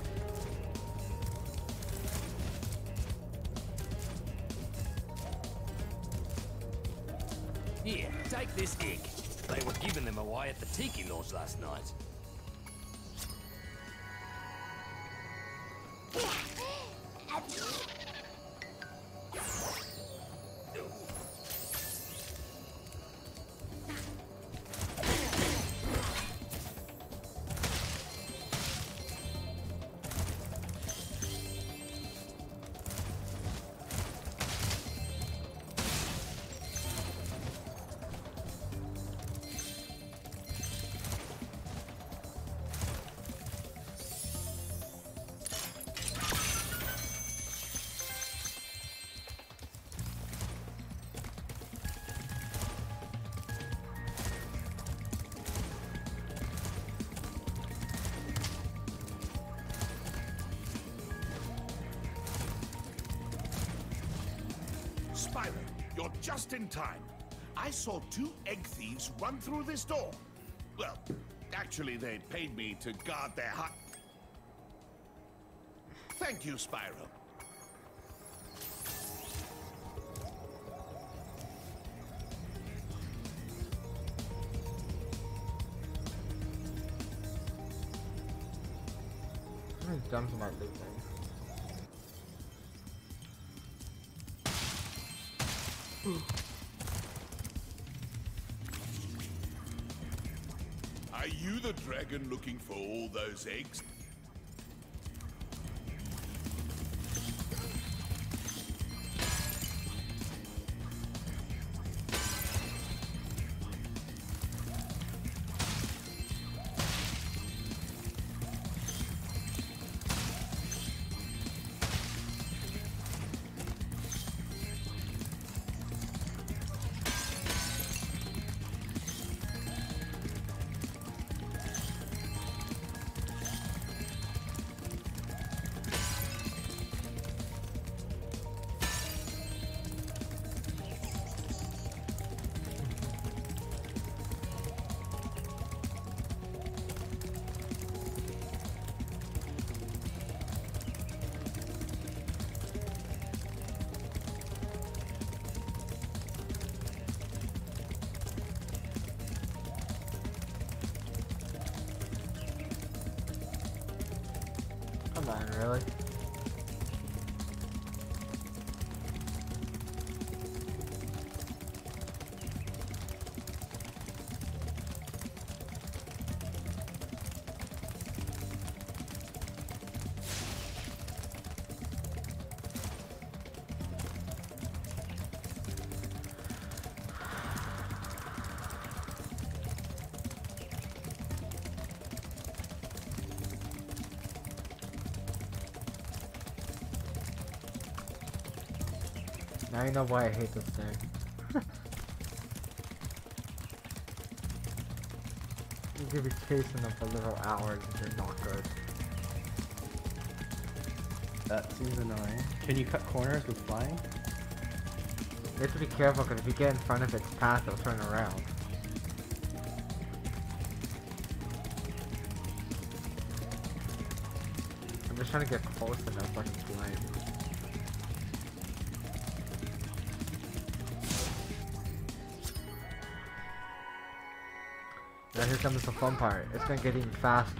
Here, take this egg. They were giving them away at the Tiki Lodge last night. Spyro, you're just in time. I saw 2 egg thieves run through this door. Well, actually, they paid me to guard their hut. Thank you, Spyro. How many gems am I losing? Are you the dragon looking for all those eggs? Come on, really? Now you know why I hate this thing. You could be chasing them for little hours and they're not good. That seems annoying. Can you cut corners with flying? You have to be careful because if you get in front of its path, it'll turn around. I'm just trying to get close enough so I can flame. Now here comes the fun part. It's gonna get even faster.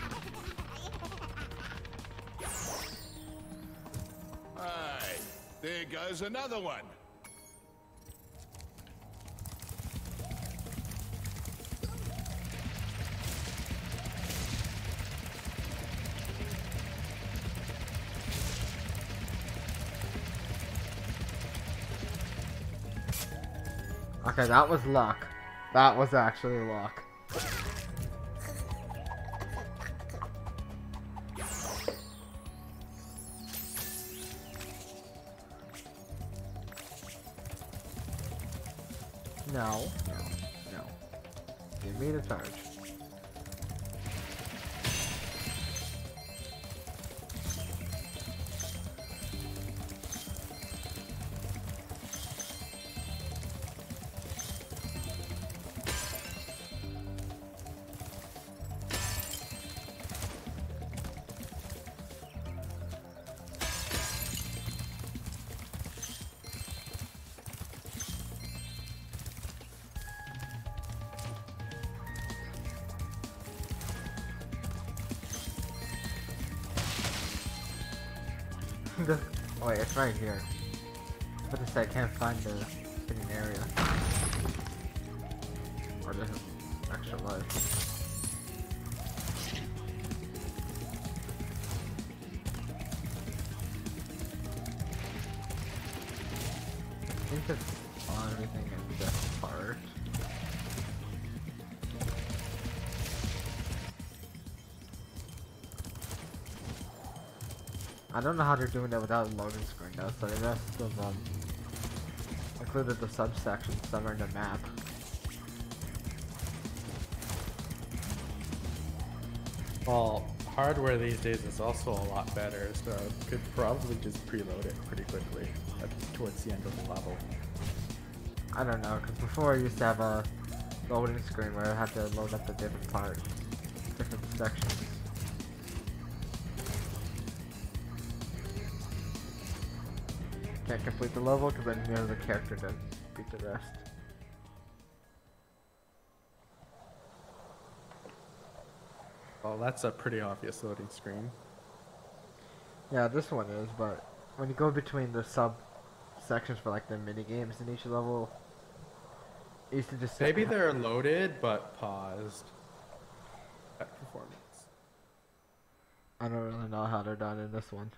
Aye, there goes another one. Okay, that was luck. That was actually luck. No. Give me the charge. Oh wait, it's right here. But I can't find the hidden area. Or the extra life. I think it's on everything in this part. I don't know how they're doing that without a loading screen though, so they must have included the subsections somewhere in the map. Well, hardware these days is also a lot better, so you could probably just preload it pretty quickly towards the end of the level. I don't know, because before I used to have a loading screen where I had to load up the different parts, different sections. Can't complete the level because I knew the character to beat the rest. Well, that's a pretty obvious loading screen. Yeah, this one is, but when you go between the sub sections for like the mini games in each level, it used to just Maybe they're loaded but paused at performance. I don't really know how they're done in this one.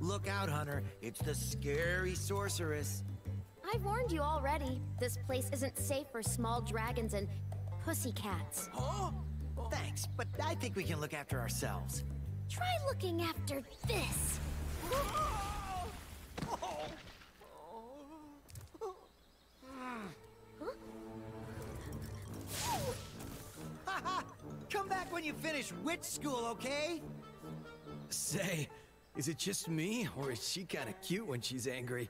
Look out, Hunter. It's the scary sorceress. I've warned you already. This place isn't safe for small dragons and pussycats. Huh? Thanks, but I think we can look after ourselves. Try looking after this. Come back when you finish witch school, okay? Say, is it just me, or is she kind of cute when she's angry?